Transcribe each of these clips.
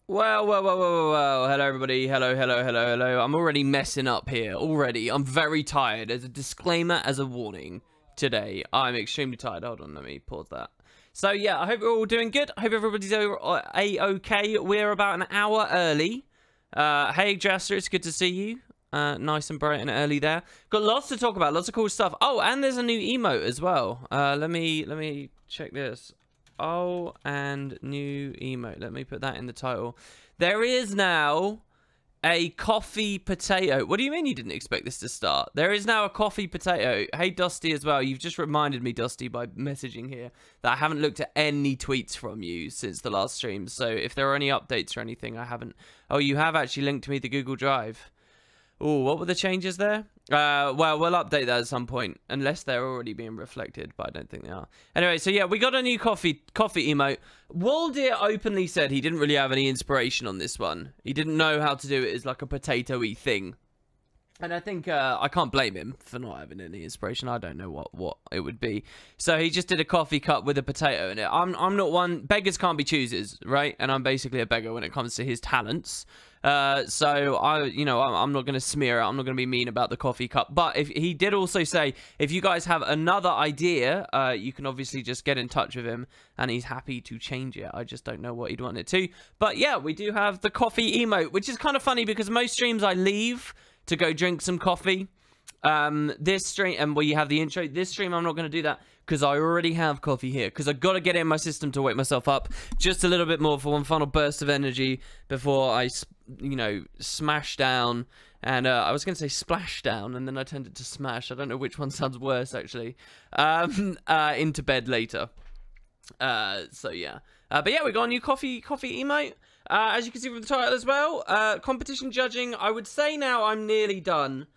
Well. Hello, everybody. Hello. I'm already messing up here. Already. I'm very tired. As a disclaimer, as a warning. Today, I'm extremely tired. Hold on, let me pause that. So, yeah, I hope we're all doing good. I hope everybody's A-okay. We're about an hour early. Hey, Jester, it's good to see you. Nice and bright and early there. Got lots to talk about. Lots of cool stuff. Oh, and there's a new emote as well. Let me check this. Oh, and new emote. Let me put that in the title. There is now a coffee potato. What do you mean you didn't expect this to start? There is now a coffee potato. Hey, Dusty, as well. You've just reminded me, Dusty, by messaging here, that I haven't looked at any tweets from you since the last stream. So if there are any updates or anything, I haven't. Oh, you have actually linked to me the Google Drive. Oh, what were the changes there? Well, we'll update that at some point, unless they're already being reflected, but I don't think they are. Anyway, so yeah, we got a new coffee emote. Waldeer openly said he didn't really have any inspiration on this one. He didn't know how to do it as like a potato-y thing. And I think I can't blame him for not having any inspiration. I don't know what it would be. So he just did a coffee cup with a potato in it. I'm not one. Beggars can't be choosers, right? And I'm basically a beggar when it comes to his talents. So I'm not going to smear it. I'm not going to be mean about the coffee cup. But if he did also say, if you guys have another idea, you can obviously just get in touch with him, and he's happy to change it. I just don't know what he'd want it to. But yeah, we do have the coffee emote, which is kind of funny because most streams I leave to go drink some coffee. This stream, and where you have the intro, this stream I'm not going to do that because I already have coffee here, because I've got to get it in my system to wake myself up just a little bit more for one final burst of energy before I, smash down. And I was going to say splash down, and then I turned it to smash. I don't know which one sounds worse, actually. Into bed later. So yeah. But yeah, we got a new coffee emote. As you can see from the title as well, competition judging. I would say now I'm nearly done.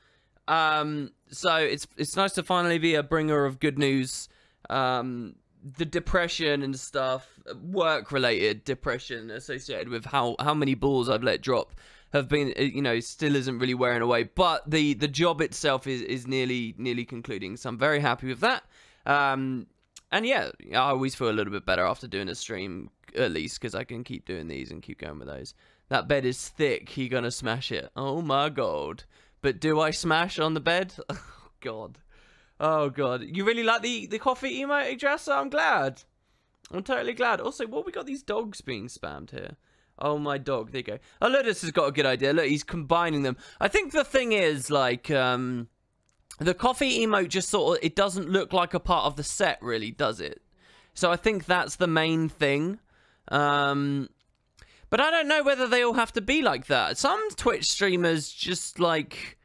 So it's nice to finally be a bringer of good news. The depression and stuff, work-related depression associated with how many balls I've let drop have been, still isn't really wearing away. But the job itself is nearly concluding. So I'm very happy with that. And yeah, I always feel a little bit better after doing a stream, at least, because I can keep doing these and keep going with those. That bed is thick. He gonna smash it. Oh my god. But do I smash on the bed? Oh god. Oh god. You really like the coffee emote, Jessa? I'm glad. I'm totally glad. Also, what we got these dogs being spammed here? Oh, my dog. There you go. Oh, look, this has got a good idea. Look, he's combining them. I think the thing is, like, the coffee emote just sort of, it doesn't look like a part of the set, really, does it? So I think that's the main thing. But I don't know whether they all have to be like that. Some Twitch streamers just, like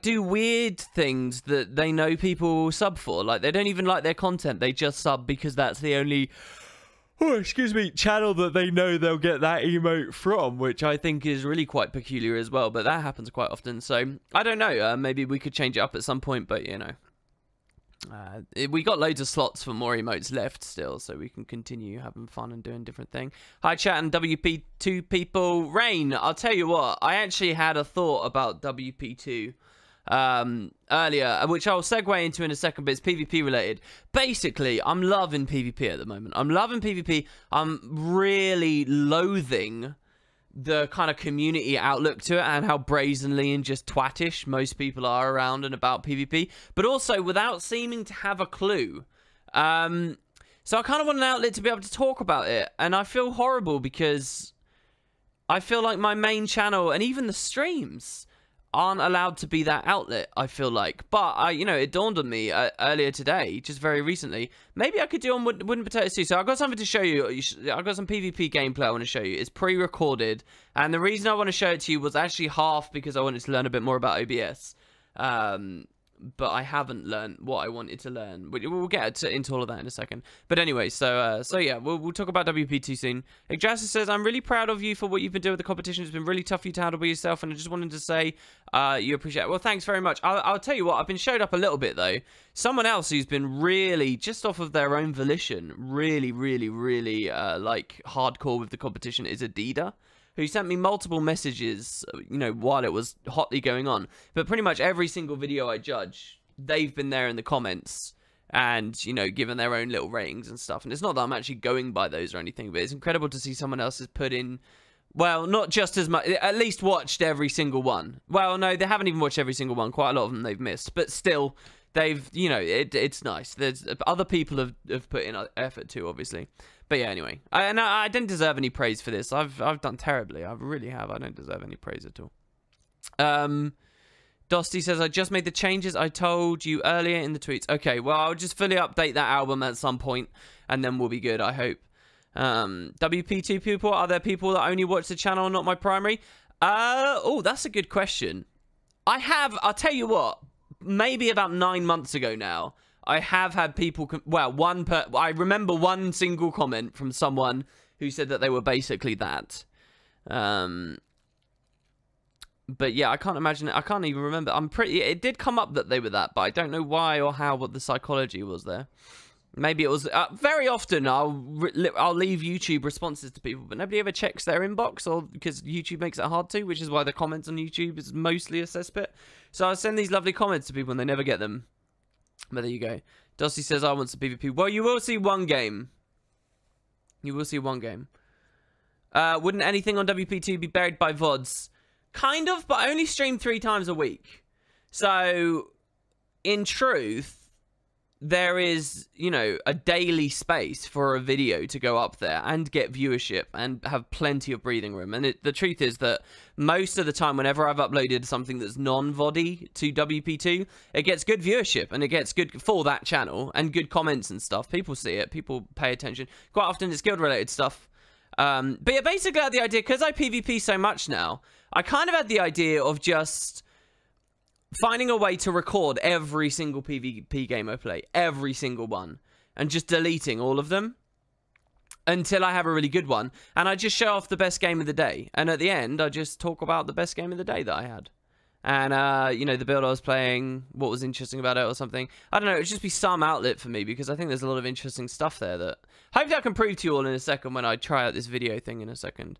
do weird things that they know people will sub for. Like, they don't even like their content. They just sub because that's the only, channel that they know they'll get that emote from, which I think is really quite peculiar as well. But that happens quite often. So, I don't know. Maybe we could change it up at some point, but, we got loads of slots for more emotes left still, so we can continue having fun and doing different things. Hi, chat and WP2 people. Rain, I'll tell you what, I actually had a thought about WP2 earlier, which I'll segue into in a second, but it's PvP related. Basically, I'm loving PvP at the moment. I'm loving PvP. I'm really loathing the kind of community outlook to it and how brazenly and just twattish most people are around and about PvP, but also without seeming to have a clue. So I kind of want an outlet to be able to talk about it, and I feel horrible because I feel like my main channel and even the streams aren't allowed to be that outlet, I feel like. But, it dawned on me earlier today, just very recently, maybe I could do on Wooden Potatoes too. So I've got something to show you. I've got some PvP gameplay I want to show you. It's pre-recorded, and the reason I want to show it to you was actually half because I wanted to learn a bit more about OBS. But I haven't learned what I wanted to learn. We'll get into all of that in a second. But anyway, so yeah, we'll talk about WP2 soon. Yggdrasil says, I'm really proud of you for what you've been doing with the competition. It's been really tough for you to handle by yourself, and I just wanted to say you appreciate it. Well, thanks very much. I'll tell you what, I've been showed up a little bit, though. Someone else who's been really, just off of their own volition, really, hardcore with the competition is Adida, who sent me multiple messages, while it was hotly going on. But pretty much every single video I judge, they've been there in the comments and, you know, given their own little ratings and stuff. And it's not that I'm actually going by those or anything, but it's incredible to see someone else has put in, well, not just as much, at least watched every single one. Well, no, they haven't even watched every single one. Quite a lot of them they've missed, but still, they've, you know, it's nice. There's other people have put in effort too, obviously. But yeah, anyway, I didn't deserve any praise for this. I've done terribly. I really have. I don't deserve any praise at all. Dosty says, I just made the changes I told you earlier in the tweets. Okay, well, I'll just fully update that album at some point, and then we'll be good, I hope. WP2 people, are there people that only watch the channel, not my primary? Oh, that's a good question. I'll tell you what, maybe about 9 months ago now, I have had people, I remember one single comment from someone who said that they were basically that. But yeah, I can't imagine it. I can't even remember. It did come up that they were that, but I don't know why or how, what the psychology was there. Maybe it was, very often I'll leave YouTube responses to people, but nobody ever checks their inbox, or because YouTube makes it hard to, which is why the comments on YouTube is mostly a cesspit. So I send these lovely comments to people and they never get them. But there you go. Dusty says, I want some PvP. Well, you will see one game. You will see one game. Wouldn't anything on WP2 be buried by VODs? Kind of, but I only stream 3 times a week. So, in truth, there is, you know, a daily space for a video to go up there and get viewership and have plenty of breathing room. And the truth is that most of the time, whenever I've uploaded something that's non-VOD to WP2, it gets good viewership and it gets good for that channel and good comments and stuff. People see it, people pay attention. Quite often it's guild-related stuff. But yeah, basically I had the idea, because I PvP so much now, I kind of had the idea of just finding a way to record every single PvP game I play, every single one, and just deleting all of them until I have a really good one, and I just show off the best game of the day, and at the end I just talk about the best game of the day that I had, and you know, the build I was playing, what was interesting about it or something. I don't know, it would just be some outlet for me, because I think there's a lot of interesting stuff there that hopefully I can prove to you all in a second when I try out this video thing in a second.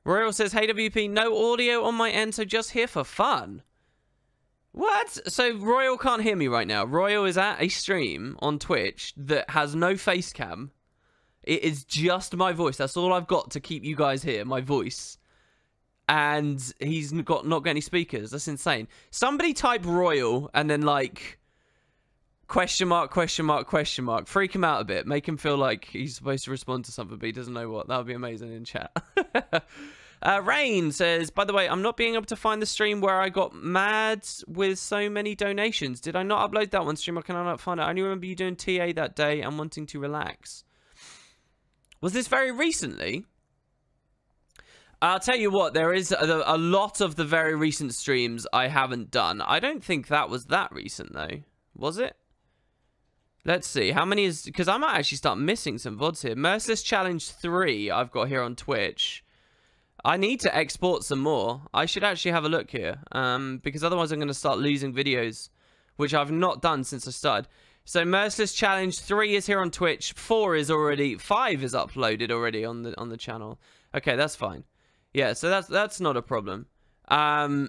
Royal says, hey WP, no audio on my end, so just here for fun. What? So Royal can't hear me right now. Royal is at a stream on Twitch that has no face cam. It is just my voice. That's all I've got to keep you guys here, my voice. And he's not got any speakers. That's insane. Somebody type Royal and then like question mark, question mark, question mark. Freak him out a bit. Make him feel like he's supposed to respond to something, but he doesn't know what. That would be amazing in chat. Rain says, by the way, I'm not being able to find the stream where I got mad with so many donations. Did I not upload that one stream? I cannot find it. I only remember you doing TA that day and wanting to relax. Was this very recently? I'll tell you what, there is a lot of the very recent streams I haven't done. I don't think that was that recent, though. Was it? Let's see. How many is... Because I might actually start missing some VODs here. Merciless Challenge 3 I've got here on Twitch. I need to export some more. I should actually have a look here. Because otherwise I'm going to start losing videos, which I've not done since I started. So Merciless Challenge 3 is here on Twitch. 5 is uploaded already on the channel. Okay, that's fine. Yeah, so that's not a problem. I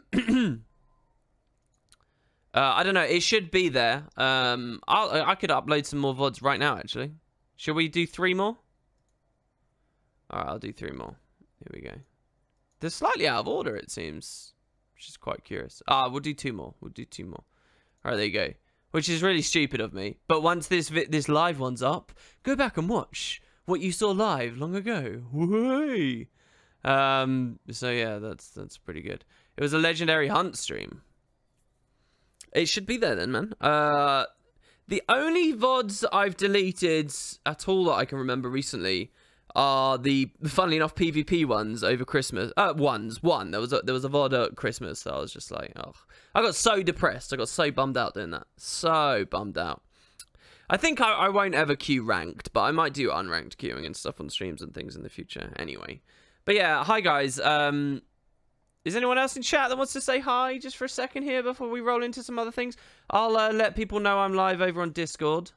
don't know. It should be there. I could upload some more VODs right now, actually. Should we do 3 more? All right, I'll do 3 more. Here we go. They're slightly out of order, it seems, which is quite curious. We'll do 2 more. We'll do 2 more. All right, there you go. Which is really stupid of me. But once this live one's up, go back and watch what you saw live long ago. Whee! So yeah, that's pretty good. It was a legendary hunt stream. It should be there then, man. The only VODs I've deleted at all that I can remember recently are the, funnily enough, PvP ones over Christmas. One. There was a VOD at Christmas, so I was just like, oh. I got so depressed. I got so bummed out doing that. So bummed out. I think I won't ever queue ranked, but I might do unranked queuing and stuff on streams and things in the future anyway. But yeah, hi guys. Is anyone else in chat that wants to say hi just for a second here before we roll into some other things? I'll let people know I'm live over on Discord.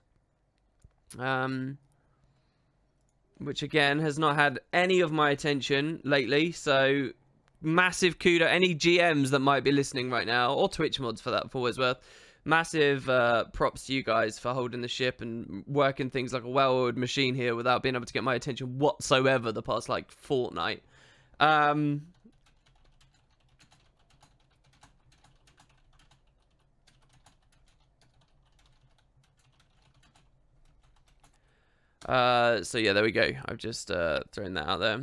Which again has not had any of my attention lately, so massive kudos. Any GMs that might be listening right now, or Twitch mods for that, for what it's worth, massive props to you guys for holding the ship and working things like a well-oiled machine here without being able to get my attention whatsoever the past, like, fortnight. So yeah, there we go. I've just thrown that out there.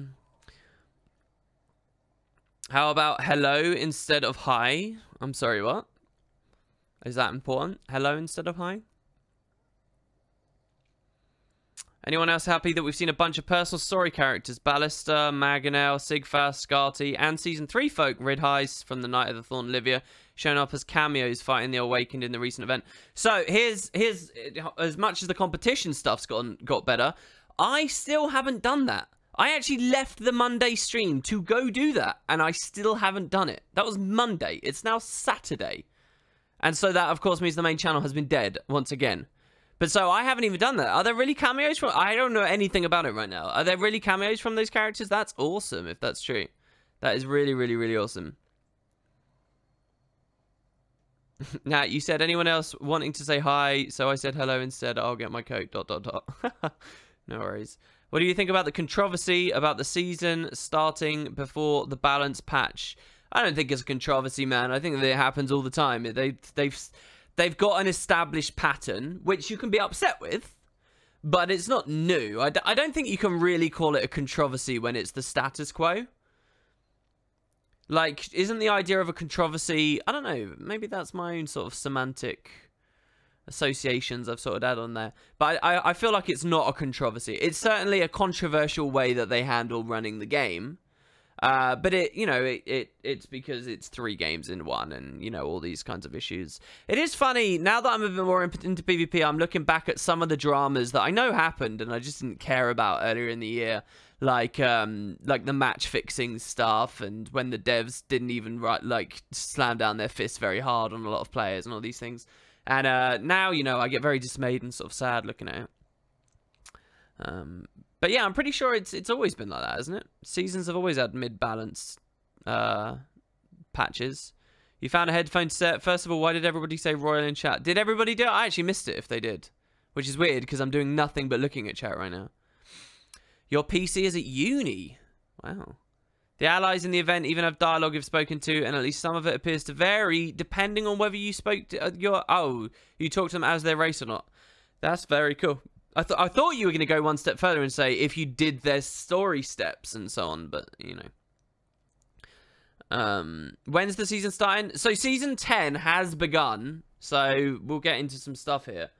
How about hello instead of hi? I'm sorry, what? Is that important? Hello instead of hi? Anyone else happy that we've seen a bunch of personal story characters? Ballista, Maganel, Sigfast, Scarty, and Season 3 folk, Ridheis from the Night of the Thorn Livia, shown up as cameos fighting the Awakened in the recent event. So, here's as much as the competition stuff's got better, I still haven't done that. I actually left the Monday stream to go do that, and I still haven't done it. That was Monday. It's now Saturday. And so that, of course, means the main channel has been dead once again. But so I haven't even done that. Are there really cameos from... I don't know anything about it right now. Are there really cameos from those characters? That's awesome, if that's true. That is really, really, really awesome. Now, you said anyone else wanting to say hi, so I said hello instead. I'll get my coat, ... No worries. What do you think about the controversy about the season starting before the balance patch? I don't think it's a controversy, man. I think that it happens all the time. They've got an established pattern, which you can be upset with, but it's not new. I don't think you can really call it a controversy when it's the status quo. Like, isn't the idea of a controversy... I don't know. Maybe that's my own sort of semantic associations I've sort of had on there. But I feel like it's not a controversy. It's certainly a controversial way that they handle running the game. But it's because it's 3 games in one and, you know, all these kinds of issues. It is funny, now that I'm a bit more into PvP, I'm looking back at some of the dramas that I know happened and I just didn't care about earlier in the year. Like the match fixing stuff and when the devs didn't even, slam down their fists very hard on a lot of players and all these things. And now, you know, I get very dismayed and sort of sad looking at it. But yeah, I'm pretty sure it's always been like that, isn't it? Seasons have always had mid-balance patches. You found a headphone set. First of all, why did everybody say Royal in chat? Did everybody do it? I actually missed it if they did. Which is weird, because I'm doing nothing but looking at chat right now. Your PC is at uni. Wow. The allies in the event even have dialogue you've spoken to, and at least some of it appears to vary depending on whether you spoke to you talk to them as their race or not. That's very cool. I thought you were going to go one step further and say if you did their story steps and so on, but, you know. When's the season starting? So season 10 has begun, so we'll get into some stuff here.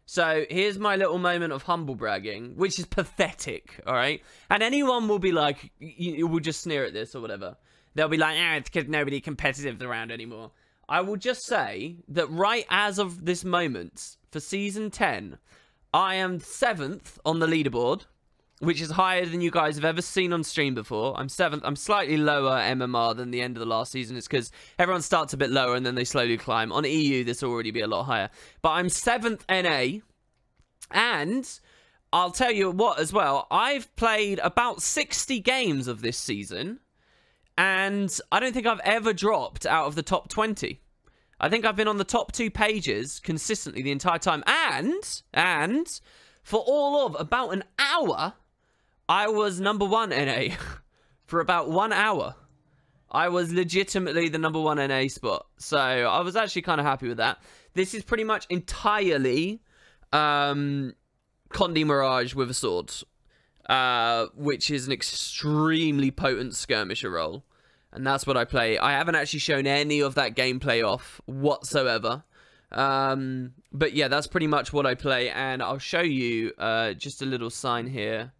So here's my little moment of humble bragging, which is pathetic, all right? And anyone will be like, will just sneer at this or whatever. They'll be like, it's because nobody competitive around anymore. I will just say that right as of this moment, for season 10, I am 7th on the leaderboard, which is higher than you guys have ever seen on stream before. I'm 7th. I'm slightly lower MMR than the end of the last season. It's because everyone starts a bit lower and then they slowly climb. On EU, this will already be a lot higher. But I'm 7th NA. And I'll tell you what as well. I've played about 60 games of this season. And I don't think I've ever dropped out of the top 20. I think I've been on the top 2 pages consistently the entire time. And for all of about an hour, I was number 1 NA. For about 1 hour. I was legitimately the number 1 NA spot. So I was actually kind of happy with that. This is pretty much entirely Condi Mirage with a sword. Which is an extremely potent skirmisher role. And that's what I play. I haven't actually shown any of that gameplay off whatsoever. But yeah, that's pretty much what I play. And I'll show you just a little sign here.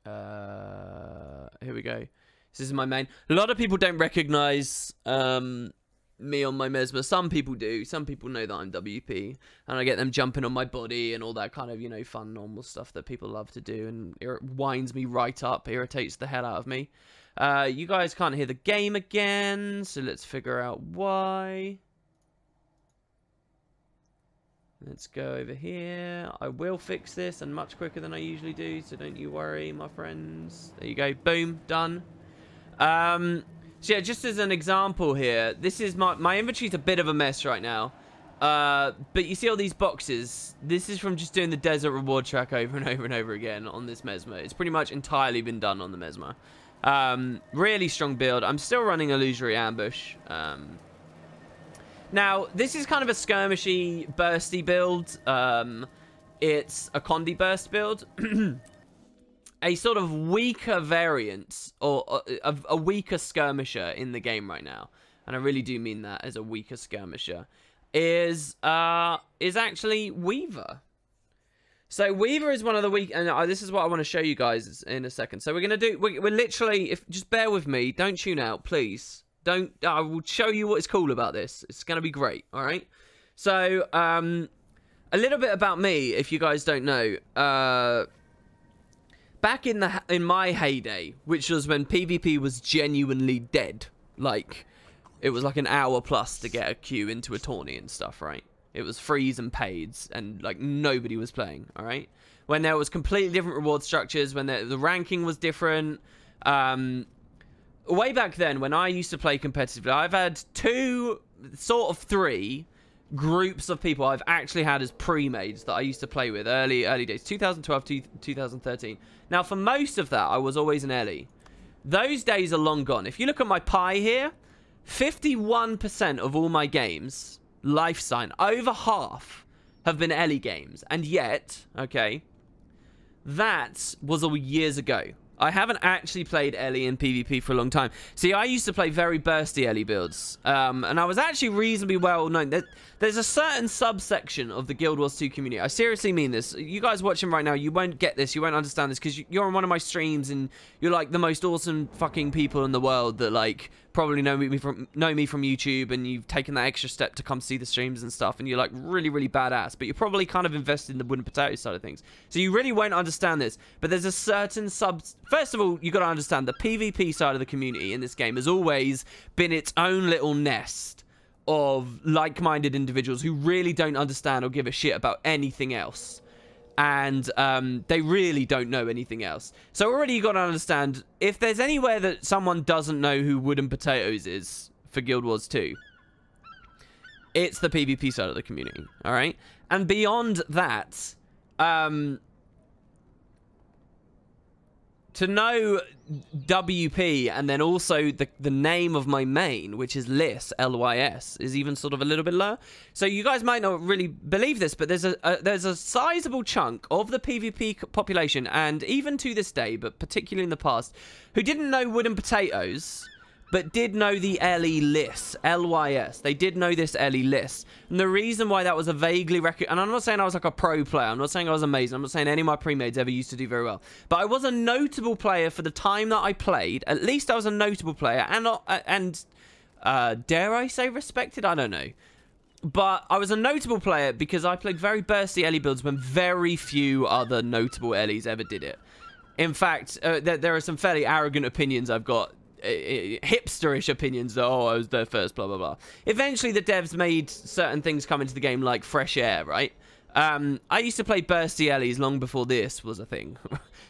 Here we go. This is my main. A lot of people don't recognize me on my Mesmer. Some people do. Some people know that I'm WP. And I get them jumping on my body and all that kind of, you know, fun, normal stuff that people love to do. And it winds me right up. Irritates the hell out of me. You guys can't hear the game again. So let's figure out why. Let's go over here. I will fix this and much quicker than I usually do. So don't you worry, my friends. There you go. Boom. Done. So yeah, just as an example here, this is my inventory's a bit of a mess right now. But you see all these boxes. This is from just doing the desert reward track over and over and over again on this Mesmer. It's pretty much entirely been done on the Mesmer. Really strong build. I'm still running Illusory Ambush. Now, this is kind of a skirmishy, bursty build. It's a Condi burst build. A sort of weaker variant, or a weaker skirmisher in the game right now. And I really do mean that as a weaker skirmisher. Is actually Weaver. So Weaver is one of the weak, and this is what I want to show you guys in a second. So we're gonna do, we're literally, just bear with me, don't tune out, please. Don't, I will show you what is cool about this. It's gonna be great, all right? So a little bit about me, if you guys don't know. Back in my heyday, which was when PvP was genuinely dead, like. It was like an hour plus to get a queue into a tourney and stuff, right? It was frees and paids, and like nobody was playing, all right? When there was completely different reward structures, when the ranking was different. Way back then, when I used to play competitively, I've had three groups of people I've actually had as pre-mades that I used to play with early days, 2012 to 2013. Now, for most of that, I was always an Ellie. Those days are long gone. If you look at my pie here, 51% of all my games, life sign, over half have been Ellie games. And yet, okay, that was all years ago. I haven't actually played Ellie in PvP for a long time. See, I used to play very bursty Ellie builds. And I was actually reasonably well known. There's a certain subsection of the Guild Wars 2 community. I seriously mean this. You guys watching right now, you won't get this. You won't understand this because you're on one of my streams and you're like the most awesome fucking people in the world that like probably know me from YouTube, and you've taken that extra step to come see the streams and stuff, and you're like really, really badass, but you're probably kind of invested in the wooden potato side of things. So you really won't understand this. But there's a certain first of all, you got to understand the PvP side of the community in this game has always been its own little nest of like-minded individuals who really don't understand or give a shit about anything else. And they really don't know anything else. So already you got to understand, if there's anywhere that someone doesn't know who Wooden Potatoes is for Guild Wars 2, it's the PvP side of the community, all right? And beyond that, to know WP and then also the name of my main, which is Lys, L-Y-S, is even sort of a little bit lower. So you guys might not really believe this, but there's a sizable chunk of the PvP population, and even to this day, but particularly in the past, who didn't know Wooden Potatoes, but did know the Ellie Lys, L-Y-S. They did know this Ellie Lys. And the reason why that was a vaguely and I'm not saying I was like a pro player. I'm not saying I was amazing. I'm not saying any of my pre-mades ever used to do very well. But I was a notable player for the time that I played. At least I was a notable player. And dare I say respected? I don't know. But I was a notable player because I played very bursty Ellie builds when very few other notable Ellies ever did it. In fact, there are some fairly arrogant opinions I've got. Hipsterish opinions that, oh, I was there first, blah, blah, blah. Eventually, the devs made certain things come into the game like fresh air, right? I used to play bursty Ellies long before this was a thing,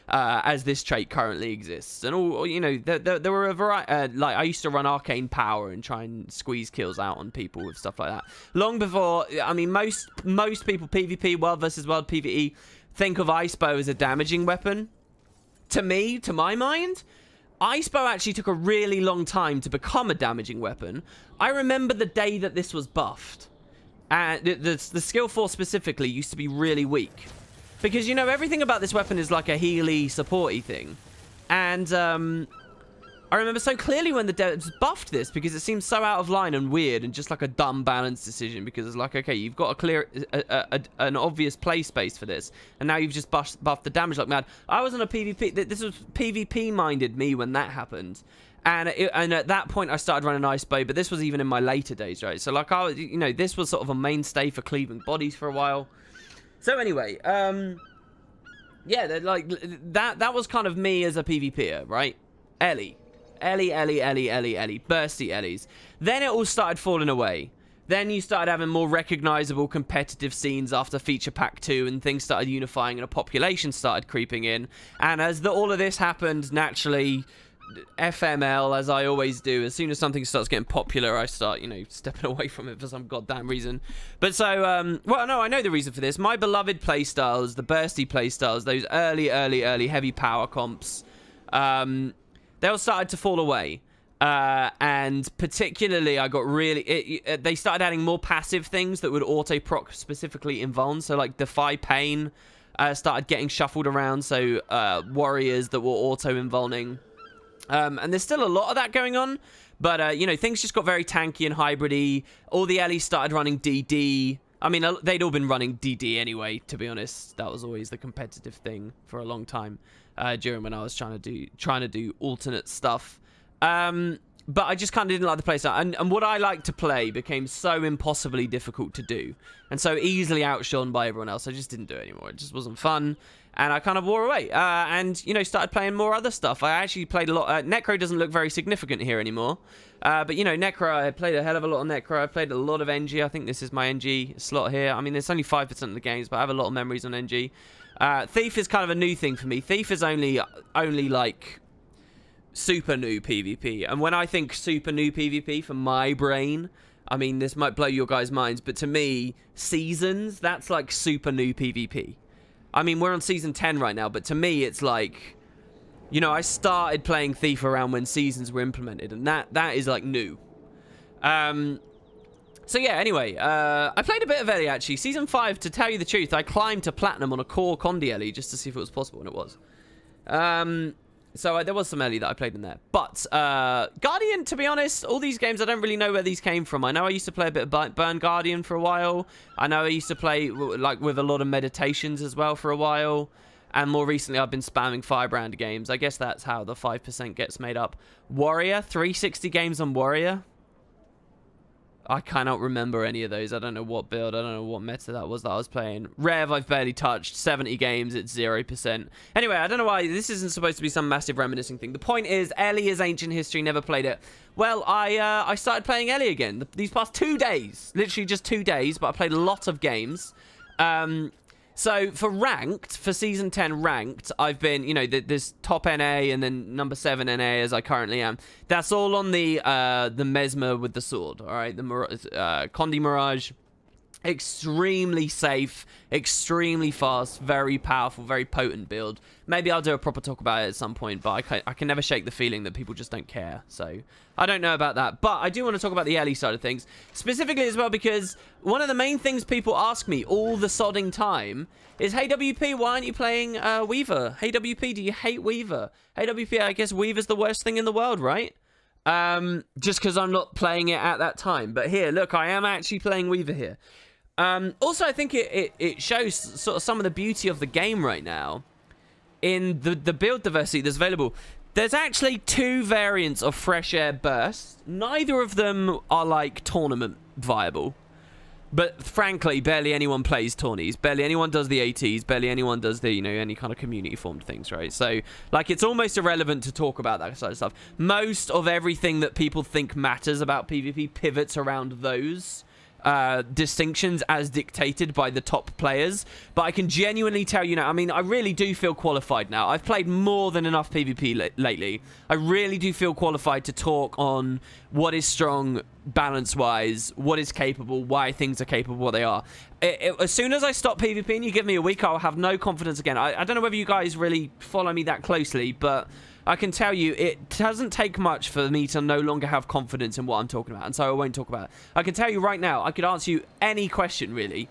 as this trait currently exists. And, all you know, there were a variety, like, I used to run Arcane Power and try and squeeze kills out on people with stuff like that. Long before, I mean, most people, PvP, World versus World, PvE, think of Icebow as a damaging weapon. To me, to my mind, Icebow actually took a really long time to become a damaging weapon. I remember the day that this was buffed. And the skill 4 specifically used to be really weak. Because, you know, everything about this weapon is like a healy, supporty thing. And I remember so clearly when the devs buffed this, because it seemed so out of line and weird and just like a dumb balance decision, because it's like, okay, you've got a clear, an obvious play space for this, and now you've just buffed the damage like mad. I was on a PvP, this was PvP-minded me when that happened. And at that point, I started running Icebow, but this was even in my later days, right? So, like, you know, this was sort of a mainstay for cleaving bodies for a while. So, anyway, yeah, like, that was kind of me as a PvPer, right? Ellie, bursty Ellies. Then it all started falling away. Then you started having more recognizable competitive scenes after Feature Pack 2, and things started unifying and a population started creeping in. And as all of this happened, naturally, FML, as I always do. As soon as something starts getting popular, I start, you know, stepping away from it for some goddamn reason. But so, well, no, I know the reason for this. My beloved playstyles, the bursty playstyles, those early heavy power comps, they all started to fall away. And particularly, I got really... they started adding more passive things that would auto-proc specifically invuln. So, like, Defy Pain started getting shuffled around. So, warriors that were auto-invulning. And there's still a lot of that going on. But, you know, things just got very tanky and hybrid-y. All the Ellies started running DD. I mean, they'd all been running DD anyway, to be honest. That was always the competitive thing for a long time during when I was trying to do alternate stuff. But I just kind of didn't like the playstyle. And what I like to play became so impossibly difficult to do. And so easily outshone by everyone else. I just didn't do it anymore. It just wasn't fun. And I kind of wore away. And, you know, started playing more other stuff. I actually played a lot. Necro doesn't look very significant here anymore. But, you know, Necro, I played a hell of a lot of Necro. I played a lot of NG. I think this is my NG slot here. I mean, there's only 5% of the games, but I have a lot of memories on NG. Thief is kind of a new thing for me. Thief is only like... super new PvP, and when I think super new PvP for my brain, I mean, this might blow your guys' minds, but to me, Seasons, that's like super new PvP. I mean, we're on Season 10 right now, but to me, it's like, you know, I started playing Thief around when Seasons were implemented, and that is like new. So yeah, anyway, I played a bit of Ellie, actually. Season 5, to tell you the truth, I climbed to Platinum on a core Condi Ellie just to see if it was possible, and it was. So there was some Ellie that I played in there. But Guardian, to be honest, all these games, I don't really know where these came from. I know I used to play a bit of Burn Guardian for a while. I know I used to play like with a lot of meditations as well for a while. And more recently, I've been spamming Firebrand games. I guess that's how the 5% gets made up. Warrior, 360 games on Warrior. I cannot remember any of those. I don't know what build. I don't know what meta that was that I was playing. Rev, I've barely touched. 70 games, it's 0%. Anyway, I don't know why this isn't supposed to be some massive reminiscing thing. The point is, Ellie is ancient history, never played it. Well, I started playing Ellie again these past 2 days. Literally just 2 days, but I played a lot of games. So for ranked, for Season 10 ranked, I've been, you know, there's top NA and then number 7 NA as I currently am. That's all on the Mesmer with the sword, all right? The Condi Mirage, extremely safe, extremely fast, very powerful, very potent build. Maybe I'll do a proper talk about it at some point, but I can never shake the feeling that people just don't care. So I don't know about that, but I do want to talk about the Ellie side of things, specifically as well, because one of the main things people ask me all the sodding time is, hey WP, why aren't you playing Weaver? Hey WP, do you hate Weaver? Hey WP, I guess Weaver's the worst thing in the world, right? Just because I'm not playing it at that time. But here, look, I am actually playing Weaver here. Also, I think it shows sort of some of the beauty of the game right now in the build diversity that's available. There's actually 2 variants of Fresh Air Burst. Neither of them are like tournament viable. But frankly, barely anyone plays tourneys. Barely anyone does the ATs. Barely anyone does the, you know, any kind of community formed things, right? So, like, it's almost irrelevant to talk about that side of stuff. Most of everything that people think matters about PvP pivots around those distinctions as dictated by the top players. But I can genuinely tell you now, I mean, I really do feel qualified now. I've played more than enough PvP lately. I really do feel qualified to talk on what is strong balance-wise, what is capable, why things are capable, what they are. As soon as I stop PvP and you give me a week, I'll have no confidence again. I don't know whether you guys really follow me that closely, but I can tell you it doesn't take much for me to no longer have confidence in what I'm talking about, and so I won't talk about it. I can tell you right now, I could answer you any question, really,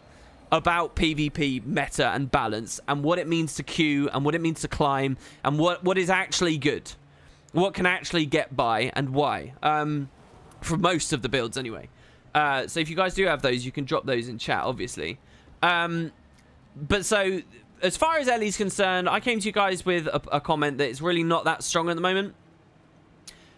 about PvP meta and balance, and what it means to queue, and what it means to climb, and what is actually good. What can actually get by, and why. For most of the builds, anyway. So if you guys do have those, you can drop those in chat, obviously. But so, as far as Ellie's concerned, I came to you guys with a comment that it's really not that strong at the moment.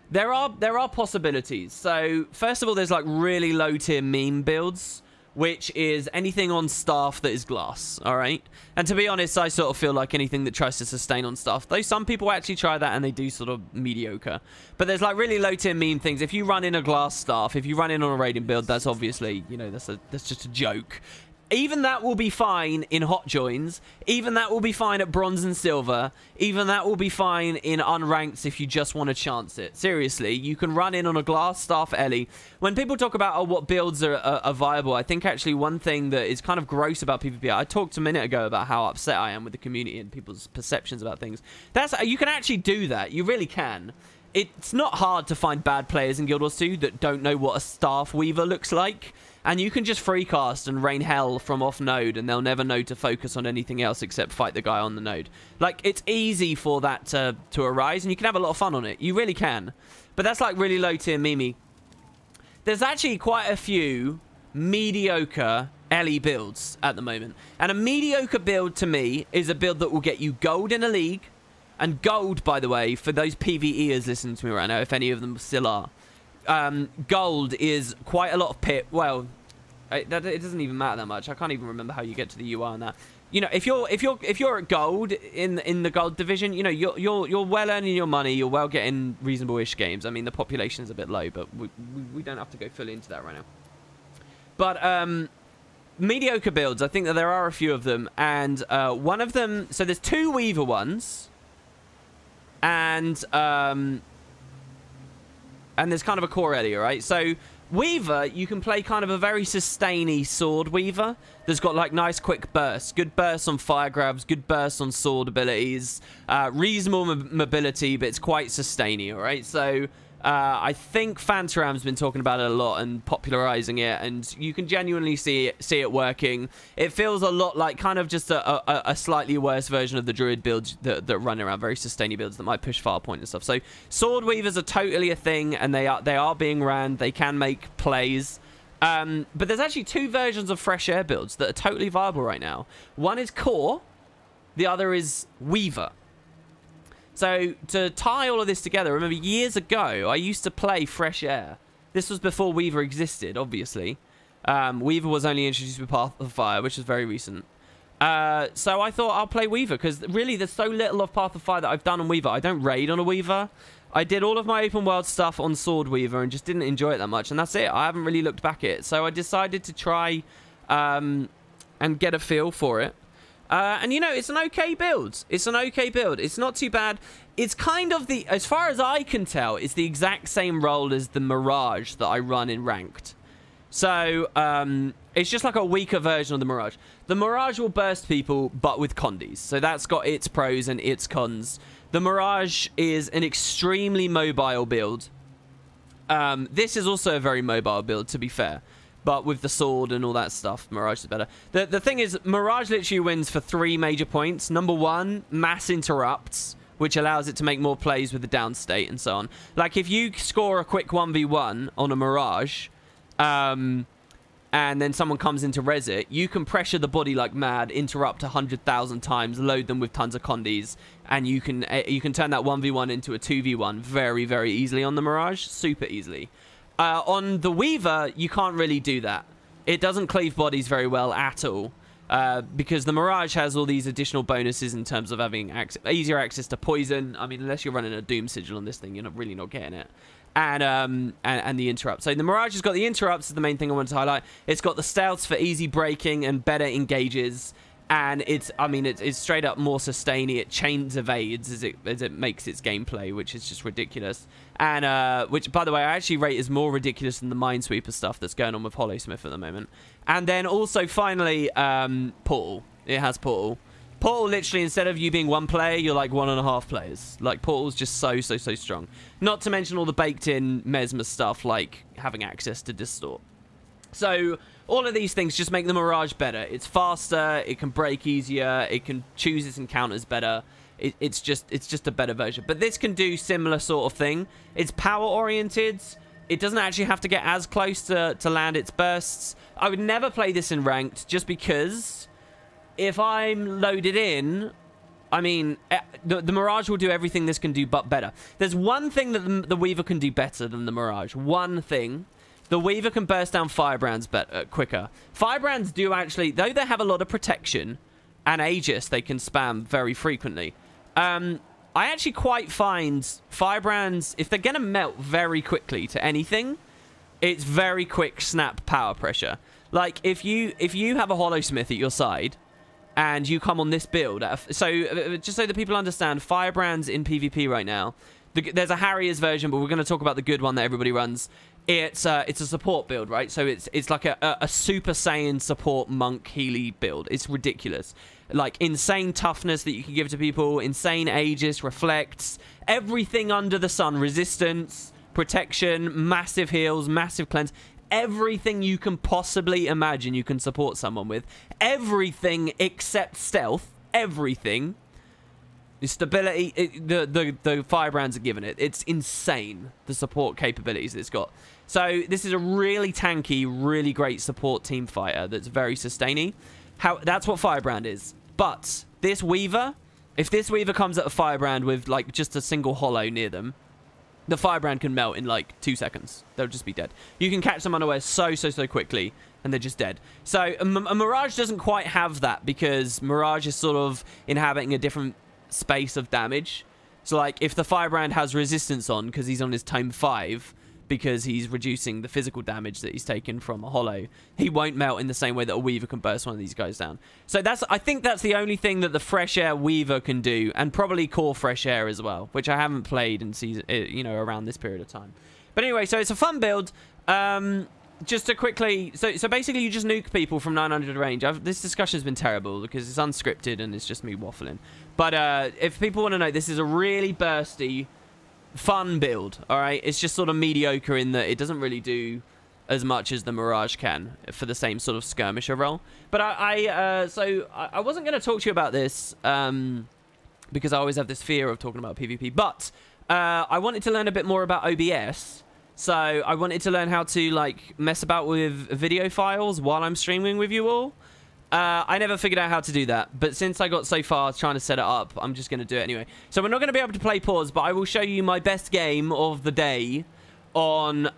There are possibilities. So, first of all, there's like really low tier meme builds, which is anything on staff that is glass, all right? And to be honest, I sort of feel like anything that tries to sustain on staff, though some people actually try that and they do sort of mediocre. But there's like really low tier meme things. If you run in a glass staff, if you run in on a raiding build, that's obviously, you know, that's just a joke. even that will be fine in hot joins. Even that will be fine at bronze and silver. Even that will be fine in unranked if you just want to chance it. Seriously, you can run in on a glass staff Ellie. When people talk about what builds are viable, I think actually one thing that is kind of gross about PvP, I talked a minute ago about how upset I am with the community and people's perceptions about things. You can actually do that. You really can. It's not hard to find bad players in Guild Wars 2 that don't know what a Staff Weaver looks like. And you can just free cast and rain hell from off node and they'll never know to focus on anything else except fight the guy on the node. Like, it's easy for that to arise and you can have a lot of fun on it. You really can. But that's like really low tier Mimi. There's actually quite a few mediocre Ellie builds at the moment. And a mediocre build to me is a build that will get you gold in a league. And gold, by the way, for those PvEers listening to me right now, if any of them still are, gold is quite a lot of pip. Well, it doesn't even matter that much. I can't even remember how you get to the UI on that. You know, if you're at gold in the gold division, you know you're well earning your money. You're well getting reasonable-ish games. I mean, the population is a bit low, but we don't have to go fully into that right now. But mediocre builds, I think that there are a few of them, and one of them. So there's 2 Weaver ones. And there's kind of a core area, right? So Weaver, you can play kind of a very sustainy sword Weaver that's got like nice quick bursts, good bursts on fire grabs, good bursts on sword abilities, reasonable mobility, but it's quite sustainy, all right? So I think Fantaram's been talking about it a lot and popularizing it, and you can genuinely see it working. It feels a lot like kind of just a slightly worse version of the Druid builds that run around, very sustainy builds that might push Farpoint and stuff. So Sword Weavers are totally a thing, and they are being ran. They can make plays. But there's actually 2 versions of Fresh Air builds that are totally viable right now. One is Core, the other is Weaver. So, to tie all of this together, remember years ago, I used to play Fresh Air. This was before Weaver existed, obviously. Weaver was only introduced with Path of Fire, which is very recent. So I thought I'll play Weaver, because really there's so little of Path of Fire that I've done on Weaver. I don't raid on a Weaver. I did all of my open world stuff on Sword Weaver and just didn't enjoy it that much, and that's it. I haven't really looked back at it. So I decided to try and get a feel for it. And, you know, it's an okay build. It's an okay build. It's not too bad. It's kind of the, as far as I can tell, it's the exact same role as the Mirage that I run in Ranked. So, it's just like a weaker version of the Mirage. The Mirage will burst people, but with condies. So that's got its pros and its cons. The Mirage is an extremely mobile build. This is also a very mobile build, to be fair. But with the sword and all that stuff, Mirage is better. The thing is, Mirage literally wins for 3 major points. Number 1, mass interrupts, which allows it to make more plays with the down state and so on. Like, if you score a quick 1v1 on a Mirage, and then someone comes in to res it, you can pressure the body like mad, interrupt 100,000 times, load them with tons of condies, and you can turn that 1v1 into a 2v1 very, very easily on the Mirage. Super easily. On the Weaver, you can't really do that. It doesn't cleave bodies very well at all, because the Mirage has all these additional bonuses in terms of having easier access to poison. I mean, unless you're running a Doom Sigil on this thing, you're really not getting it. And the interrupt. So the Mirage has got the interrupts, is the main thing I want to highlight. It's got the stealths for easy breaking and better engages. And it's straight up more sustainy. It chains evades as it makes its gameplay, which is just ridiculous. And which, by the way, I actually rate is more ridiculous than the Minesweeper stuff that's going on with Hollowsmith at the moment. And then also, finally, Portal. It has Portal. Portal, literally, instead of you being 1 player, you're like 1.5 players. Like, Portal's just so strong. Not to mention all the baked-in Mesmer stuff, like having access to Distort. So all of these things just make the Mirage better. It's faster, it can break easier, it can choose its encounters better. It's just a better version. But this can do similar sort of thing. It's power oriented. It doesn't actually have to get as close to land its bursts. I would never play this in Ranked just because if I'm loaded in, I mean, the Mirage will do everything this can do but better. There's one thing that the Weaver can do better than the Mirage. One thing. The Weaver can burst down Firebrands quicker. Firebrands do actually, though they have a lot of protection and Aegis they can spam very frequently. I actually quite find Firebrands, if they're going to melt very quickly to anything, it's very quick snap power pressure. Like, if you have a Hollowsmith at your side, and you come on this build, so just so that people understand, Firebrands in PvP right now, there's a Harrier's version, but we're going to talk about the good one that everybody runs. It's a support build, right? So it's like a Super Saiyan support monk Healy build. It's ridiculous. Like, insane toughness that you can give to people, insane Aegis, reflects, everything under the sun, resistance, protection, massive heals, massive cleanse, everything you can possibly imagine you can support someone with. Everything except stealth, everything. The stability, the Firebrands are given it. It's insane, the support capabilities it's got. So this is a really tanky, really great support team fighter that's very sustaining. That's what Firebrand is. But this Weaver, if this Weaver comes at a Firebrand with like just a single hollow near them, the Firebrand can melt in like 2 seconds. They'll just be dead. You can catch them unaware so quickly, and they're just dead. So a Mirage doesn't quite have that, because Mirage is sort of inhabiting a different space of damage. So like, if the Firebrand has resistance on because he's on his tome 5, because he's reducing the physical damage that he's taken from a hollow, he won't melt in the same way that a Weaver can burst one of these guys down. So I think that's the only thing that the Fresh Air Weaver can do, and probably Core Fresh Air as well, which I haven't played in season, you know, around this period of time. But anyway, so it's a fun build. Just to quickly, so basically you just nuke people from 900 range. This discussion has been terrible because it's unscripted and it's just me waffling. But if people want to know, this is a really bursty, fun build. All right, it's just sort of mediocre in that it doesn't really do as much as the Mirage can for the same sort of skirmisher role. But I wasn't going to talk to you about this because I always have this fear of talking about PvP. But I wanted to learn a bit more about OBS. So I wanted to learn how to like mess about with video files while I'm streaming with you all. I never figured out how to do that, but since I got so far trying to set it up, I'm just going to do it anyway. So we're not going to be able to play pause, but I will show you my best game of the day on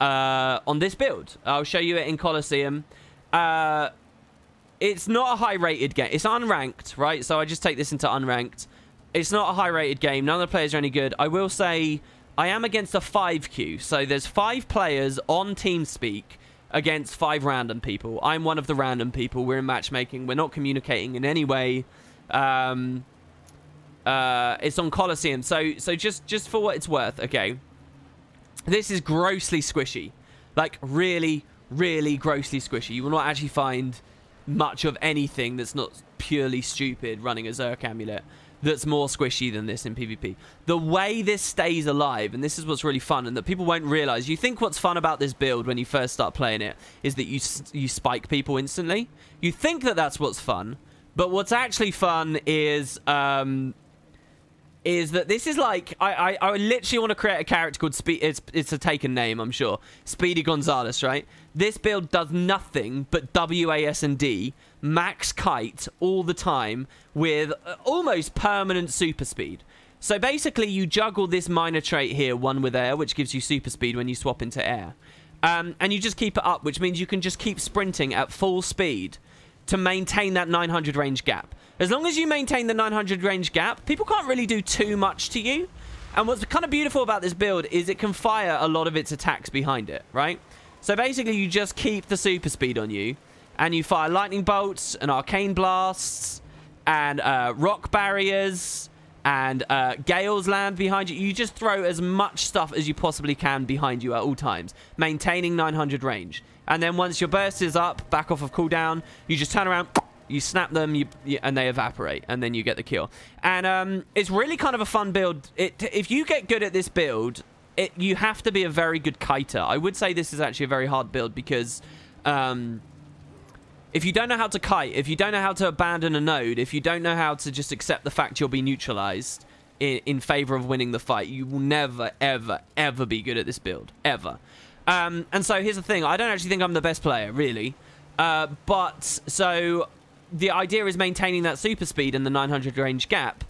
this build. I'll show you it in Colosseum. It's not a high-rated game. It's unranked, right? So I just take this into unranked. It's not a high-rated game. None of the players are any good. I will say I am against a 5 queue. So there's 5 players on TeamSpeak against 5 random people. I'm one of the random people. We're in matchmaking. We're not communicating in any way. It's on Colosseum. So just for what it's worth, okay. This is grossly squishy. Like, really, really grossly squishy. You will not actually find much of anything that's not purely stupid running a Zerk amulet that's more squishy than this in PvP. The way this stays alive, and this is what's really fun, and that people won't realize. You think what's fun about this build when you first start playing it is that you spike people instantly. You think that that's what's fun, but what's actually fun is that this is like, I literally want to create a character called it's a taken name, I'm sure. Speedy Gonzalez, right? This build does nothing but WASD, max kite all the time with almost permanent super speed. So basically you juggle this minor trait here, one with air, which gives you super speed when you swap into air. And you just keep it up, which means you can just keep sprinting at full speed to maintain that 900 range gap. As long as you maintain the 900 range gap, people can't really do too much to you. And what's kind of beautiful about this build is it can fire a lot of its attacks behind it, right? So basically you just keep the super speed on you, and you fire lightning bolts and arcane blasts and rock barriers and gales land behind you. You just throw as much stuff as you possibly can behind you at all times, maintaining 900 range. And then once your burst is up, back off of cooldown, you just turn around, you snap them, and they evaporate, and then you get the kill. And it's really kind of a fun build. If you get good at this build, you have to be a very good kiter. I would say this is actually a very hard build because if you don't know how to kite, if you don't know how to abandon a node, if you don't know how to just accept the fact you'll be neutralized in favor of winning the fight, you will never, ever, ever be good at this build. Ever. And so here's the thing. I don't actually think I'm the best player, really. But so the idea is maintaining that super speed and the 900 range gap.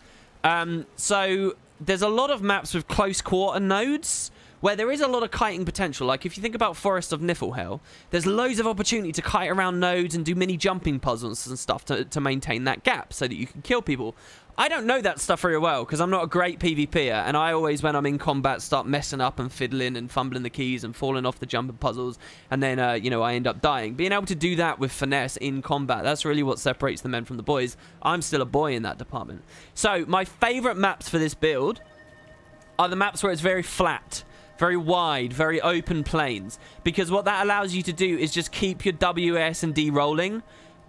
So there's a lot of maps with close quarter nodes where there is a lot of kiting potential. Like if you think about Forest of Niflhel, there's loads of opportunity to kite around nodes and do mini jumping puzzles and stuff to maintain that gap so that you can kill people. I don't know that stuff very well because I'm not a great PvPer, and I always, when I'm in combat, start messing up and fiddling and fumbling the keys and falling off the jumping puzzles, and then, you know, I end up dying. Being able to do that with finesse in combat, that's really what separates the men from the boys. I'm still a boy in that department. So, my favourite maps for this build are the maps where it's very flat, very wide, very open plains, because what that allows you to do is just keep your W, S, and D rolling,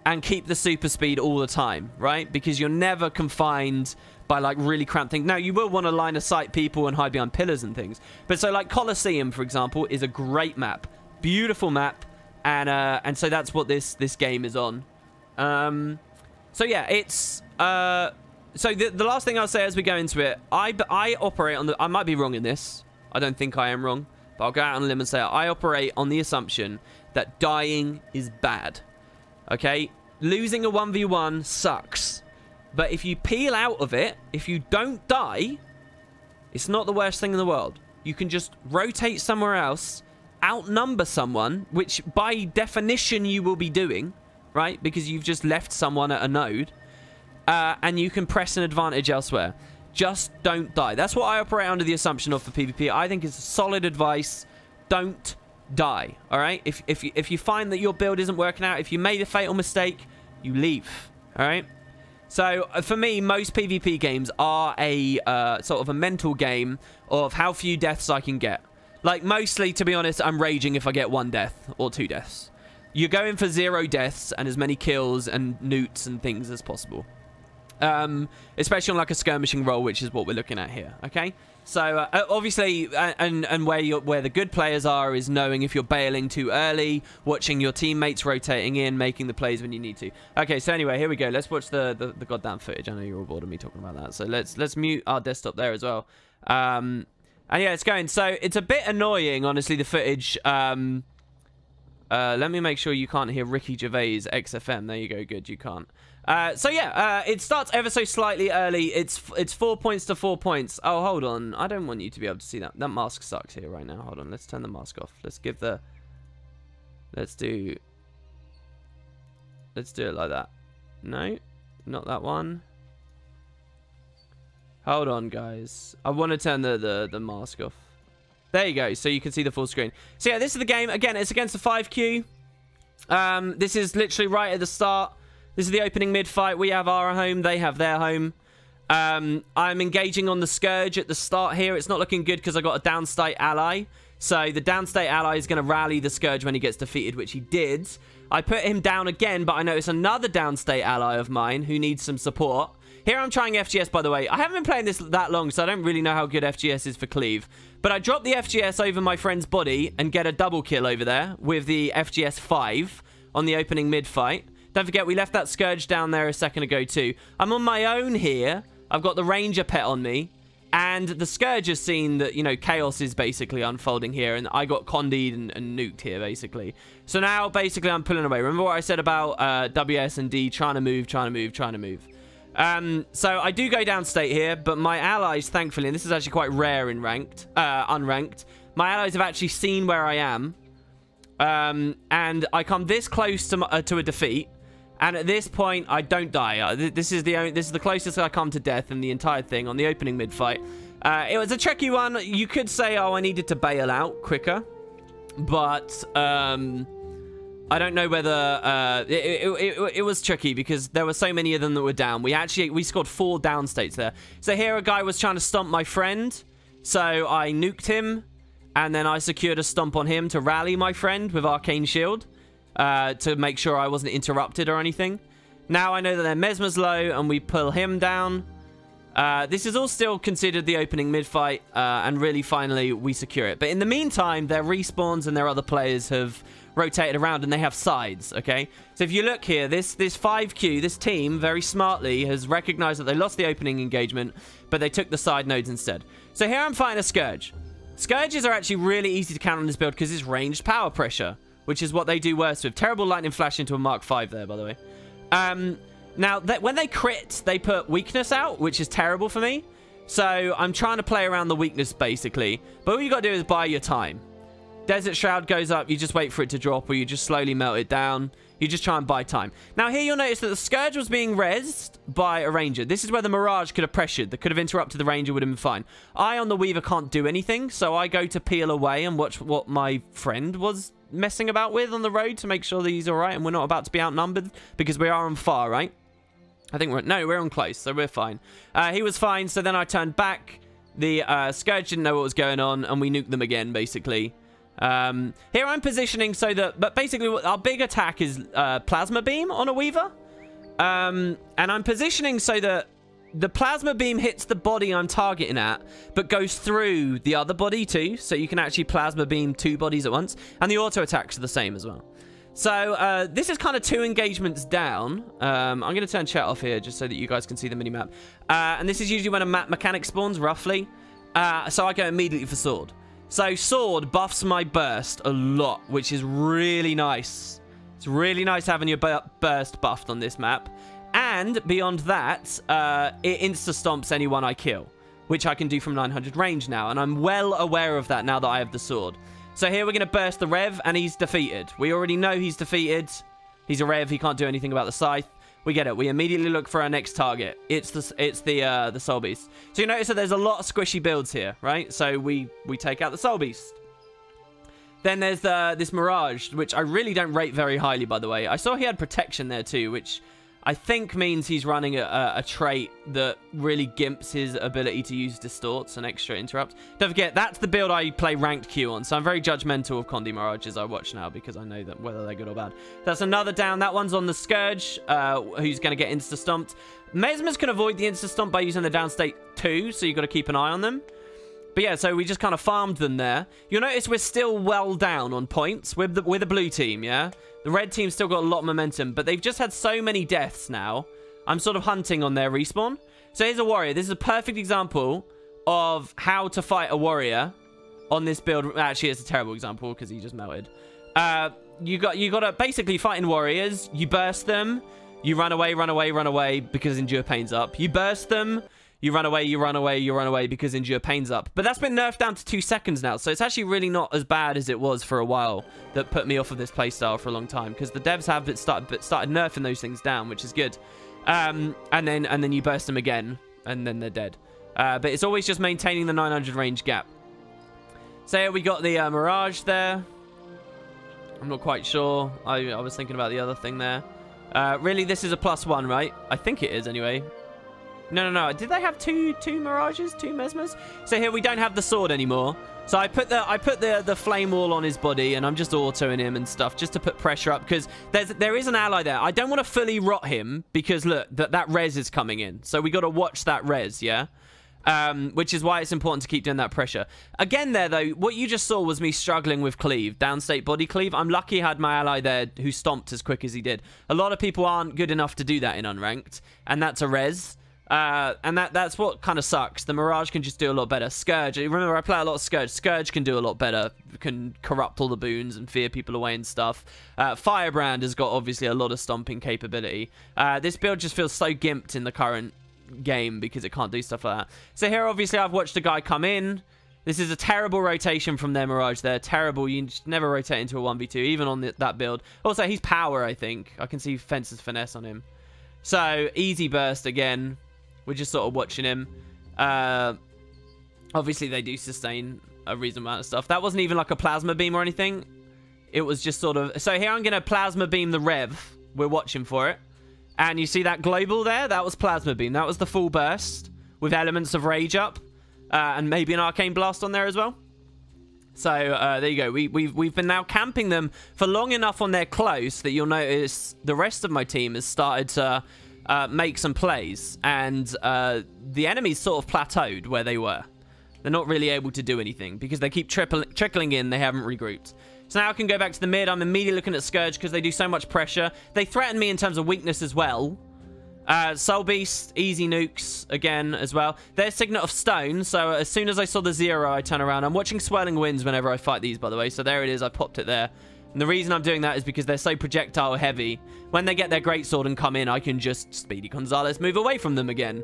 and keep the super speed all the time, right? Because you're never confined by, like, really cramped things. Now, you will want to line of sight people and hide behind pillars and things. But so, like, Colosseum, for example, is a great map. Beautiful map. And so that's what this game is on. So, yeah, it's... So, the last thing I'll say as we go into it, I operate on the... I might be wrong in this. I don't think I am wrong. But I'll go out on a limb and say I operate on the assumption that dying is bad. Okay? Losing a 1v1 sucks. But if you peel out of it, if you don't die, it's not the worst thing in the world. You can just rotate somewhere else, outnumber someone, which by definition you will be doing, right? Because you've just left someone at a node. And you can press an advantage elsewhere. Just don't die. That's what I operate under the assumption of for PvP. I think it's solid advice. Don't die. All right? If you find that your build isn't working out, if you made a fatal mistake, you leave. All right? So for me, most PvP games are a sort of a mental game of how few deaths I can get. Like, mostly, to be honest, I'm raging if I get 1 death or 2 deaths. You're going for 0 deaths and as many kills and newts and things as possible. Especially on like a skirmishing role, which is what we're looking at here. Okay, so obviously, and where the good players are is knowing if you're bailing too early, watching your teammates rotating in, making the plays when you need to. Okay, so anyway, here we go. Let's watch the goddamn footage. I know you're all bored of me talking about that, so let's mute our desktop there as well. And yeah, it's going. So it's a bit annoying, honestly, the footage. Let me make sure you can't hear Ricky Gervais XFM. There you go. Good, you can't. So yeah, it starts ever so slightly early. It's 4 points to 4 points. Oh, hold on. I don't want you to be able to see that. That mask sucks here right now. Hold on. Let's turn the mask off. Let's give the... Let's do it like that. No, not that one. Hold on, guys. I want to turn the mask off. There you go. So you can see the full screen. So yeah, this is the game. Again, it's against the 5Q. This is literally right at the start. This is the opening mid-fight. We have our home. They have their home. I'm engaging on the Scourge at the start here. It's not looking good because I got a downstate ally. So the downstate ally is going to rally the Scourge when he gets defeated, which he did. I put him down again, but I notice another downstate ally of mine who needs some support. Here I'm trying FGS, by the way. I haven't been playing this that long, so I don't really know how good FGS is for Cleave. But I drop the FGS over my friend's body and get a double kill over there with the FGS 5 on the opening mid-fight. Don't forget, we left that Scourge down there a second ago too. I'm on my own here. I've got the Ranger pet on me. And the Scourge has seen that, you know, chaos is basically unfolding here. And I got condied and nuked here, basically. So now, basically, I'm pulling away. Remember what I said about WS and D trying to move. So I do go downstate here. But my allies, thankfully, and this is actually quite rare in ranked, unranked. My allies have actually seen where I am. And I come this close to a defeat. And at this point, I don't die. This is the closest I come to death in the entire thing on the opening mid-fight. It was a tricky one. You could say, oh, I needed to bail out quicker. But I don't know whether... it was tricky because there were so many of them that were down. We scored 4 downstates there. So here a guy was trying to stomp my friend. So I nuked him. And then I secured a stomp on him to rally my friend with Arcane Shield. To make sure I wasn't interrupted or anything. Now I know that their Mesmer's low and we pull him down. This is all still considered the opening mid-fight. And really, finally, we secure it. But in the meantime, their respawns and their other players have rotated around and they have sides, okay? So if you look here, this 5Q, this team, very smartly, has recognized that they lost the opening engagement, but they took the side nodes instead. So here I'm fighting a Scourge. Scourges are actually really easy to counter on this build because it's ranged power pressure, which is what they do worst with. Terrible lightning flash into a Mark 5 there, by the way. Now, when they crit, they put weakness out, which is terrible for me. So I'm trying to play around the weakness, basically. But all you got to do is buy your time. Desert Shroud goes up, you just wait for it to drop, or you just slowly melt it down. You just try and buy time. Now, here you'll notice that the Scourge was being rezzed by a Ranger. This is where the Mirage could have pressured. That could have interrupted the Ranger, would have been fine. I, on the Weaver, can't do anything, so I go to peel away and watch what my friend was messing about with on the road to make sure that he's all right and we're not about to be outnumbered, because we are on far, right? I think we're on close, so we're fine. He was fine, so then I turned back. The Scourge didn't know what was going on, and we nuked them again, basically. Here I'm positioning so that, but basically our big attack is Plasma Beam on a Weaver. And I'm positioning so that the Plasma Beam hits the body I'm targeting at, but goes through the other body too, so you can actually Plasma Beam 2 bodies at once. And the auto attacks are the same as well. So this is kind of 2 engagements down. I'm going to turn chat off here just so that you guys can see the minimap. And this is usually when a map mechanic spawns, roughly. So I go immediately for Sword. So Sword buffs my burst a lot, which is really nice. It's really nice having your burst buffed on this map. And beyond that, it insta-stomps anyone I kill, which I can do from 900 range now. And I'm well aware of that now that I have the Sword. So here we're going to burst the Rev, and he's defeated. We already know he's defeated. He's a Rev. He can't do anything about the Scythe. We get it. We immediately look for our next target. It's the Soul Beast. So you notice that there's a lot of squishy builds here, right? So we take out the Soul Beast. Then there's this Mirage, which I really don't rate very highly, by the way. I saw he had protection there too, which I think means he's running a trait that really gimps his ability to use Distorts and extra interrupt. Don't forget, that's the build I play ranked Q on, so I'm very judgmental of Condi Mirages I watch now, because I know that whether they're good or bad. That's another down. That one's on the Scourge, who's going to get insta-stomped. Mesmers can avoid the insta-stomp by using the downstate too, so you've got to keep an eye on them. But yeah, so we just kind of farmed them there. You'll notice we're still well down on points with the blue team, yeah? The red team's still got a lot of momentum, but they've just had so many deaths now. I'm sort of hunting on their respawn. So here's a warrior. This is a perfect example of how to fight a warrior on this build. Actually, it's a terrible example because he just melted. You got to basically fighting warriors. You burst them. You run away, run away, run away because Endure Pain's up. You burst them. You run away, you run away, you run away because Endure Pain's up. But that's been nerfed down to 2 seconds now, so it's actually really not as bad as it was for a while. That put me off of this playstyle for a long time, because the devs have started nerfing those things down, which is good. And then you burst them again, and then they're dead. But it's always just maintaining the 900 range gap. So here we got the Mirage there. I'm not quite sure. I was thinking about the other thing there. Really, this is a +1, right? I think it is anyway. No. Did they have two Mirages? 2 Mesmers? So here we don't have the Sword anymore. So I put the Flame Wall on his body, and I'm just autoing him and stuff just to put pressure up, because there is an ally there. I don't want to fully rot him because look, that res is coming in. So we got to watch that res, yeah? Which is why it's important to keep doing that pressure. Again there, though, what you just saw was me struggling with cleave, downstate body cleave. I'm lucky I had my ally there who stomped as quick as he did. A lot of people aren't good enough to do that in unranked, and that's a res. And that's what kind of sucks. The Mirage can just do a lot better. Scourge, remember I play a lot of Scourge. Scourge can do a lot better. Can corrupt all the boons and fear people away and stuff. Firebrand has got obviously a lot of stomping capability. This build just feels so gimped in the current game because it can't do stuff like that. So here obviously I've watched a guy come in. This is a terrible rotation from their Mirage there. Terrible. You just never rotate into a 1v2, even on that build. Also, he's power, I think. I can see Fencer's finesse on him. So, easy burst again. We're just sort of watching him. Obviously, they do sustain a reasonable amount of stuff. That wasn't even like a plasma beam or anything. It was just sort of... So here I'm going to plasma beam the Rev. We're watching for it. And you see that global there? That was plasma beam. That was the full burst with elements of rage up. And maybe an arcane blast on there as well. So there you go. We've been now camping them for long enough on their close that you'll notice the rest of my team has started to... make some plays, and the enemies sort of plateaued where they were. They're not really able to do anything because they keep trickling in. They haven't regrouped. So now I can go back to the mid. I'm immediately looking at Scourge because they do so much pressure. They threaten me in terms of weakness as well. Soul Beast, easy nukes again as well. They're Signet of Stone, so as soon as I saw the 0, I turn around. I'm watching Swirling Winds whenever I fight these, by the way. So there it is. I popped it there. And the reason I'm doing that is because they're so projectile heavy. When they get their greatsword and come in, I can just Speedy Gonzalez move away from them again.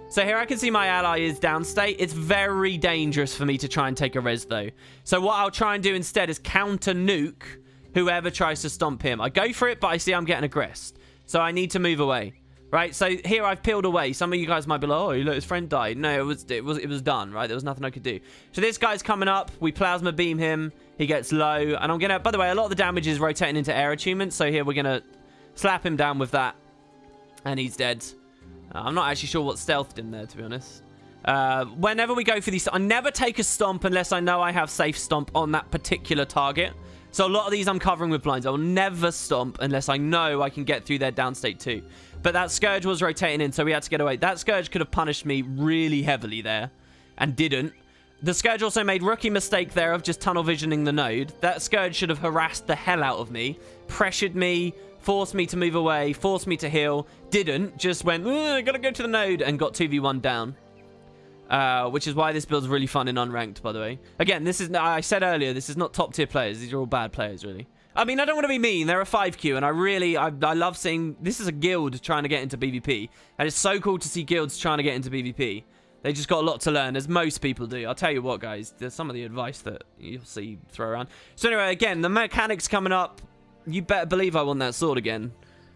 So here I can see my ally is downstate. It's very dangerous for me to try and take a res, though. So what I'll try and do instead is counter nuke whoever tries to stomp him. I go for it, but I see I'm getting aggressed. So I need to move away. Right? So here I've peeled away. Some of you guys might be like, oh, look, his friend died. No, it was done, right? There was nothing I could do. So this guy's coming up. We plasma beam him. He gets low. And I'm going to... By the way, a lot of the damage is rotating into air attunements. So here we're going to slap him down with that. And he's dead. I'm not actually sure what stealthed him there, to be honest. Whenever we go for these... I never take a stomp unless I know I have safe stomp on that particular target. So a lot of these I'm covering with blinds. I will never stomp unless I know I can get through their downstate too. But that Scourge was rotating in, so we had to get away. That Scourge could have punished me really heavily there, and didn't. The Scourge also made rookie mistake there of just tunnel visioning the node. That Scourge should have harassed the hell out of me, pressured me, forced me to move away, forced me to heal. Didn't, just went, I gotta go to the node, and got 2v1 down. Which is why this build's really fun in unranked, by the way. Again, this is, I said earlier, this is not top tier players. These are all bad players, really. I mean, I don't want to be mean. They're a 5Q, and I love seeing... This is a guild trying to get into PvP, and it's so cool to see guilds trying to get into PvP. They just got a lot to learn, as most people do. I'll tell you what, guys. There's some of the advice that you'll see throw around. So anyway, again, the mechanics coming up. You better believe I want that sword again.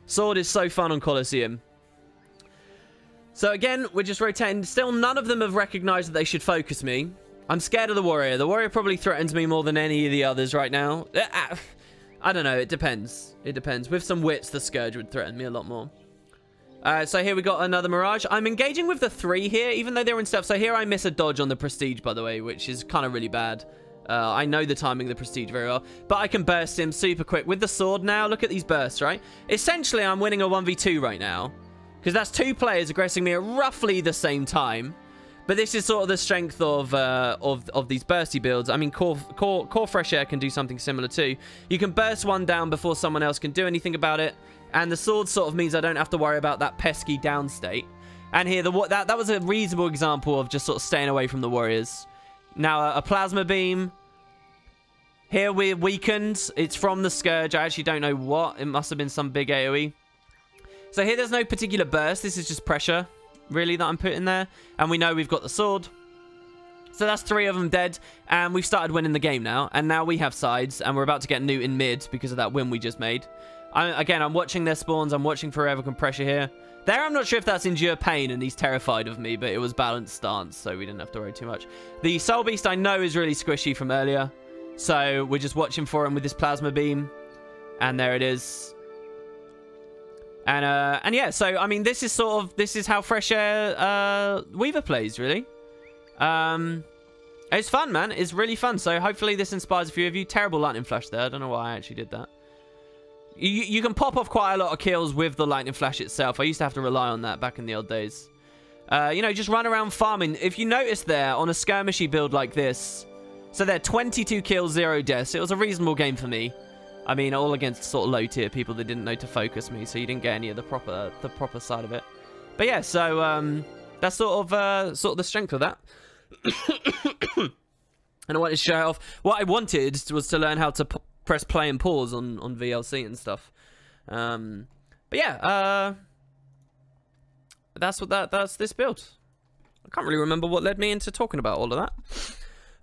Sword is so fun on Colosseum. So again, we're just rotating. Still, none of them have recognized that they should focus me. I'm scared of the warrior. The warrior probably threatens me more than any of the others right now. I don't know. It depends. It depends. With some wits, the Scourge would threaten me a lot more. So here we got another Mirage. I'm engaging with the 3 here, even though they're in stealth. So here I miss a dodge on the Prestige, by the way, which is kind of really bad. I know the timing of the Prestige very well. But I can burst him super quick. With the sword now, look at these bursts, right? Essentially, I'm winning a 1v2 right now. Because that's 2 players aggressing me at roughly the same time. But this is sort of the strength of these bursty builds. I mean, core Fresh Air can do something similar too. You can burst one down before someone else can do anything about it. And the sword sort of means I don't have to worry about that pesky down state. And here, that was a reasonable example of just sort of staying away from the warriors. Now, a plasma beam. Here we're weakened. It's from the Scourge. I actually don't know what. It must have been some big AoE. So here there's no particular burst. This is just pressure, really, that I'm putting there. And we know we've got the sword. So that's 3 of them dead. And we've started winning the game now. And now we have sides. And we're about to get Newt in mid because of that win we just made. Again, I'm watching their spawns. I'm watching Forever Compressor here. There, I'm not sure if that's Endure Pain and he's terrified of me. But it was balanced stance, so we didn't have to worry too much. The Soul Beast I know is really squishy from earlier. So we're just watching for him with this Plasma Beam. And there it is. And yeah, so, I mean, this is how Fresh Air Weaver plays, really. It's fun, man. It's really fun. So hopefully this inspires a few of you. Terrible lightning flash there. I don't know why I actually did that. You can pop off quite a lot of kills with the lightning flash itself. I used to have to rely on that back in the old days. You know, just run around farming. If you notice there, on a skirmishy build like this, so there, 22 kills, 0 deaths. It was a reasonable game for me. I mean, all against sort of low-tier people that didn't know to focus me, so you didn't get any of the proper side of it. But yeah, so that's sort of the strength of that. And I wanted to show off. What I wanted was to learn how to press play and pause on VLC and stuff. But yeah, that's this build. I can't really remember what led me into talking about all of that,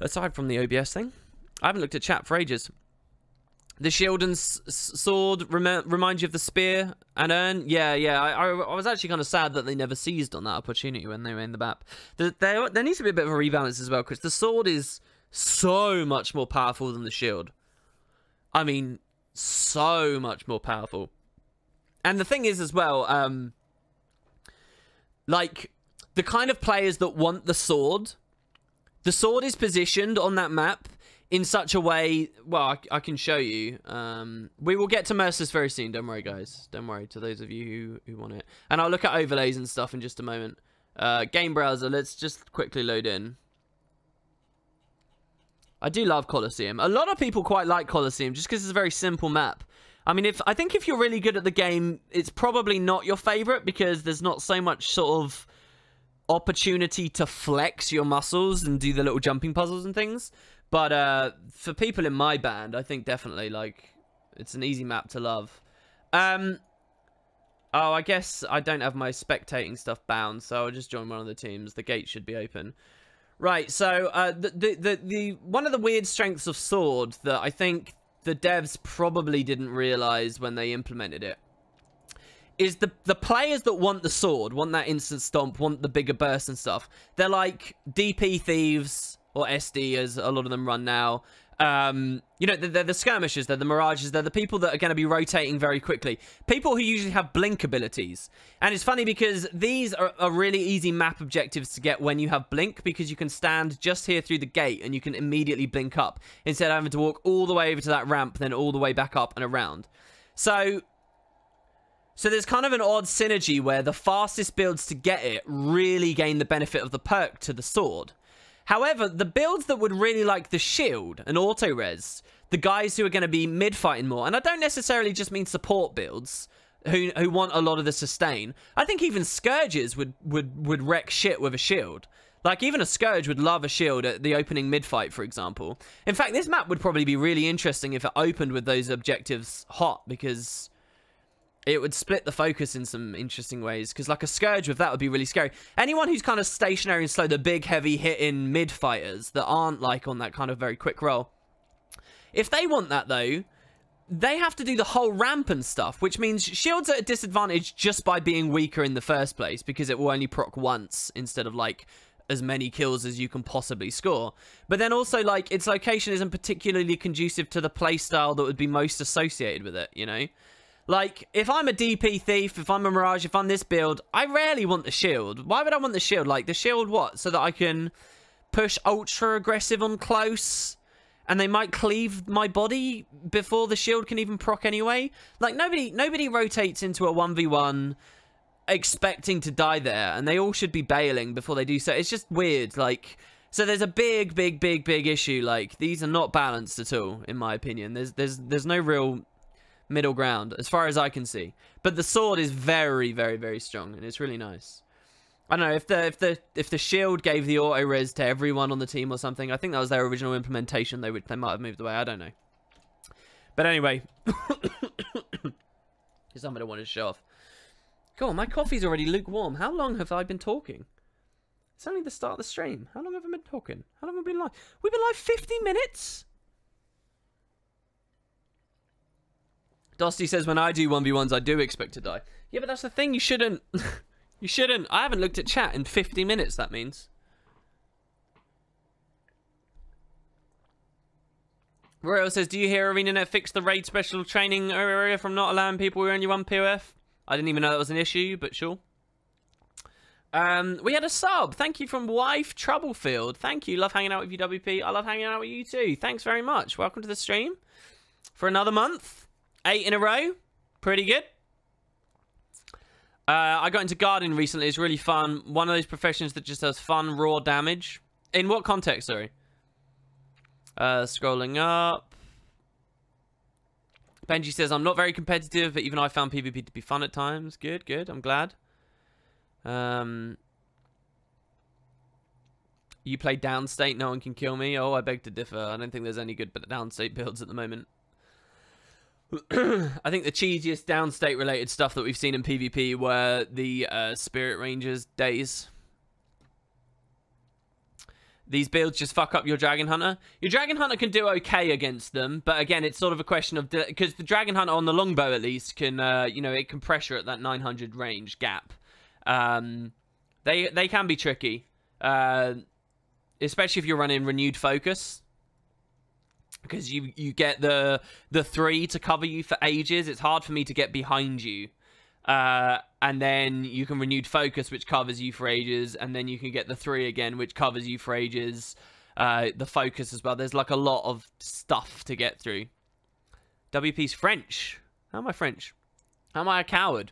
aside from the OBS thing. I haven't looked at chat for ages. The shield and sword remind you of the spear and urn. Yeah. I was actually kind of sad that they never seized on that opportunity when they were in the map. There needs to be a bit of a rebalance as well, because the sword is so much more powerful than the shield. I mean, so much more powerful. And the thing is as well, like, the kind of players that want the sword is positioned on that map in such a way, well, I can show you. We will get to Merciless very soon. Don't worry, guys. Don't worry, to those of you who want it. And I'll look at overlays and stuff in just a moment. Game browser, let's just quickly load in. I do love Colosseum. A lot of people quite like Colosseum just because it's a very simple map. I mean, I think if you're really good at the game, it's probably not your favorite because there's not so much sort of opportunity to flex your muscles and do the little jumping puzzles and things. But for people in my band, I think definitely, like, it's an easy map to love. Oh, I guess I don't have my spectating stuff bound, so I'll just join one of the teams. The gate should be open. Right, so one of the weird strengths of Sword that I think the devs probably didn't realize when they implemented it is the players that want the sword, want that instant stomp, want the bigger burst and stuff. They're like DP thieves, or SD as a lot of them run now. You know, they're the skirmishers, they're the mirages, they're the people that are going to be rotating very quickly. People who usually have blink abilities. And it's funny because these are really easy map objectives to get when you have blink, because you can stand just here through the gate and you can immediately blink up instead of having to walk all the way over to that ramp, then all the way back up and around. So there's kind of an odd synergy where the fastest builds to get it really gain the benefit of the perk to the sword. However, the builds that would really like the shield and auto-res, the guys who are going to be mid-fighting more, and I don't necessarily just mean support builds, who want a lot of the sustain. I think even Scourges would wreck shit with a shield. Like, even a Scourge would love a shield at the opening mid-fight, for example. In fact, this map would probably be really interesting if it opened with those objectives hot, because it would split the focus in some interesting ways. Because like a Scourge with that would be really scary. Anyone who's kind of stationary and slow, the big, heavy hitting mid-fighters that aren't like on that kind of very quick roll. If they want that, though, they have to do the whole ramp and stuff, which means shields are at a disadvantage just by being weaker in the first place, because it will only proc once instead of like as many kills as you can possibly score. But then also, like, its location isn't particularly conducive to the playstyle that would be most associated with it, you know? Like, if I'm a DP thief, if I'm a Mirage, if I'm this build, I rarely want the shield. Why would I want the shield? Like, the shield what? So that I can push ultra aggressive on close, and they might cleave my body before the shield can even proc anyway? Like, nobody rotates into a 1v1 expecting to die there, and they all should be bailing before they do so. It's just weird, like... So there's a big issue. Like, these are not balanced at all, in my opinion. There's no real middle ground, as far as I can see. But the sword is very strong, and it's really nice. I don't know, if the shield gave the auto res to everyone on the team or something, I think that was their original implementation, they might have moved away. I don't know. But anyway, because somebody wanted to show off. God, my coffee's already lukewarm. How long have I been talking? It's only the start of the stream. How long have I been talking? How long have we been live? We've been live 50 minutes? Dosty says, when I do 1v1s, I do expect to die. Yeah, but that's the thing. You shouldn't. You shouldn't. I haven't looked at chat in 50 minutes, that means. Royal says, do you hear ArenaNet fixed the raid special training area from not allowing people who only run POF? I didn't even know that was an issue, but sure. We had a sub. Thank you from Wife Troublefield. Thank you. Love hanging out with you, WP. I love hanging out with you too. Thanks very much. Welcome to the stream for another month. 8 in a row. Pretty good. I got into gardening recently. It's really fun. One of those professions that just does fun, raw damage. In what context, sorry? Scrolling up. Benji says, I'm not very competitive, but even I found PvP to be fun at times. Good, good. I'm glad. You play downstate, no one can kill me. Oh, I beg to differ. I don't think there's any good downstate builds at the moment. I think the cheesiest downstate related stuff that we've seen in PvP were the Spirit Rangers days. These builds just fuck up your Dragon Hunter. Your Dragon Hunter can do okay against them, but again, it's sort of a question of... Because the Dragon Hunter on the longbow, at least, can, you know, it can pressure at that 900 range gap. They can be tricky. Especially if you're running Renewed Focus. Because you get the 3 to cover you for ages. It's hard for me to get behind you. And then you can Renewed Focus, which covers you for ages. And then you can get the 3 again, which covers you for ages. The Focus as well. There's like a lot of stuff to get through. WP's French. How am I French? How am I a coward?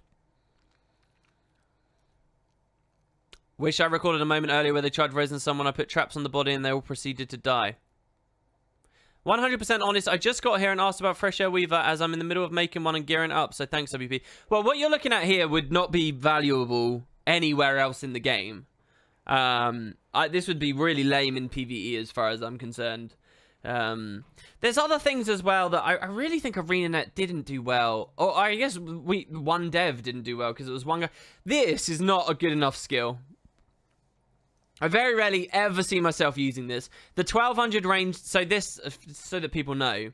Wish I recorded a moment earlier where they tried resing someone. I put traps on the body and they all proceeded to die. 100% honest, I just got here and asked about Fresh Air Weaver as I'm in the middle of making one and gearing up, so thanks, WP. Well, what you're looking at here would not be valuable anywhere else in the game. This would be really lame in PvE as far as I'm concerned. There's other things as well that I really think ArenaNet didn't do well. Or I guess one dev didn't do well because it was one guy. This is not a good enough skill. I very rarely ever see myself using this. The 1200 range, so that people know,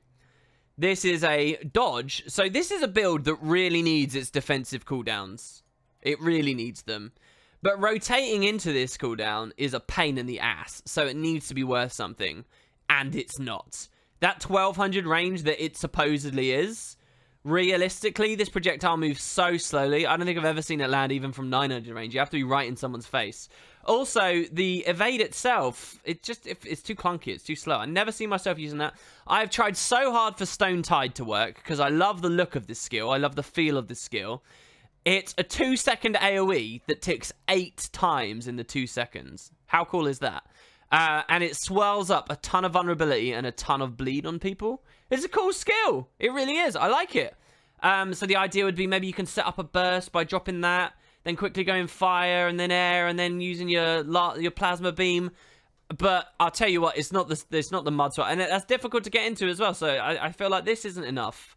This is a dodge. So this is a build that really needs its defensive cooldowns. It really needs them. But rotating into this cooldown is a pain in the ass. So it needs to be worth something. And it's not. That 1200 range that it supposedly is, realistically, this projectile moves so slowly. I don't think I've ever seen it land even from 900 range. You have to be right in someone's face. Also, the evade itself, it's too clunky. It's too slow. I never see myself using that. I've tried so hard for Stone Tide to work because I love the look of this skill. I love the feel of this skill. It's a 2-second AoE that ticks 8 times in the 2 seconds. How cool is that? And it swirls up a ton of vulnerability and a ton of bleed on people. It's a cool skill. It really is. I like it. So the idea would be maybe you can set up a burst by dropping that, then quickly going fire and then air and then using your plasma beam. But I'll tell you what, it's not the mud swat, and that's difficult to get into as well. So I feel like this isn't enough.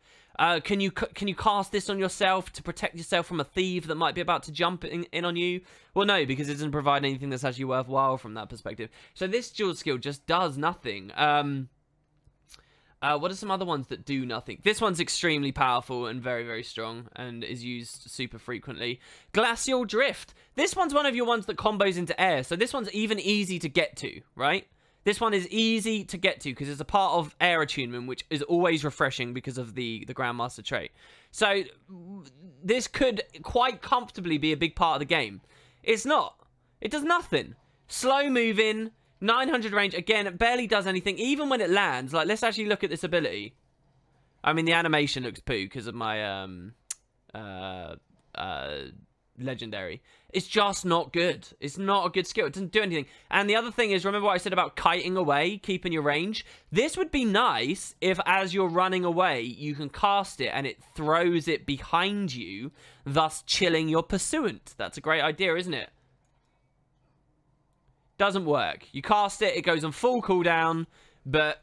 Can you cast this on yourself to protect yourself from a thief that might be about to jump in on you? Well, no, because it doesn't provide anything that's actually worthwhile from that perspective. So this dual skill just does nothing. What are some other ones that do nothing? This one's extremely powerful and very, very strong and is used super frequently. Glacial Drift. This one's one of your ones that combos into air. So this one's even easy to get to, right? This one is easy to get to because it's a part of air attunement, which is always refreshing because of the Grandmaster trait. So this could quite comfortably be a big part of the game. It's not. It does nothing. Slow moving, 900 range. Again, it barely does anything. Even when it lands, like, let's actually look at this ability. I mean, the animation looks poo because of my legendary. It's just not good. It's not a good skill. It doesn't do anything. And the other thing is, remember what I said about kiting away, keeping your range? This would be nice if, as you're running away, you can cast it and it throws it behind you, thus chilling your pursuant. That's a great idea, isn't it? Doesn't work. You cast it, it goes on full cooldown, but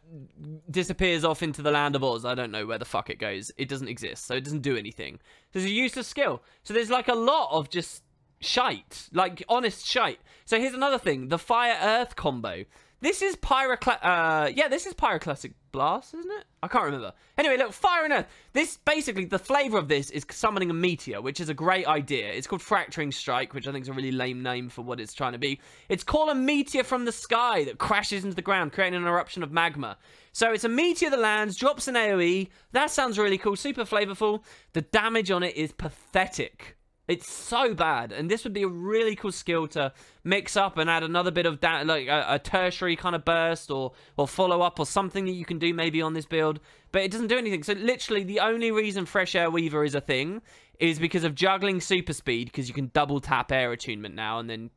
disappears off into the land of Oz. I don't know where the fuck it goes. It doesn't exist, so it doesn't do anything. There's a useless skill. So there's like a lot of just shite. Like, honest shite. So here's another thing. The Fire-Earth combo. This is this is Pyroclastic Blast, isn't it? I can't remember. Anyway, look, Fire and Earth. This, basically, the flavor of this is summoning a meteor, which is a great idea. It's called Fracturing Strike, which I think is a really lame name for what it's trying to be. It's called a meteor from the sky that crashes into the ground, creating an eruption of magma. So it's a meteor that lands, drops an AoE. That sounds really cool, super flavorful. The damage on it is pathetic. It's so bad, and this would be a really cool skill to mix up and add another bit of like a tertiary kind of burst or follow up or something that you can do maybe on this build, but it doesn't do anything. So literally the only reason Fresh Air Weaver is a thing is because of juggling super speed, because you can double tap air attunement now and then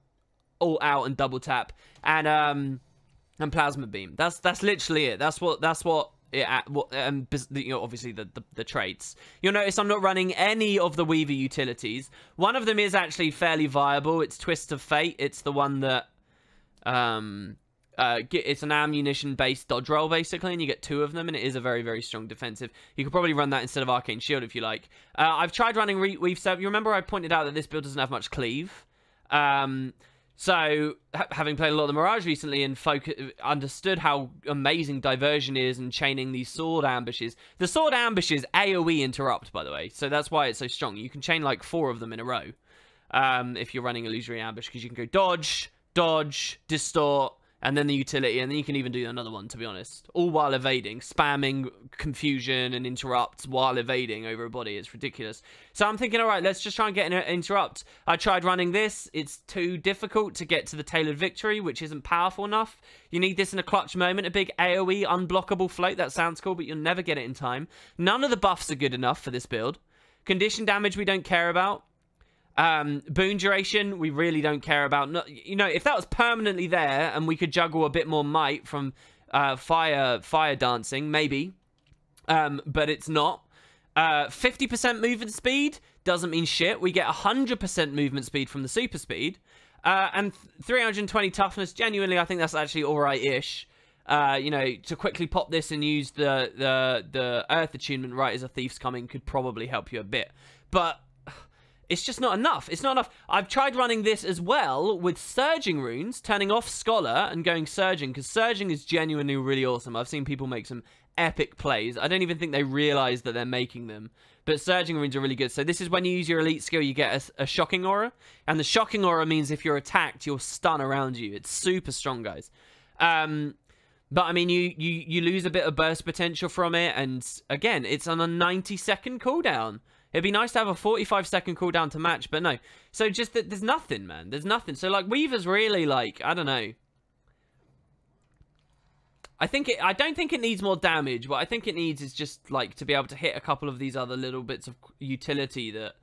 all out and double tap and plasma beam. That's literally it. That's what obviously the traits. You'll notice I'm not running any of the Weaver utilities. One of them is actually fairly viable. It's Twist of Fate. It's the one that it's an ammunition-based dodge roll, basically, and you get 2 of them, and it is a very, very strong defensive. You could probably run that instead of Arcane Shield if you like. I've tried running Weave Serve. You remember I pointed out that this build doesn't have much cleave? So, having played a lot of the Mirage recently and understood how amazing diversion is and chaining these sword ambushes. The sword ambushes AoE interrupt, by the way, so that's why it's so strong. You can chain like 4 of them in a row if you're running Illusory Ambush, because you can go dodge, dodge, distort, and then the utility, and then you can even do another one, to be honest. All while evading, spamming confusion and interrupts while evading over a body. It's ridiculous. So I'm thinking, all right, let's just try and get an interrupt. I tried running this. It's too difficult to get to the Tailored Victory, which isn't powerful enough. You need this in a clutch moment, a big AoE unblockable float. That sounds cool, but you'll never get it in time. None of the buffs are good enough for this build. Condition damage we don't care about. Boon duration we really don't care about. No, you know, if that was permanently there and we could juggle a bit more might from fire dancing, maybe, but it's not. 50% movement speed doesn't mean shit. We get 100% movement speed from the super speed, and 320 toughness. Genuinely, I think that's actually alright-ish. You know, to quickly pop this and use the Earth attunement right as a thief's coming could probably help you a bit, but it's just not enough. It's not enough. I've tried running this as well with Surging runes, turning off Scholar and going Surging, because Surging is genuinely really awesome. I've seen people make some epic plays. I don't even think they realize that they're making them. But Surging Runes are really good. So this is when you use your elite skill, you get a Shocking Aura. And the Shocking Aura means if you're attacked, you'll stun around you. It's super strong, guys. But, I mean, you lose a bit of burst potential from it. And, again, it's on a 90-second cooldown. It'd be nice to have a 45-second cooldown to match, but no. So just that there's nothing, man. There's nothing. So, like, Weaver's really, like, I don't know. I don't think it needs more damage. What I think it needs is just, like, to be able to hit a couple of these other little bits of utility that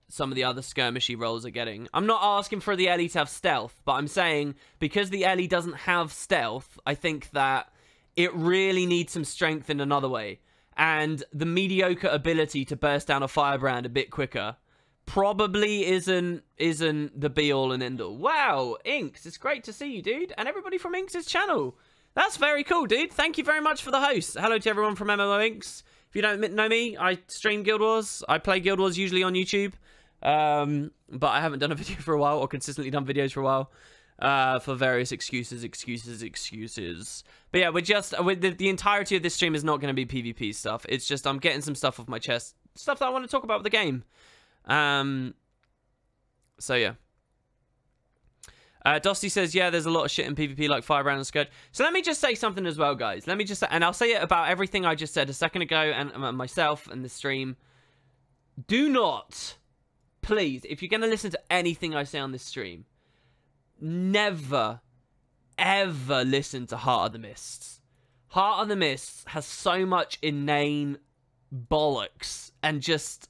some of the other skirmishy roles are getting. I'm not asking for the Ellie to have stealth, but I'm saying because the Ellie doesn't have stealth, I think that it really needs some strength in another way. And the mediocre ability to burst down a firebrand a bit quicker probably isn't the be-all and end-all. Wow, Inks, it's great to see you, dude. And everybody from Inks' channel. That's very cool, dude. Thank you very much for the host. Hello to everyone from MMO Inks. If you don't know me, I stream Guild Wars. I play Guild Wars usually on YouTube. But I haven't done a video for a while, or consistently done videos for a while. For various excuses. But yeah, the entirety of this stream is not going to be PvP stuff. It's just I'm getting some stuff off my chest. Stuff that I want to talk about with the game. So yeah. Dusty says, yeah, there's a lot of shit in PvP like Firebrand and Scourge. So let me just say something as well, guys. Let me just say, and I'll say it about everything I just said a second ago and myself and the stream. Do not, please, if you're going to listen to anything I say on this stream, never, ever listen to Heart of the Mists. Heart of the Mists has so much inane bollocks and just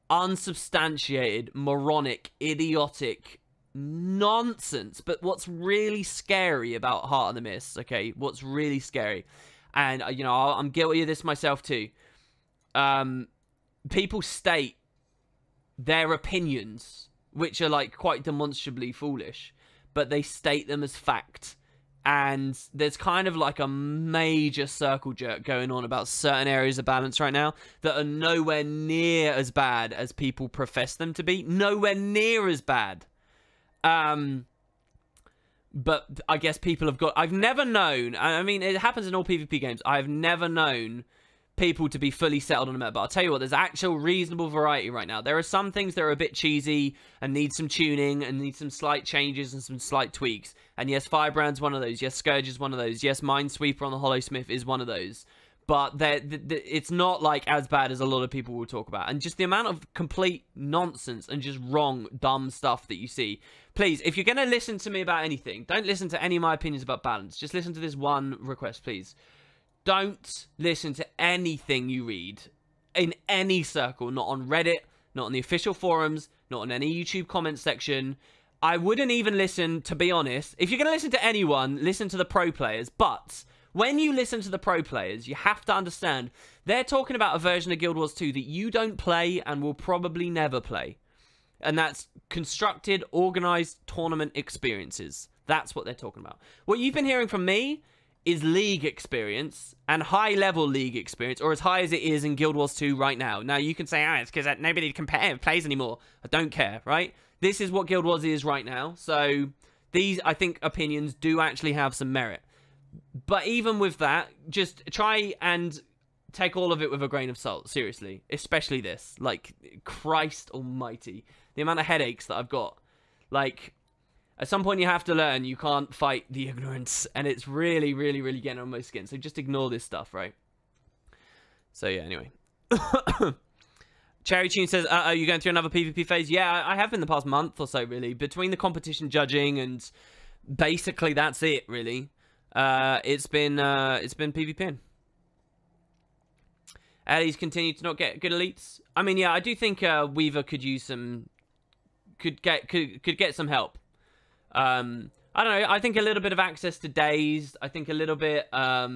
unsubstantiated, moronic, idiotic nonsense. But what's really scary about Heart of the Mists, okay, what's really scary, and you know, I'm guilty of this myself too, people state their opinions, which are like quite demonstrably foolish, but they state them as fact. And there's kind of like a major circle jerk going on about certain areas of balance right now that are nowhere near as bad as people profess them to be. Nowhere near as bad. But I guess people have got... I've never known... I mean, it happens in all PvP games. I've never known people to be fully settled on a meta. But I'll tell you what, there's actual reasonable variety right now. There are some things that are a bit cheesy and need some tuning and need some slight changes and some slight tweaks. And yes, Firebrand's one of those. Yes, Scourge is one of those. Yes, Minesweeper on the Hollowsmith is one of those. But it's not like as bad as a lot of people will talk about. And just the amount of complete nonsense and just wrong, dumb stuff that you see. Please, if you're going to listen to me about anything, don't listen to any of my opinions about balance. Just listen to this one request, please. Don't listen to anything you read in any circle, not on Reddit, not on the official forums, not on any YouTube comment section. I wouldn't even listen, to be honest. If you're going to listen to anyone, listen to the pro players. But when you listen to the pro players, you have to understand they're talking about a version of Guild Wars 2 that you don't play and will probably never play. And that's constructed, organized tournament experiences. That's what they're talking about. What you've been hearing from me is league experience and high-level league experience, or as high as it is in Guild Wars 2 right now. Now, you can say, it's because nobody competitive plays anymore. I don't care, right? This is what Guild Wars is right now. So these, I think, opinions do actually have some merit. But even with that, just try and take all of it with a grain of salt, seriously. Especially this. Like, Christ almighty. The amount of headaches that I've got. Like, at some point you have to learn you can't fight the ignorance. And it's really, really, really getting on my skin. So just ignore this stuff, right? So yeah, anyway. Cherry Tune says, are you going through another PvP phase? Yeah, I have been the past month or so, really. Between the competition judging and basically that's it, really. It's been PvPing. Ellie's continued to not get good elites. I mean, yeah, I do think Weaver could use some... Could get some help. I don't know. I think a little bit of access to Dazed. I think a little bit... I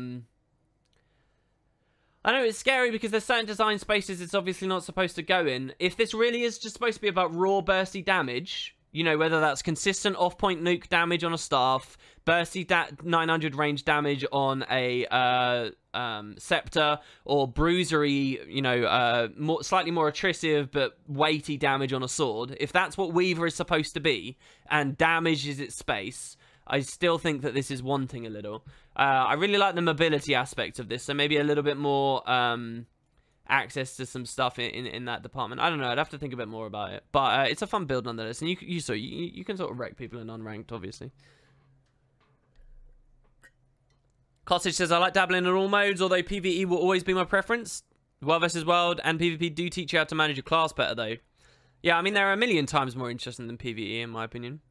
know it's scary because there's certain design spaces it's obviously not supposed to go in. If this really is just supposed to be about raw bursty damage, you know, whether that's consistent off-point nuke damage on a staff, bursty 900 range damage on a scepter, or bruisery, you know, slightly more attritive but weighty damage on a sword. If that's what Weaver is supposed to be, and damage is its space, I still think that this is wanting a little. I really like the mobility aspect of this, so maybe a little bit more access to some stuff in that department. I don't know. I'd have to think a bit more about it, but it's a fun build nonetheless. And you can sort of wreck people in unranked, obviously. Cottage says, I like dabbling in all modes, although PvE will always be my preference. World vs. World and PvP do teach you how to manage your class better, though. Yeah, I mean, they're a million times more interesting than PvE, in my opinion. ...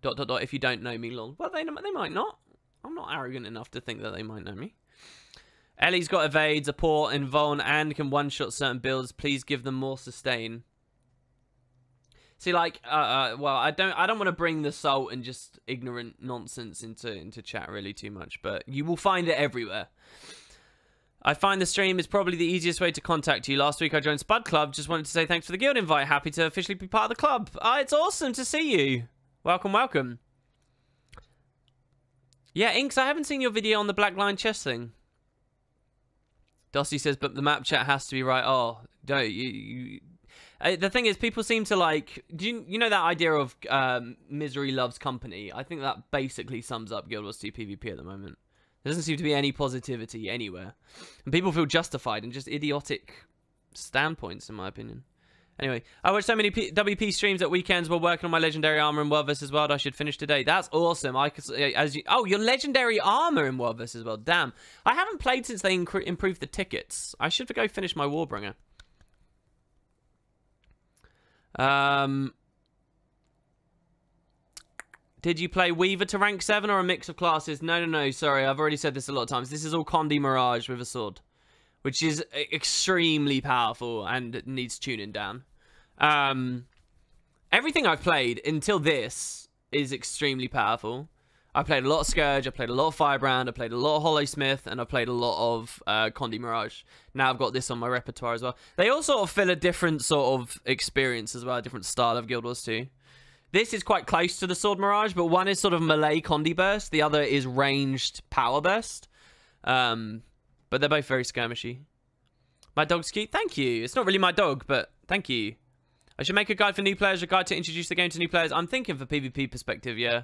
if you don't know me, lol. Well, they might not. I'm not arrogant enough to think that they might know me. Ellie's got evades, a port, invuln, and can one-shot certain builds. Please give them more sustain. See, like, well, I don't want to bring the salt and just ignorant nonsense into chat really too much, but you will find it everywhere. I find the stream is probably the easiest way to contact you. Last week I joined Spud Club. Just wanted to say thanks for the guild invite. Happy to officially be part of the club. It's awesome to see you. Welcome, welcome. Yeah, Inks, I haven't seen your video on the Black Line chess thing. Dossie says, but the map chat has to be right. Oh, don't you the thing is, people seem to like... Do you know that idea of misery loves company? I think that basically sums up Guild Wars 2 PvP at the moment. There doesn't seem to be any positivity anywhere. And people feel justified in just idiotic standpoints, in my opinion. Anyway, I watched so many WP streams at weekends while working on my legendary armor in World vs. World. I should finish today. That's awesome. Oh, your legendary armor in World vs. World. Damn. I haven't played since they improved the tickets. I should go finish my Warbringer. Did you play Weaver to rank 7 or a mix of classes? No. Sorry, I've already said this a lot of times. This is all Condi Mirage with a sword, which is extremely powerful and needs tuning down. Everything I've played until this is extremely powerful. I played a lot of Scourge, I played a lot of Firebrand, I played a lot of Hollowsmith, and I played a lot of Condi Mirage. Now I've got this on my repertoire as well. They all sort of fill a different sort of experience as well, a different style of Guild Wars 2. This is quite close to the Sword Mirage, but one is sort of melee Condi Burst, the other is ranged Power Burst. But they're both very skirmishy. My dog's cute. Thank you. It's not really my dog, but thank you. I should make a guide for new players, a guide to introduce the game to new players. I'm thinking for PvP perspective, yeah.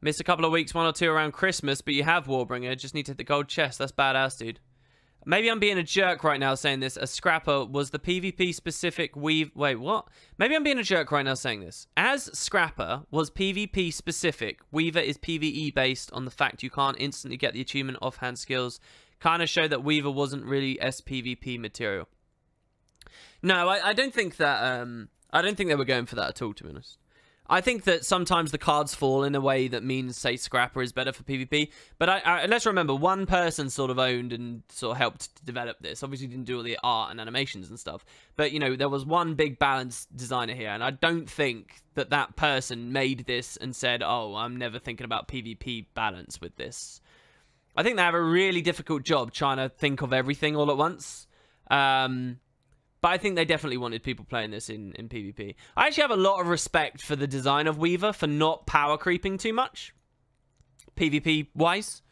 Missed a couple of weeks, 1 or 2 around Christmas, but you have Warbringer. Just need to hit the gold chest. That's badass, dude. Maybe I'm being a jerk right now saying this. A Scrapper was the PvP specific Wait, what? Maybe I'm being a jerk right now saying this. As Scrapper was PvP specific, Weaver is PvE based on the fact you can't instantly get the achievement offhand skills. Kind of show that Weaver wasn't really SPVP material. No, I don't think that, I don't think they were going for that at all, to be honest. I think that sometimes the cards fall in a way that means, say, Scrapper is better for PvP. But let's remember, one person sort of owned and sort of helped to develop this. Obviously, didn't do all the art and animations and stuff. But, you know, there was one big balanced designer here. And I don't think that that person made this and said, oh, I'm never thinking about PvP balance with this. I think they have a really difficult job trying to think of everything all at once. But I think they definitely wanted people playing this in PvP. I actually have a lot of respect for the design of Weaver for not power creeping too much. PvP-wise.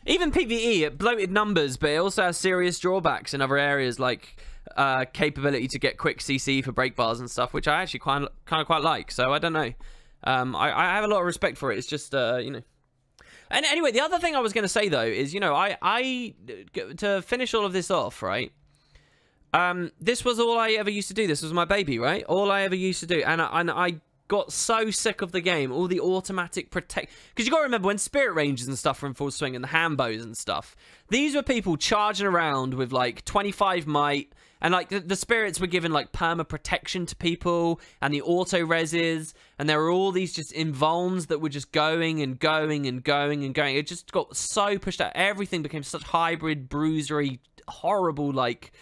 Even PvE, it bloated numbers, but it also has serious drawbacks in other areas, like capability to get quick CC for break bars and stuff, which I actually kind of quite like. So I don't know. I have a lot of respect for it. It's just, you know. And anyway, the other thing I was going to say, though, is, you know, to finish all of this off, right? This was all I ever used to do. This was my baby, right? All I ever used to do. And I got so sick of the game. All the automatic protect... Because you got to remember, when Spirit Rangers and stuff were in full swing and the Hambos and stuff, these were people charging around with, like, 25 might. And, like, the spirits were given, like, perma protection to people. And the auto-reses. And there were all these just invulns that were just going and going and going and going. It just got so pushed out. Everything became such hybrid, bruisery, horrible, like...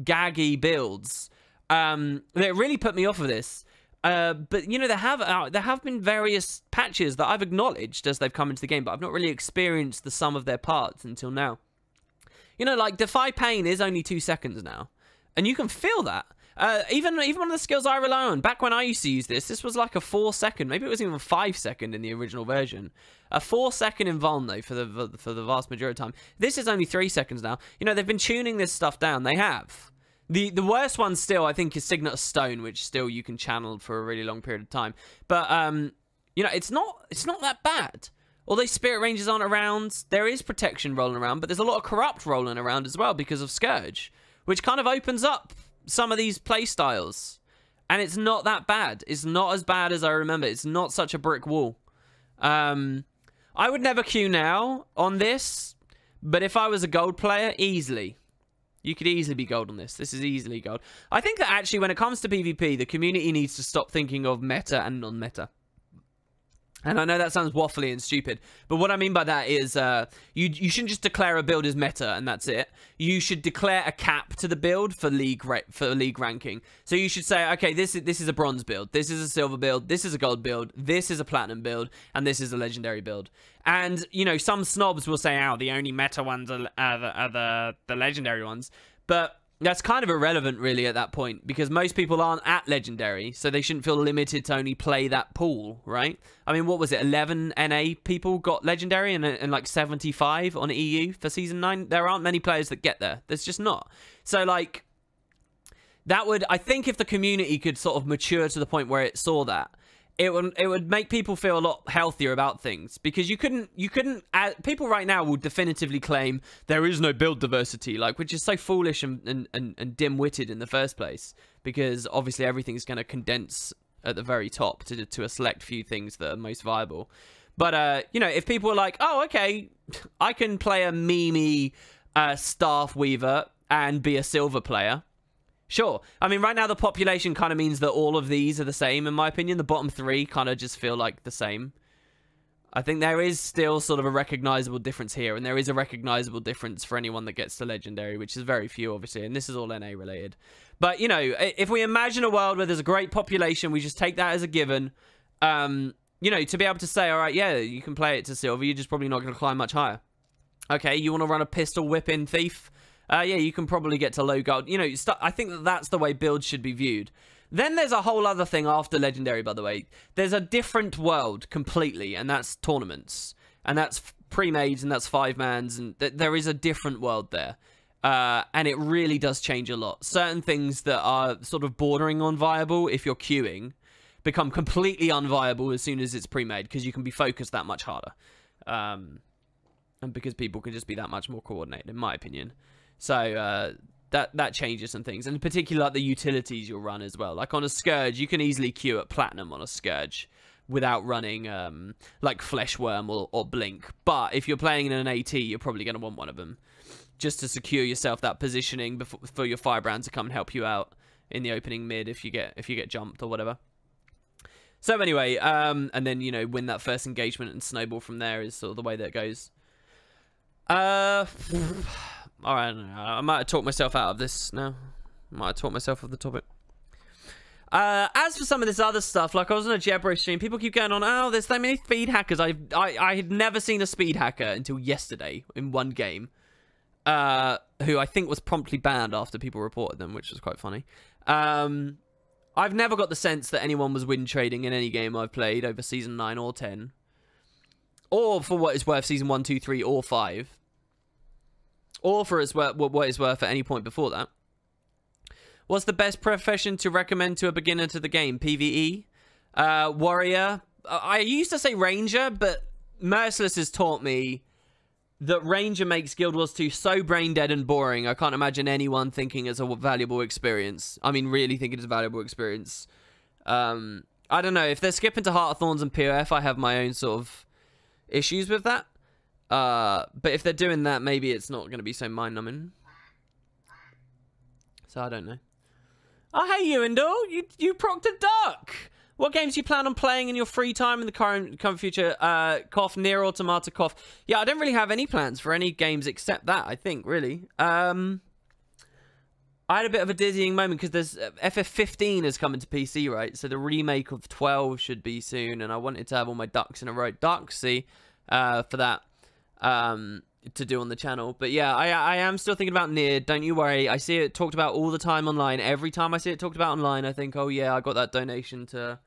gaggy builds that really put me off of this, but you know, there have been various patches that I've acknowledged as they've come into the game, but I've not really experienced the sum of their parts until now. You know, like Defy Pain is only 2 seconds now, and you can feel that. Even one of the skills I rely on, back when I used to use this was like a 4 second, maybe it was even 5 second in the original version. A 4 second invuln though for the vast majority of the time. This is only 3 seconds now. You know, they've been tuning this stuff down. They have. The worst one still, I think, is Signet of Stone, which still you can channel for a really long period of time. But you know, it's not that bad. Although Spirit Rangers aren't around, there is protection rolling around, but there's a lot of corrupt rolling around as well because of Scourge, which kind of opens up some of these playstyles. And it's not that bad. It's not as bad as I remember. It's not such a brick wall. I would never queue now on this, but if I was a gold player, easily. You could easily be gold on this. This is easily gold. I think that actually when it comes to PvP, the community needs to stop thinking of meta and non-meta. And I know that sounds waffly and stupid, but what I mean by that is you shouldn't just declare a build as meta and that's it. You should declare a cap to the build for league ranking. So you should say, okay, this is a bronze build, this is a silver build, this is a gold build, this is a platinum build, and this is a legendary build. And you know, some snobs will say, "Oh, the only meta ones are the legendary ones," but that's kind of irrelevant really at that point, because most people aren't at legendary, so they shouldn't feel limited to only play that pool, right? I mean, what was it, 11 NA people got legendary and like 75 on EU for season 9? There aren't many players that get there. There's just not. So like, that would, I think if the community could sort of mature to the point where it saw that, it would make people feel a lot healthier about things, because you couldn't people right now will definitively claim there is no build diversity, like, which is so foolish and dim-witted in the first place, because obviously everything's going to condense at the very top to a select few things that are most viable. But you know, if people are like, oh, okay, I can play a memey staff weaver and be a silver player, sure. I mean, right now the population kind of means that all of these are the same, in my opinion. The bottom 3 kind of just feel like the same. I think there is still sort of a recognizable difference here, and there is a recognizable difference for anyone that gets to legendary, which is very few, obviously, and this is all NA related. But, you know, if we imagine a world where there's a great population, we just take that as a given, you know, to be able to say, all right, yeah, you can play it to silver, you're just probably not going to climb much higher. Okay, you want to run a pistol whipping thief? Yeah, you can probably get to low gold. You know, I think that that's the way builds should be viewed. Then there's a whole other thing after legendary, by the way. There's a different world completely, and that's tournaments. And that's pre-mades, and that's 5-mans, and there is a different world there. And it really does change a lot. Certain things that are sort of bordering on viable if you're queuing become completely unviable as soon as it's pre-made, because you can be focused that much harder. And because people can just be that much more coordinated, in my opinion. So that changes some things, and in particular like the utilities you'll run as well. Like on a Scourge, you can easily queue at Platinum on a Scourge without running like Fleshworm or Blink. But if you're playing in an AT, you're probably going to want one of them, just to secure yourself that positioning for your Firebrand to come and help you out in the opening mid if you get jumped or whatever. So anyway, and then, you know, win that first engagement and snowball from there is sort of the way that it goes. Alright, I might have talked myself out of this now. Might have talked myself off the topic. As for some of this other stuff, like I was on a Jebro stream, people keep going on, oh, there's so many speed hackers. I had never seen a speed hacker until yesterday in one game. Who I think was promptly banned after people reported them, which was quite funny. I've never got the sense that anyone was win trading in any game I've played over Season 9 or 10. Or, for what it's worth, Season 1, 2, 3, or 5. Or for what it's worth at any point before that. What's the best profession to recommend to a beginner to the game? PvE? Warrior? I used to say Ranger, but Merciless has taught me that Ranger makes Guild Wars 2 so brain dead and boring, I can't imagine anyone thinking it's a valuable experience. I mean, really thinking it's a valuable experience. I don't know. If they're skipping to Heart of Thorns and POF, I have my own sort of issues with that. But if they're doing that, maybe it's not going to be so mind-numbing. So I don't know. Oh, hey, Ewendell. You procced a duck. What games do you plan on playing in your free time in the current future? Cough, Nier Automata, cough. Yeah, I don't really have any plans for any games except that, I think, really. I had a bit of a dizzying moment because there's FF15 is coming to PC, right? So the remake of 12 should be soon, and I wanted to have all my ducks in a row. Ducksy for that to do on the channel. But yeah, I am still thinking about Nier. Don't you worry. I see it talked about all the time online. Every time I see it talked about online, I think, oh yeah, I got that donation to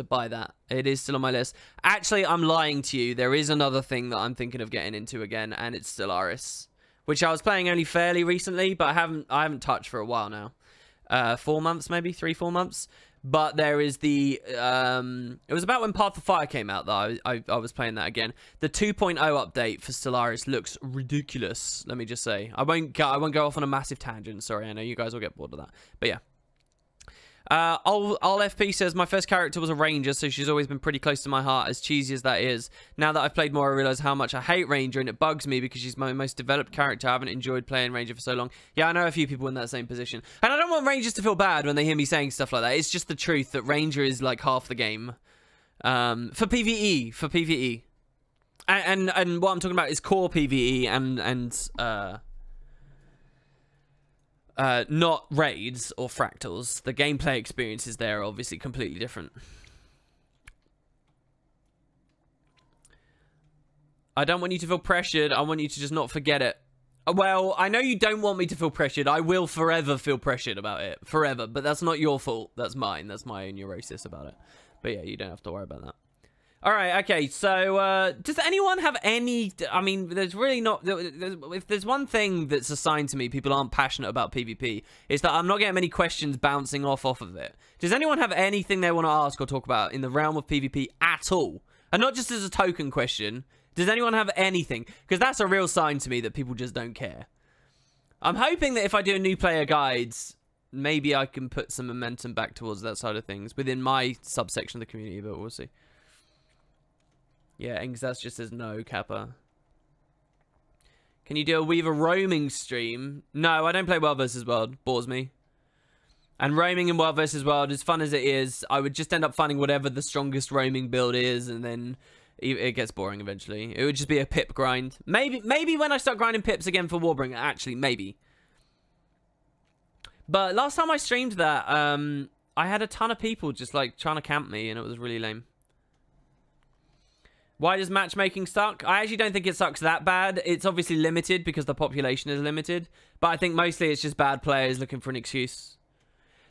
buy that. It is still on my list. Actually, I'm lying to you. There is another thing that I'm thinking of getting into again, and it's Stellaris, which I was playing only fairly recently, but I haven't touched for a while now. 4 months, maybe 3-4 months. But there is the it was about when Path of Fire came out that I was playing that again. The 2.0 update for Stellaris looks ridiculous. Let me just say, I won't go off on a massive tangent. Sorry, I know you guys will get bored of that. But yeah. Ol FP says, my first character was a ranger, so she's always been pretty close to my heart, as cheesy as that is. Now that I've played more, I realise how much I hate ranger, and it bugs me because she's my most developed character. I haven't enjoyed playing ranger for so long. Yeah, I know a few people in that same position. And I don't want rangers to feel bad when they hear me saying stuff like that. It's just the truth that ranger is like half the game. For PvE. And what I'm talking about is core PvE and not raids or fractals. The gameplay experiences there are obviously completely different. I don't want you to feel pressured. I want you to just not forget it. Well, I know you don't want me to feel pressured. I will forever feel pressured about it. Forever. But that's not your fault. That's mine. That's my own neurosis about it. But yeah, you don't have to worry about that. Alright, okay, so, does anyone have any... I mean, there's really not... If there's one thing that's assigned to me, people aren't passionate about PvP, is that I'm not getting many questions bouncing off of it. Does anyone have anything they want to ask or talk about in the realm of PvP at all? And not just as a token question. Does anyone have anything? Because that's a real sign to me that people just don't care. I'm hoping that if I do a new player guides, maybe I can put some momentum back towards that side of things within my subsection of the community, but we'll see. Yeah, Engzas just says no, Kappa. Can you do a Weaver roaming stream? No, I don't play World vs. World. Bores me. And roaming in World vs. World, as fun as it is, I would just end up finding whatever the strongest roaming build is, and then it gets boring eventually. It would just be a pip grind. Maybe when I start grinding pips again for Warbringer, actually, maybe. But last time I streamed that, I had a ton of people just, like, trying to camp me, and it was really lame. Why does matchmaking suck? I actually don't think it sucks that bad. It's obviously limited because the population is limited. But I think mostly it's just bad players looking for an excuse.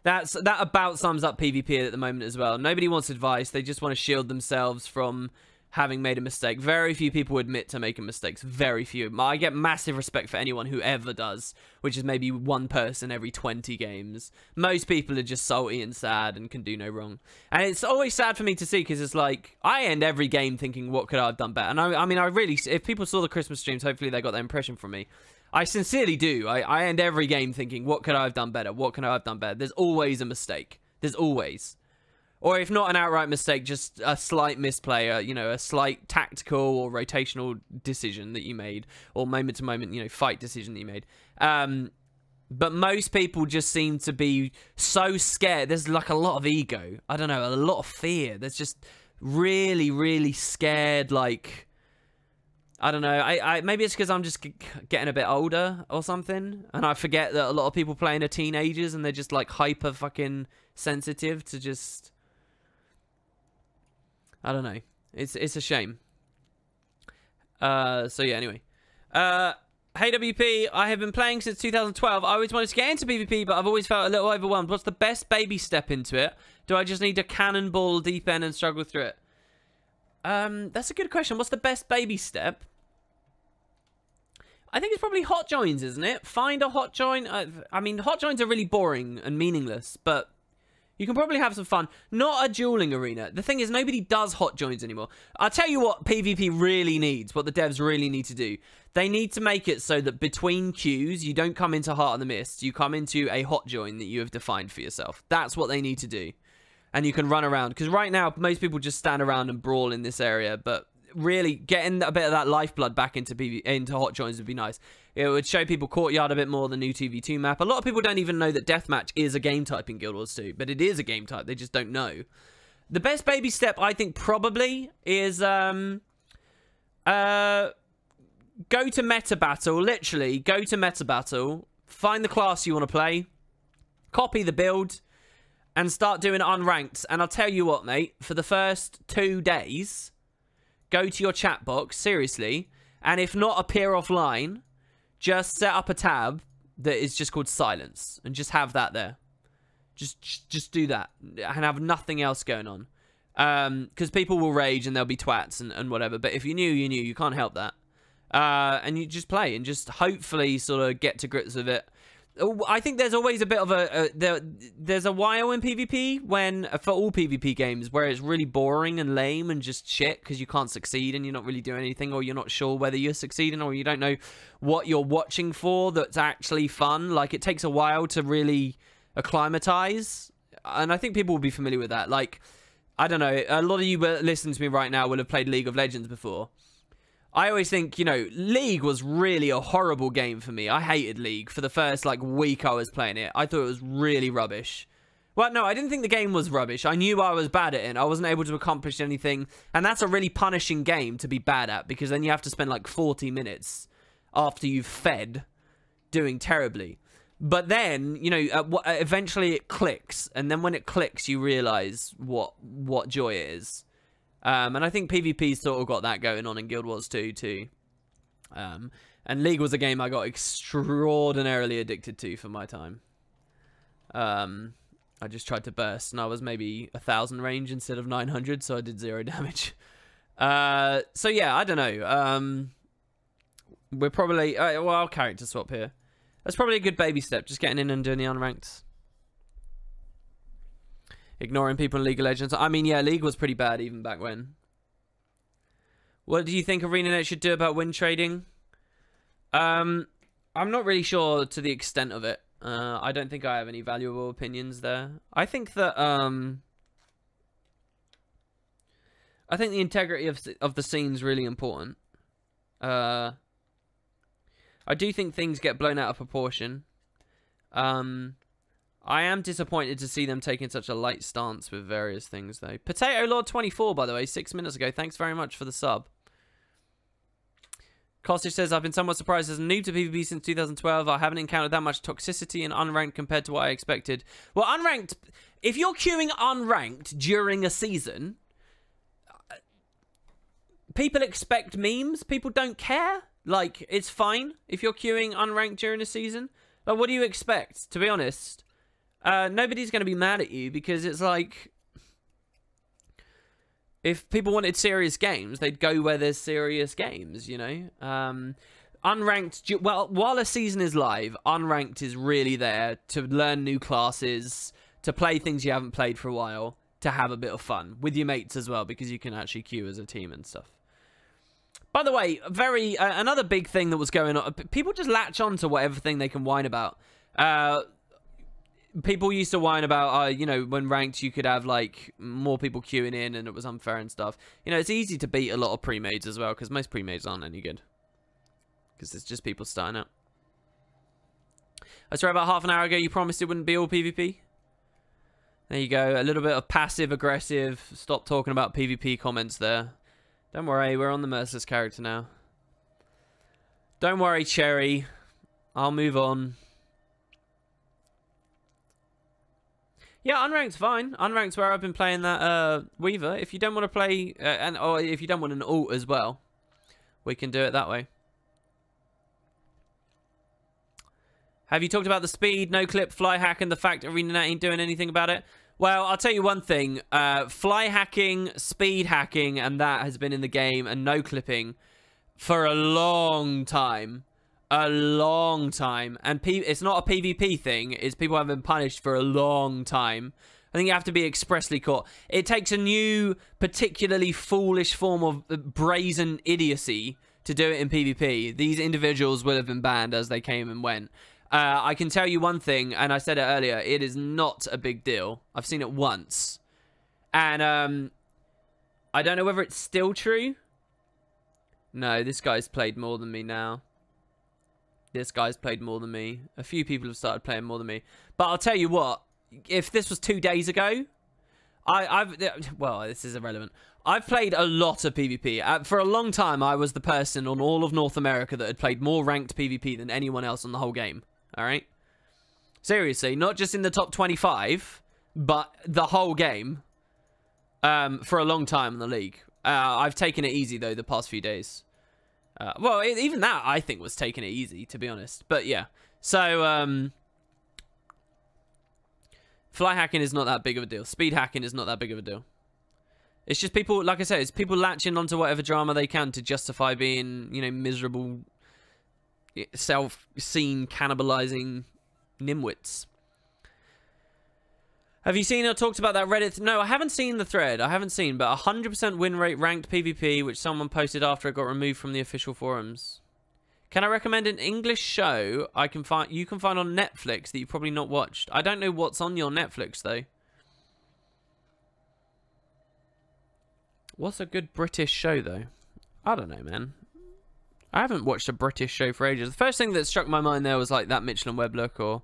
That about sums up PvP at the moment as well. Nobody wants advice. They just want to shield themselves from having made a mistake. Very few people admit to making mistakes. Very few. I get massive respect for anyone who ever does, which is maybe one person every 20 games. Most people are just salty and sad and can do no wrong. And it's always sad for me to see because it's like, I end every game thinking, what could I have done better? And I mean, I really, if people saw the Christmas streams, hopefully they got that impression from me. I sincerely do. I end every game thinking, what could I have done better? What can I have done better? There's always a mistake. There's always. Or if not an outright mistake, just a slight misplay, you know, a slight tactical or rotational decision that you made, or moment-to-moment, you know, fight decision that you made. But most people just seem to be so scared. There's like a lot of ego. I don't know, a lot of fear. There's just really, really scared, like... I don't know, maybe it's because I'm just getting a bit older or something, and I forget that a lot of people playing are teenagers, and they're just, like, hyper fucking sensitive to just... I don't know. It's a shame. So yeah, anyway. Hey WP, I have been playing since 2012. I always wanted to get into PvP, but I've always felt a little overwhelmed. What's the best baby step into it? Do I just need to cannonball deep end and struggle through it? That's a good question. What's the best baby step? I think it's probably hot joins, isn't it? Find a hot join. I mean, hot joins are really boring and meaningless, but you can probably have some fun. Not a dueling arena. The thing is, nobody does hot joins anymore. I'll tell you what PvP really needs, what the devs really need to do. They need to make it so that between queues, you don't come into Heart of the Mist. You come into a hot join that you have defined for yourself. That's what they need to do. And you can run around. Because right now, most people just stand around and brawl in this area. But really, getting a bit of that lifeblood back into hot joins would be nice. It would show people Courtyard a bit more, the new 2v2 map. A lot of people don't even know that Deathmatch is a game type in Guild Wars 2. But it is a game type. They just don't know. The best baby step, I think, probably is... go to Meta Battle. Literally, go to Meta Battle. Find the class you want to play. Copy the build. And start doing unranked. And I'll tell you what, mate. For the first 2 days, go to your chat box, seriously. And if not appear offline, just set up a tab that is just called silence. And just have that there. Just do that. And have nothing else going on. Because people will rage and they'll be twats and whatever. But if you knew, you knew. You can't help that. And you just play and just hopefully sort of get to grips with it. I think there's always a bit of there's a while in PvP when, for all PvP games, where it's really boring and lame and just shit because you can't succeed and you're not really doing anything, or you're not sure whether you're succeeding, or you don't know what you're watching for that's actually fun. Like, it takes a while to really acclimatize, and I think people will be familiar with that. Like, I don't know, a lot of you listening to me right now will have played League of Legends before. I always think, you know, League was really a horrible game for me. I hated League for the first, like, week I was playing it. I thought it was really rubbish. Well, no, I didn't think the game was rubbish. I knew I was bad at it. I wasn't able to accomplish anything. And that's a really punishing game to be bad at, because then you have to spend, like, 40 minutes after you've fed doing terribly. But then, you know, eventually it clicks. And then when it clicks, you realize what joy it is. And I think PvP sort of got that going on in Guild Wars 2 too. And League was a game I got extraordinarily addicted to for my time. I just tried to burst, and I was maybe 1,000 range instead of 900, so I did 0 damage. So yeah, I don't know. We're probably... well, I'll character swap here. That's probably a good baby step, just getting in and doing the unranked. Ignoring people in League of Legends. I mean, yeah, League was pretty bad even back when. What do you think ArenaNet should do about win trading? I'm not really sure to the extent of it. I don't think I have any valuable opinions there. I think that I think the integrity of the scene is really important. I do think things get blown out of proportion. I am disappointed to see them taking such a light stance with various things, though. Potato Lord 24, by the way, 6 minutes ago. Thanks very much for the sub. Kostic says, I've been somewhat surprised as a noob to PvP since 2012. I haven't encountered that much toxicity in unranked compared to what I expected. Well, unranked, if you're queuing unranked during a season, people expect memes. People don't care. Like, it's fine if you're queuing unranked during a season. But what do you expect, to be honest? Nobody's going to be mad at you, because it's like, if people wanted serious games, they'd go where there's serious games, you know? Unranked, well, while a season is live, unranked is really there to learn new classes, to play things you haven't played for a while, to have a bit of fun with your mates as well, because you can actually queue as a team and stuff. By the way, another big thing that was going on, people just latch on to whatever thing they can whine about. People used to whine about, you know, when ranked, you could have, like, more people queuing in and it was unfair and stuff. You know, it's easy to beat a lot of pre-mades as well, because most pre-mades aren't any good. Because it's just people starting out. I swear about half an hour ago you promised it wouldn't be all PvP. There you go. A little bit of passive-aggressive, stop talking about PvP comments there. Don't worry, we're on the Merciless character now. Don't worry, Cherry. I'll move on. Yeah, Unranked's fine. Unranked's where I've been playing that Weaver. If you don't want to play, or if you don't want an ult as well, we can do it that way. Have you talked about the speed, no clip, fly hack, and the fact ArenaNet ain't doing anything about it? Well, I'll tell you one thing. Fly hacking, speed hacking, and that has been in the game, and no clipping for a long time. A long time. And it's not a PvP thing. It's people have been punished for a long time. I think you have to be expressly caught. It takes a new, particularly foolish form of brazen idiocy to do it in PvP. These individuals will have been banned as they came and went. I can tell you one thing, and I said it earlier, it is not a big deal. I've seen it once. And I don't know whether it's still true. No, this guy's played more than me now. This guy's played more than me. A few people have started playing more than me. But I'll tell you what, if this was 2 days ago, well, this is irrelevant. I've played a lot of PvP. For a long time, I was the person on all of North America that had played more ranked PvP than anyone else on the whole game. All right? Seriously, not just in the top 25, but the whole game for a long time in the league. I've taken it easy, though, the past few days. Well, even that, I think, was taking it easy, to be honest. But, yeah. So, fly hacking is not that big of a deal. Speed hacking is not that big of a deal. It's just people, like I said, it's people latching onto whatever drama they can to justify being, you know, miserable, self-seen, cannibalizing nimwits. Have you seen or talked about that Reddit? No, I haven't seen the thread. I haven't seen, but 100% win rate ranked PvP, which someone posted after it got removed from the official forums. Can I recommend an English show you can find on Netflix that you've probably not watched? I don't know what's on your Netflix, though. What's a good British show, though? I don't know, man. I haven't watched a British show for ages. The first thing that struck my mind there was like that Mitchell and Webb look, or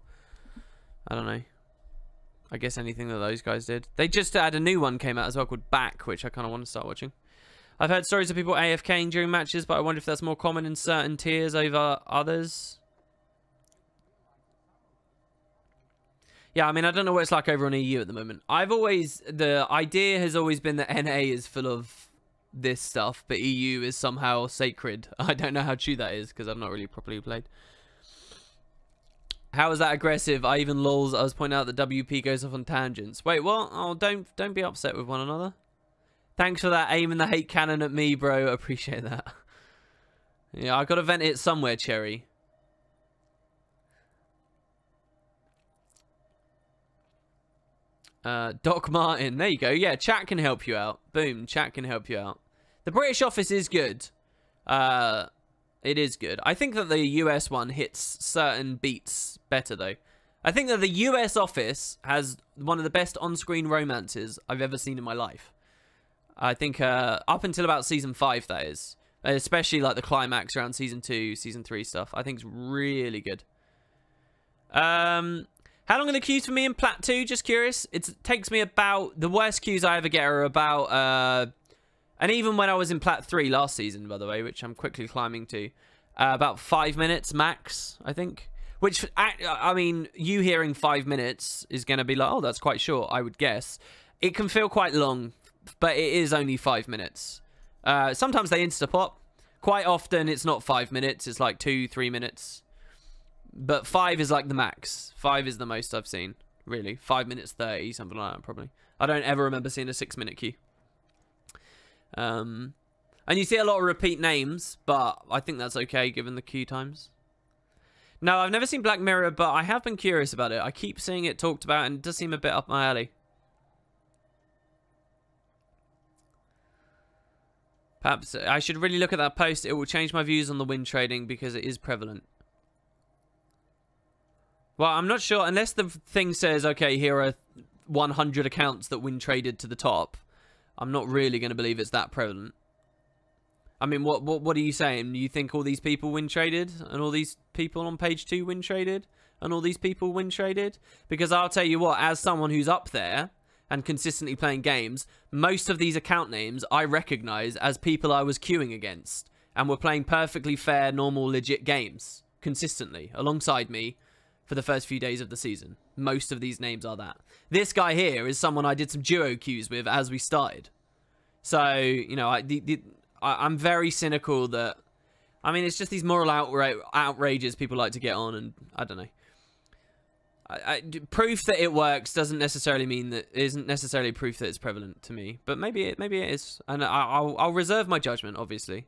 I don't know. I guess anything that those guys did. They just had a new one came out as well called Back, which I kind of want to start watching. I've heard stories of people AFKing during matches, but I wonder if that's more common in certain tiers over others. Yeah, I mean, I don't know what it's like over on EU at the moment. The idea has always been that NA is full of this stuff, but EU is somehow sacred. I don't know how true that is, because I've not really properly played. How is that aggressive? I even lols. I was pointing out that WP goes off on tangents. Wait, what? Oh, don't be upset with one another. Thanks for that aiming the hate cannon at me, bro. Appreciate that. Yeah, I got to vent it somewhere, Cherry. Doc Martin. There you go. Yeah, chat can help you out. Boom, chat can help you out. The British office is good. It is good. I think that the US one hits certain beats better, though. I think that the US office has one of the best on-screen romances I've ever seen in my life. I think up until about Season 5, that is. Especially like the climax around Season 2, Season 3 stuff. I think it's really good. How long are the queues for me in Plat 2? Just curious. It takes me about... The worst queues I ever get are about... and even when I was in Plat 3 last season, by the way, which I'm quickly climbing to, about 5 minutes max, I think. Which, I mean, you hearing 5 minutes is going to be like, oh, that's quite short, I would guess. It can feel quite long, but it is only 5 minutes. Sometimes they insta-pop. Quite often, it's not 5 minutes. It's like 2-3 minutes. But 5 is like the max. 5 is the most I've seen, really. 5 minutes 30, something like that, probably. I don't ever remember seeing a 6-minute queue. And you see a lot of repeat names, but I think that's okay given the queue times. No, I've never seen Black Mirror, but I have been curious about it. I keep seeing it talked about, and it does seem a bit up my alley. Perhaps I should really look at that post. It will change my views on the win trading because it is prevalent. Well, I'm not sure. Unless the thing says, okay, here are 100 accounts that win traded to the top. I'm not really going to believe it's that prevalent. I mean, what are you saying? You think all these people win traded? And all these people on page 2 win traded? And all these people win traded? Because I'll tell you what, as someone who's up there and consistently playing games, most of these account names I recognize as people I was queuing against. And were playing perfectly fair, normal, legit games. Consistently. Alongside me. For the first few days of the season. Most of these names are that. This guy here is someone I did some duo queues with as we started. So, you know, I'm very cynical that... I mean, it's just these moral outrages people like to get on, and I don't know. Proof that it works doesn't necessarily mean that... Isn't necessarily proof that it's prevalent to me. But maybe it is. And I'll reserve my judgment, obviously.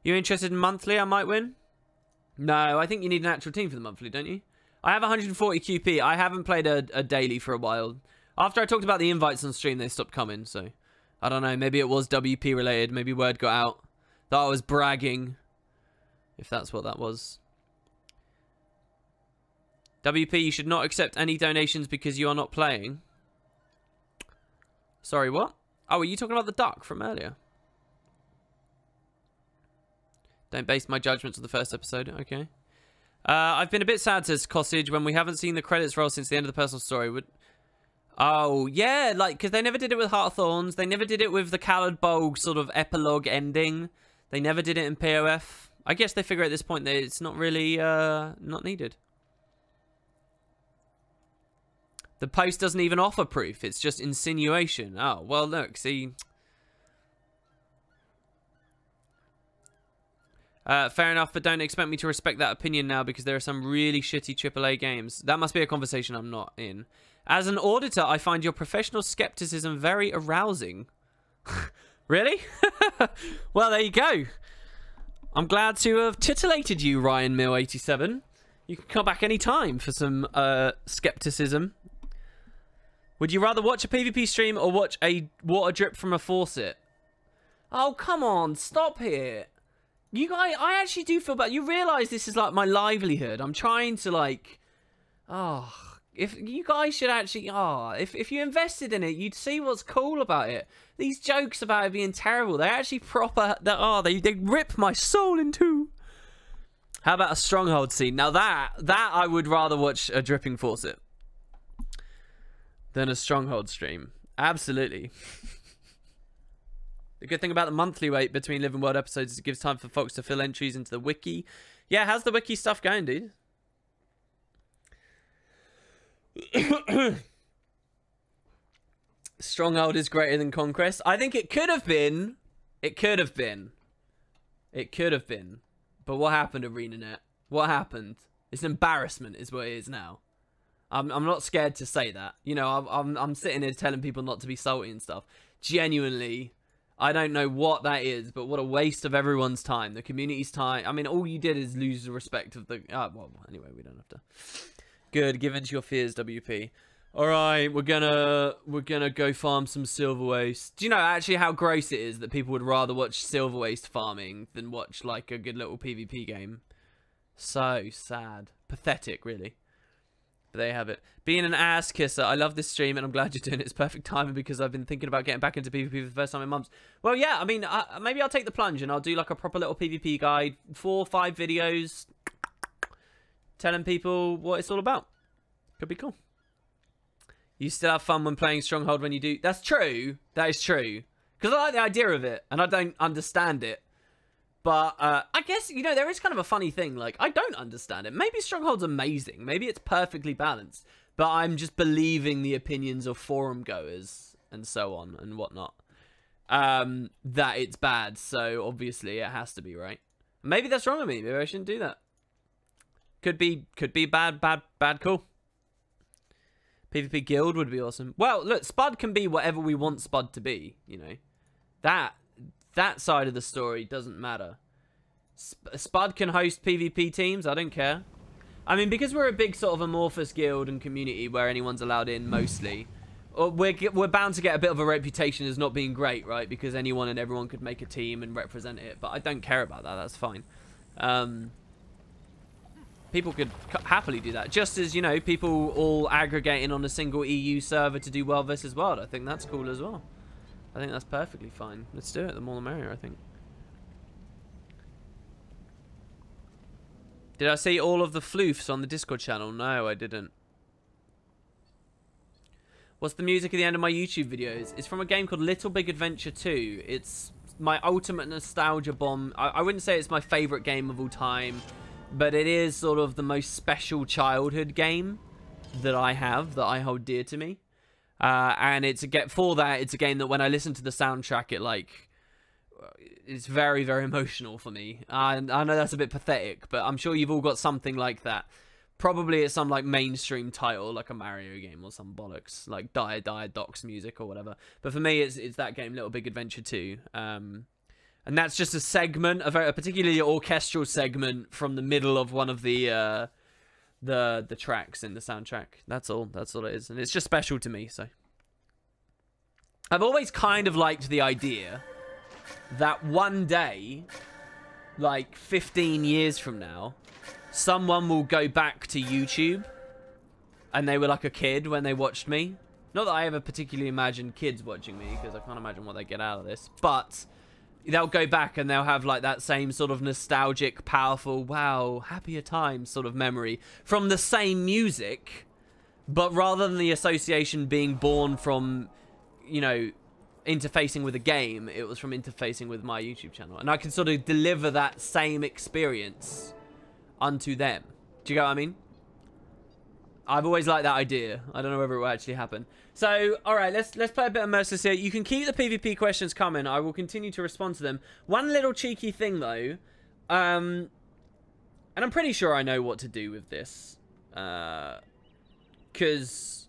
You interested in monthly? I might win? No, I think you need an actual team for the monthly, don't you? I have 140 QP. I haven't played a daily for a while. After I talked about the invites on stream, they stopped coming, so... I don't know, maybe it was WP related. Maybe word got out that I was bragging. If that's what that was. WP, you should not accept any donations because you are not playing. Sorry, what? Oh, are you talking about the duck from earlier? Don't base my judgments on the first episode. Okay. I've been a bit sad, says Cossage, when we haven't seen the credits roll since the end of the personal story. Oh, yeah, like, because they never did it with Heart of Thorns. They never did it with the Khaled Bolg sort of epilogue ending. They never did it in POF. I guess they figure at this point that it's not really, not needed. The post doesn't even offer proof. It's just insinuation. Oh, well, look, see... fair enough, but don't expect me to respect that opinion now because there are some really shitty AAA games. That must be a conversation I'm not in. As an auditor, I find your professional skepticism very arousing. Really? Well, there you go. I'm glad to have titillated you, Ryan Mill 87. You can come back any time for some skepticism. Would you rather watch a PvP stream or watch a water drip from a faucet? Oh, come on. Stop here. You guys, I actually do feel bad. You realise this is like my livelihood. I'm trying to like... Oh, if you guys should actually... Oh, if you invested in it, you'd see what's cool about it. These jokes about it being terrible, they're actually proper... They rip my soul in two. How about a stronghold scene? Now that I would rather watch a dripping faucet than a stronghold stream. Absolutely. The good thing about the monthly wait between Living World episodes is it gives time for folks to fill entries into the wiki. Yeah, how's the wiki stuff going, dude? Stronghold is greater than Conquest. I think it could have been. It could have been. It could have been. But what happened, ArenaNet? What happened? It's an embarrassment is what it is now. I'm not scared to say that. You know, I'm sitting here telling people not to be salty and stuff. Genuinely, I don't know what that is, but what a waste of everyone's time. The community's time. I mean, all you did is lose the respect of the... well, anyway, we don't have to... Good, give in to your fears, WP. Alright, we're gonna go farm some silver waste. Do you know actually how gross it is that people would rather watch silver waste farming than watch like a good little PvP game? So sad. Pathetic, really. But there you have it. Being an ass kisser. I love this stream and I'm glad you're doing it. It's perfect timing because I've been thinking about getting back into PvP for the first time in months. Well, yeah, I mean, maybe I'll take the plunge and I'll do like a proper little PvP guide. 4 or 5 videos telling people what it's all about. Could be cool. You still have fun when playing Stronghold when you do. That's true. That is true. Because I like the idea of it and I don't understand it. But I guess, you know, there is kind of a funny thing. Like, I don't understand it. Maybe Stronghold's amazing. Maybe it's perfectly balanced. But I'm just believing the opinions of forum goers and so on and whatnot. That it's bad. So, obviously, it has to be, right? Maybe that's wrong with me. Maybe I shouldn't do that. Could be bad, cool. PvP guild would be awesome. Well, look, Spud can be whatever we want Spud to be, you know. That side of the story doesn't matter. Spud can host PvP teams, I don't care. I mean, because we're a big sort of amorphous guild and community where anyone's allowed in mostly, we're bound to get a bit of a reputation as not being great, right? Because anyone and everyone could make a team and represent it, but I don't care about that, that's fine. People could happily do that. Just as, you know, people all aggregating on a single EU server to do World versus World. I think that's cool as well. I think that's perfectly fine. Let's do it. The more the merrier, I think. Did I see all of the floofs on the Discord channel? No, I didn't. What's the music at the end of my YouTube videos? It's from a game called Little Big Adventure 2. It's my ultimate nostalgia bomb. I wouldn't say it's my favorite game of all time, but it is sort of the most special childhood game that I have, that I hold dear to me. And it's a game that when I listen to the soundtrack, it's very, very emotional for me. I know that's a bit pathetic, but I'm sure you've all got something like that. Probably it's some like mainstream title, like a Mario game or some bollocks, like Dire Doc's music or whatever. But for me, it's that game, Little Big Adventure 2. And that's just a segment, a particularly orchestral segment from the middle of one of the tracks in the soundtrack. That's all it is, and it's just special to me. So I've always kind of liked the idea that one day, like 15 years from now, someone will go back to YouTube and they were like a kid when they watched me. Not that I ever particularly imagined kids watching me, because I can't imagine what they get out of this, but they'll go back and they'll have like that same sort of nostalgic, powerful, wow, happier times sort of memory from the same music, but rather than the association being born from, you know, interfacing with a game, it was from interfacing with my YouTube channel. And I can sort of deliver that same experience unto them. Do you get what I mean? I've always liked that idea. I don't know whether it will actually happen. So, alright, let's play a bit of Merciless here. You can keep the PvP questions coming. I will continue to respond to them. One little cheeky thing, though. And I'm pretty sure I know what to do with this. Because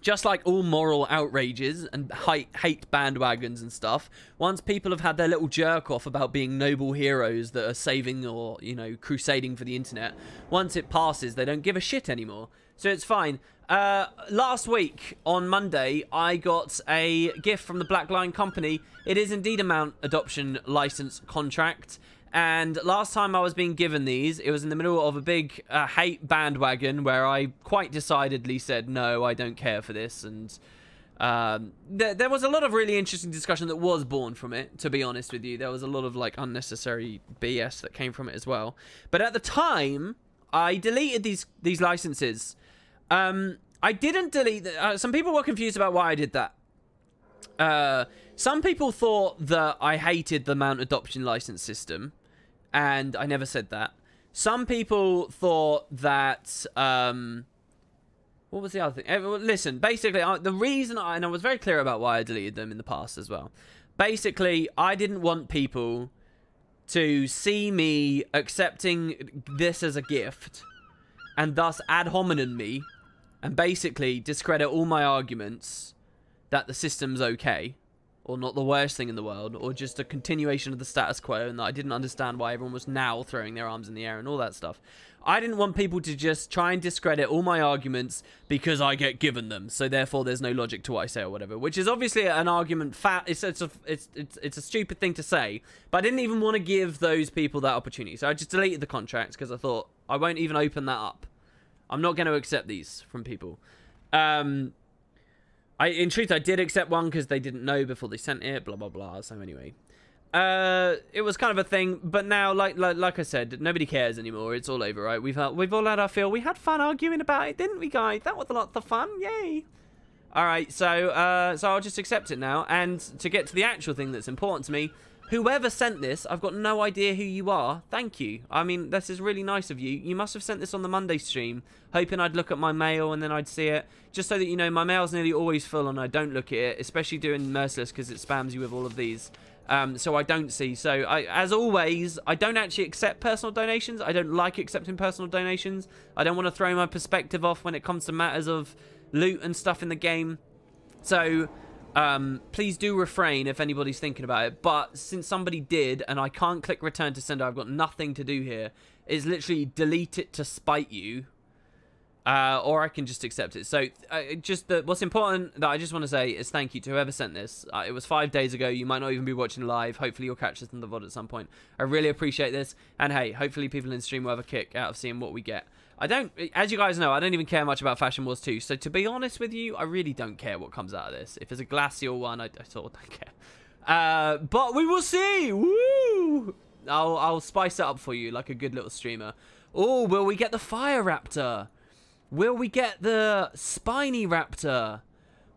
just like all moral outrages and hate bandwagons and stuff, once people have had their little jerk off about being noble heroes that are saving or, you know, crusading for the internet, once it passes, they don't give a shit anymore. So it's fine. Last week on Monday, I got a gift from the Black Lion Company. It is indeed a mount adoption license contract. And last time I was being given these, it was in the middle of a big hate bandwagon where I quite decidedly said, no, I don't care for this. And there was a lot of really interesting discussion that was born from it, to be honest with you. There was a lot of like unnecessary BS that came from it as well. But at the time, I deleted these licenses. I didn't delete some people were confused about why I did that. Some people thought that I hated the mount adoption license system, and I never said that. Some people thought that, what was the other thing? Listen, basically, the reason and I was very clear about why I deleted them in the past as well. Basically, I didn't want people to see me accepting this as a gift, and thus ad hominem me, and basically discredit all my arguments that the system's okay, or not the worst thing in the world, or just a continuation of the status quo, and that I didn't understand why everyone was now throwing their arms in the air and all that stuff. I didn't want people to just try and discredit all my arguments because I get given them, so therefore there's no logic to what I say or whatever, which is obviously an argument. It's a stupid thing to say, but I didn't even want to give those people that opportunity, so I just deleted the contracts because I thought I won't even open that up. I'm not going to accept these from people. In truth, I did accept one because they didn't know before they sent it, blah, blah, blah. So anyway, it was kind of a thing. But now, like I said, nobody cares anymore. It's all over, right? We've all had our fill. We had fun arguing about it, didn't we, guys? That was a lot of fun. Yay. All right, so I'll just accept it now. And to get to the actual thing that's important to me, whoever sent this, I've got no idea who you are. Thank you. I mean, this is really nice of you. You must have sent this on the Monday stream, hoping I'd look at my mail and then I'd see it. Just so that you know, my mail's nearly always full and I don't look at it, especially doing Merciless because it spams you with all of these. So I don't see. So, as always, I don't actually accept personal donations. I don't like accepting personal donations. I don't want to throw my perspective off when it comes to matters of loot and stuff in the game. So please do refrain if anybody's thinking about it. But since somebody did, and I can't click return to sender, I've got nothing to do here. It's literally delete it to spite you. Or I can just accept it. So what's important that I just want to say is thank you to whoever sent this. It was 5 days ago. You might not even be watching live. Hopefully you'll catch this in the VOD at some point. I really appreciate this. And hey, hopefully people in stream will have a kick out of seeing what we get. As you guys know, I don't even care much about Fashion Wars 2. So to be honest with you, I really don't care what comes out of this. If it's a glacial one, I sort of don't care. But we will see. Woo! I'll spice it up for you like a good little streamer. Oh, will we get the Fire Raptor? Will we get the Spiny Raptor?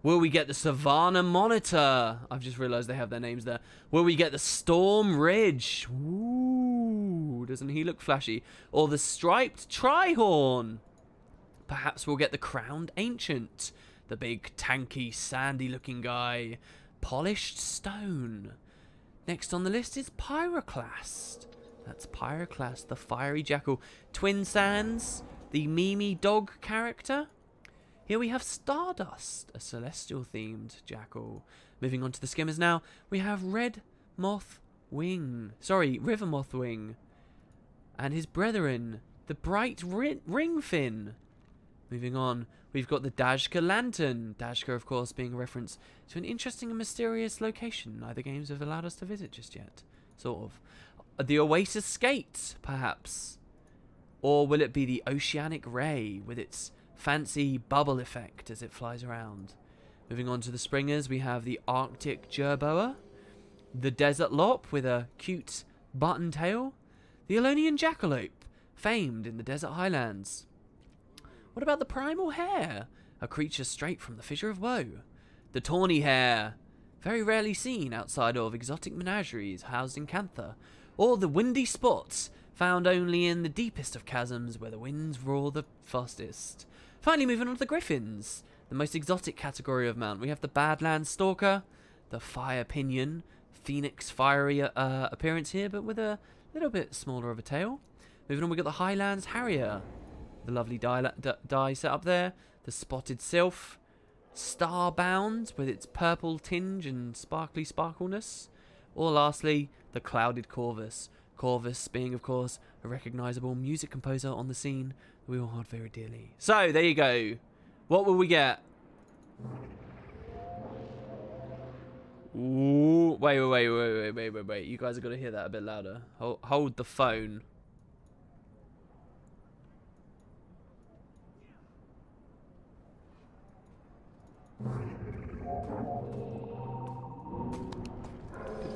Will we get the Savannah Monitor? I've just realized they have their names there. Will we get the Storm Ridge? Ooh, doesn't he look flashy? Or the Striped Trihorn? Perhaps we'll get the Crowned Ancient. The big, tanky, sandy-looking guy. Polished Stone. Next on the list is Pyroclast. That's Pyroclast, the Fiery Jackal. Twin Sands. The Mimi dog character. Here we have Stardust, a celestial-themed jackal. Moving on to the skimmers now, we have River Moth Wing. And his brethren, the Bright Ringfin. Moving on, we've got the Dajka Lantern. Dajka, of course, being a reference to an interesting and mysterious location neither games have allowed us to visit just yet. Sort of. The Oasis Skate, perhaps. Or will it be the Oceanic Ray with its fancy bubble effect as it flies around? Moving on to the springers, we have the Arctic Jerboa, the Desert Lop with a cute button tail, the Elonian Jackalope, famed in the desert highlands. What about the Primal Hare, a creature straight from the Fissure of Woe? The Tawny Hare, very rarely seen outside of exotic menageries housed in Cantha, or the Windy Spots, found only in the deepest of chasms where the winds roar the fastest. Finally, moving on to the Griffins, the most exotic category of mount. We have the Badlands Stalker, the Fire Pinion, Phoenix fiery appearance here, but with a little bit smaller of a tail. Moving on, we got the Highlands Harrier, the lovely die set up there, the Spotted Sylph, Starbound with its purple tinge and sparkly sparkleness. Or lastly, the Clouded Corvus. Corvus being, of course, a recognisable music composer on the scene that we all hold very dearly. So, there you go. What will we get? Ooh, wait. You guys are going to hear that a bit louder. Hold the phone.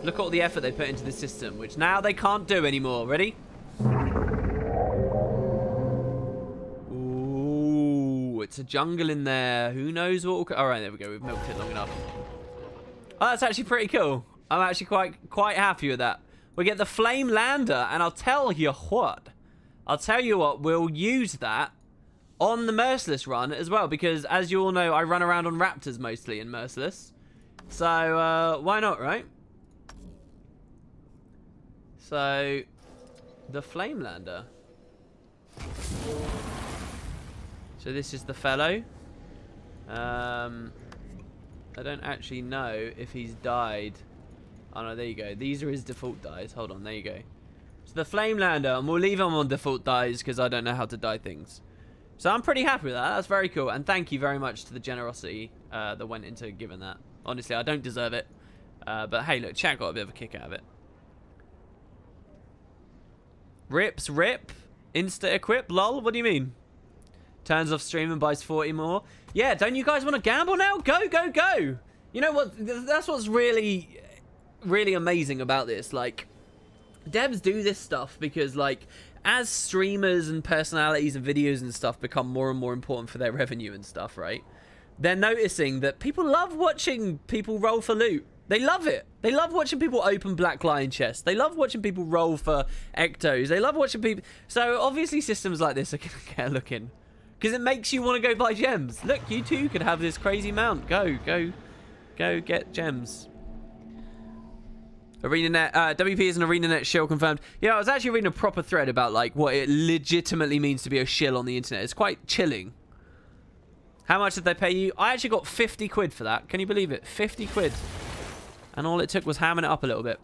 Look at all the effort they put into the system, which now they can't do anymore. Ready? Ooh, it's a jungle in there. Who knows what will... All right, there we go. We've milked it long enough. Oh, that's actually pretty cool. I'm actually quite happy with that. We get the Flame Lander, and I'll tell you what. We'll use that on the Merciless run as well, because as you all know, I run around on Raptors mostly in Merciless. So, why not, right? So, the Flame Lander. So this is the fellow. I don't actually know if he's died. Oh no, there you go. These are his default dies. Hold on, there you go. So the Flame Lander, and we'll leave him on default dies because I don't know how to die things. So I'm pretty happy with that. That's very cool. And thank you very much to the generosity that went into giving that. Honestly, I don't deserve it. But hey, look, chat got a bit of a kick out of it. Rips, rip. Insta-equip, lol. What do you mean? Turns off stream and buys 40 more. Yeah, don't you guys want to gamble now? Go, go, go. You know what? That's what's really, really amazing about this. Like, devs do this stuff because, like, as streamers and personalities and videos and stuff become more and more important for their revenue and stuff, right? They're noticing that people love watching people roll for loot. They love it. They love watching people open Black Lion chests. They love watching people roll for ectos. They love watching people... So, obviously, systems like this are going to get a look in. Because it makes you want to go buy gems. Look, you too could have this crazy mount. Go get gems. ArenaNet, WP is an ArenaNet shill confirmed. Yeah, I was actually reading a proper thread about, like, what it legitimately means to be a shill on the internet. It's quite chilling. How much did they pay you? I actually got 50 quid for that. Can you believe it? 50 quid. And all it took was hamming it up a little bit.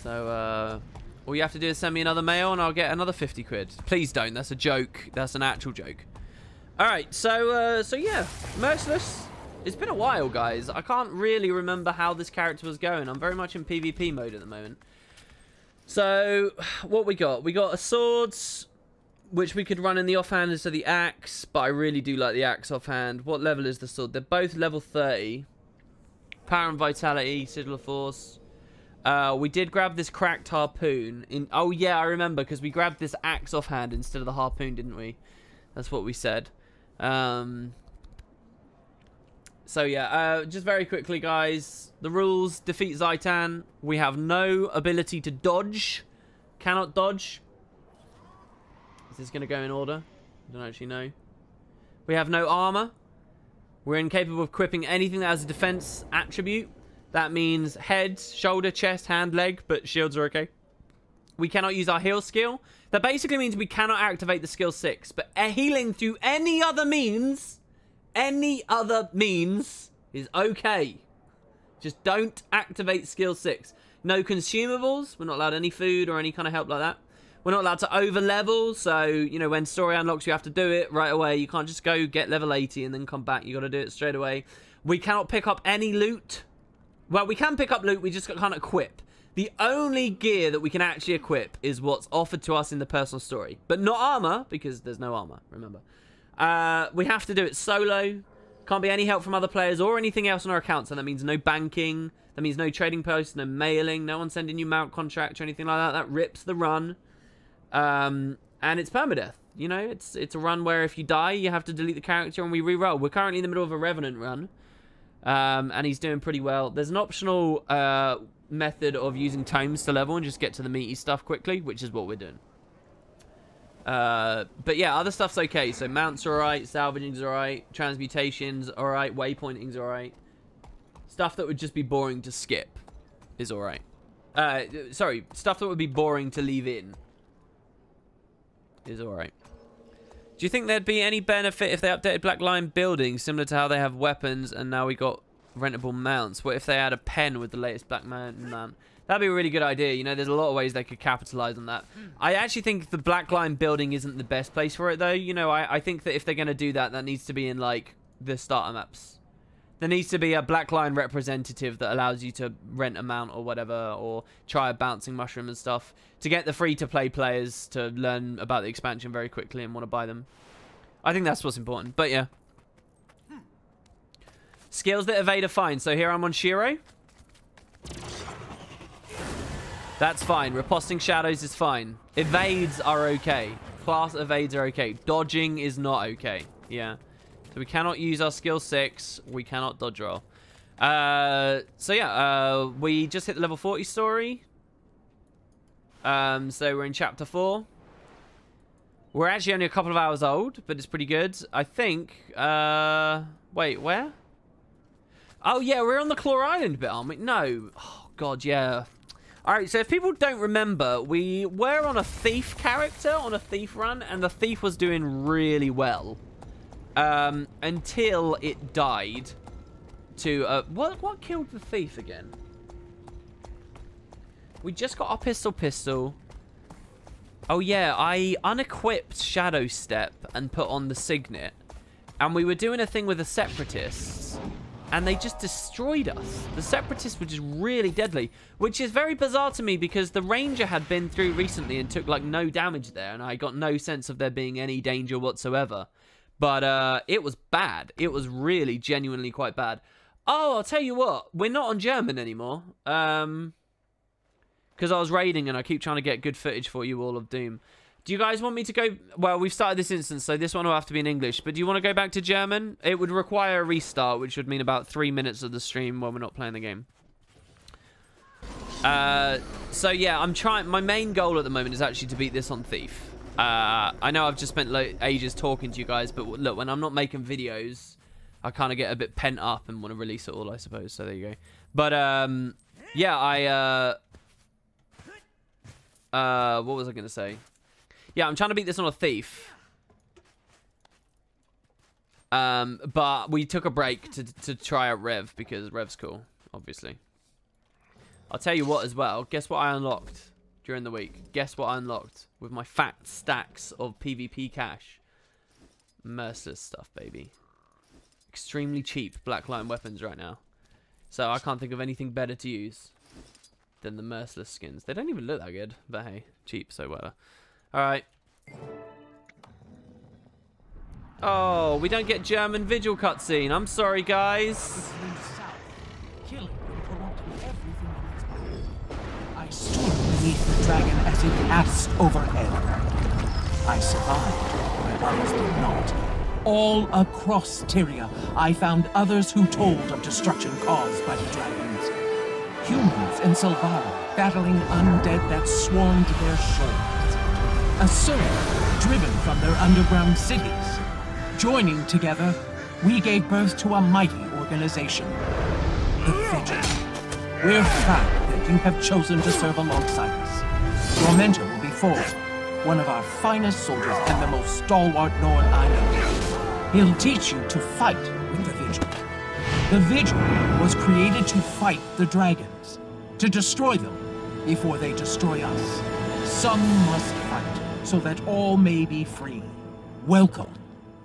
So, all you have to do is send me another mail and I'll get another 50 quid. Please don't. That's a joke. That's an actual joke. Alright, so yeah. Merciless. It's been a while, guys. I can't really remember how this character was going. I'm very much in PvP mode at the moment. So, what we got? We got a swords, which we could run in the offhand instead of the axe, but I really do like the axe offhand. What level is the sword? They're both level 30. Power and Vitality, Sigil of Force. We did grab this cracked harpoon. Oh, yeah, I remember, because we grabbed this axe offhand instead of the harpoon, didn't we? That's what we said. So, yeah, just very quickly, guys. The rules, defeat Zaitan. We have no ability to dodge. Cannot dodge. Is this going to go in order? I don't actually know. We have no armor. We're incapable of equipping anything that has a defense attribute. That means head, shoulder, chest, hand, leg, but shields are okay. We cannot use our heal skill. That basically means we cannot activate the skill 6. But healing through any other means is okay. Just don't activate skill 6. No consumables. We're not allowed any food or any kind of help like that. We're not allowed to over level, so, you know, when story unlocks, you have to do it right away. You can't just go get level 80 and then come back. You got to do it straight away. We cannot pick up any loot. Well, we can pick up loot, we just can't equip. The only gear that we can actually equip is what's offered to us in the personal story. But not armor, because there's no armor, remember. We have to do it solo. Can't be any help from other players or anything else on our accounts. And that means no banking. That means no trading posts, no mailing, no one sending you mount contracts or anything like that. That rips the run. And it's permadeath. You know, it's a run where if you die, you have to delete the character and we re-roll. We're currently in the middle of a Revenant run. And he's doing pretty well. There's an optional method of using tomes to level and just get to the meaty stuff quickly, which is what we're doing. But yeah, other stuff's okay. So mounts are alright, salvaging's alright, transmutations alright, waypointing's alright. Stuff that would just be boring to skip is alright. Sorry, stuff that would be boring to leave in is alright. Do you think there'd be any benefit if they updated Black Lion buildings, similar to how they have weapons and now we got rentable mounts? What if they had a pen with the latest Black Mountain mount? That'd be a really good idea. You know, there's a lot of ways they could capitalize on that. I actually think the Black Lion building isn't the best place for it, though. You know, I think that if they're going to do that, that needs to be in, like, the starter maps. There needs to be a Black Lion representative that allows you to rent a mount or whatever, or try a bouncing mushroom and stuff, to get the free-to-play players to learn about the expansion very quickly and want to buy them. I think that's what's important, but yeah. Skills that evade are fine. So here I'm on Shiro. That's fine. Riposting shadows is fine. Evades are okay. Class evades are okay. Dodging is not okay. Yeah. So we cannot use our skill 6. We cannot dodge roll. So yeah, we just hit the level 40 story. So we're in chapter 4. We're actually only a couple of hours old, but it's pretty good. I think, wait, where? Oh yeah, we're on the Claw Island bit, aren't we? No. Oh god, yeah. Alright, so if people don't remember, we were on a thief character, on a thief run, and the thief was doing really well. Until it died to, what killed the thief again? We just got our pistol. Oh yeah, I unequipped Shadow Step and put on the Signet. And we were doing a thing with the Separatists. And they just destroyed us. The Separatists were just really deadly. Which is very bizarre to me because the Ranger had been through recently and took like no damage there. And I got no sense of there being any danger whatsoever. But it was bad. It was really genuinely quite bad. Oh, I'll tell you what. We're not on German anymore. Because I was raiding and I keep trying to get good footage for you all of Doom. Do you guys want me to go... Well, we've started this instance, so this one will have to be in English. But do you want to go back to German? It would require a restart, which would mean about 3 minutes of the stream when we're not playing the game. So, yeah, I'm trying... My main goal at the moment is actually to beat this on Thief. I know I've just spent ages talking to you guys, but look, when I'm not making videos, I kind of get a bit pent up and want to release it all, I suppose. So, there you go. But, yeah, what was I going to say? Yeah, I'm trying to beat this on a Thief. But we took a break to try out Rev, because Rev's cool, obviously. I'll tell you what as well. Guess what I unlocked during the week? Guess what I unlocked with my fat stacks of PvP cash? Merciless stuff, baby. Extremely cheap Black Lion weapons right now. So I can't think of anything better to use than the Merciless skins. They don't even look that good, but hey, cheap, so whatever. Alright. Oh, we don't get German Vigil cutscene. I'm sorry, guys. I stood beneath the dragon as it passed overhead. I survived, but others did not. All across Tyria, I found others who told of destruction caused by the dragons. Humans in Silvara battling undead that swarmed their shores. Asura driven from their underground cities. Joining together, we gave birth to a mighty organization, the Vigil. We're proud that you have chosen to serve alongside us. Your mentor will be Ford, one of our finest soldiers and the most stalwart Norn I know. He'll teach you to fight with the Vigil. The Vigil was created to fight the dragons, to destroy them before they destroy us. Some must fight so that all may be free. Welcome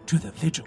to the Vigil.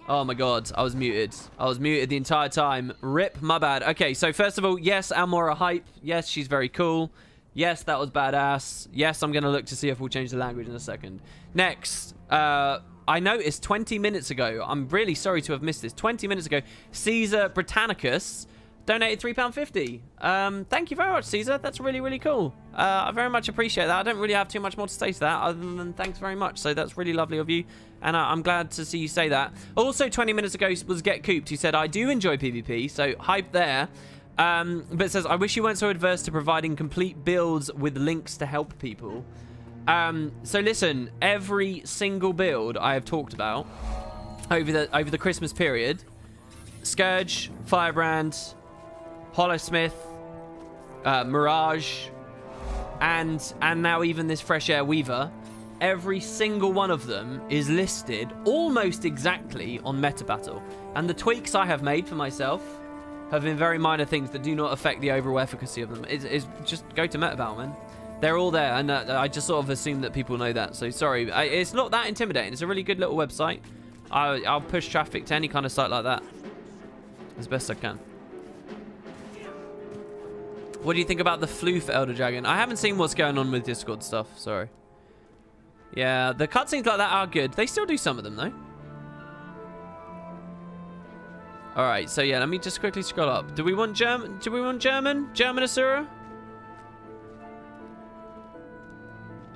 Oh my god, I was muted. I was muted the entire time. Rip, my bad. Okay, so first of all, yes, Almora hype. Yes, she's very cool. Yes, that was badass. Yes, I'm going to look to see if we'll change the language in a second. Next, I noticed 20 minutes ago, I'm really sorry to have missed this, 20 minutes ago, Caesar Britannicus donated £3.50. Thank you very much, Caesar. That's really, really cool. I very much appreciate that. I don't really have too much more to say to that other than thanks very much. So that's really lovely of you. And I'm glad to see you say that. Also, 20 minutes ago was Get Cooped, who said, I do enjoy PvP. So hype there. But it says, I wish you weren't so adverse to providing complete builds with links to help people. So listen, every single build I have talked about over the Christmas period, Scourge, Firebrand, Hollowsmith, Mirage, and now even this Fresh Air Weaver, every single one of them is listed almost exactly on Meta Battle. And the tweaks I have made for myself have been very minor things that do not affect the overall efficacy of them. It's just go to Meta Battle, man. They're all there, and I just sort of assume that people know that. So sorry, it's not that intimidating. It's a really good little website. I'll push traffic to any kind of site like that as best I can. What do you think about the Floof Elder Dragon? I haven't seen what's going on with Discord stuff. Sorry. Yeah, the cutscenes like that are good. They still do some of them though. All right, so yeah, let me just quickly scroll up. Do we want German? Do we want German? German Asura?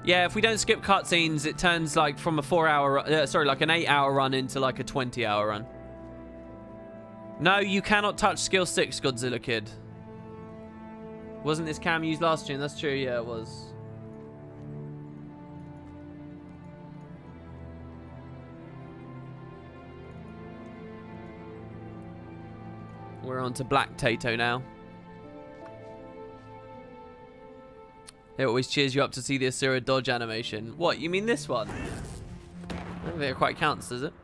Yeah, if we don't skip cutscenes, it turns like from a 4-hour, sorry, like an 8-hour run into like a 20-hour run. No, you cannot touch skill 6, Godzilla Kid. Wasn't this cam used last stream? That's true, yeah, it was. We're on to Black Tato now. It always cheers you up to see the Asura dodge animation. What, you mean this one? I don't think it quite counts, does it?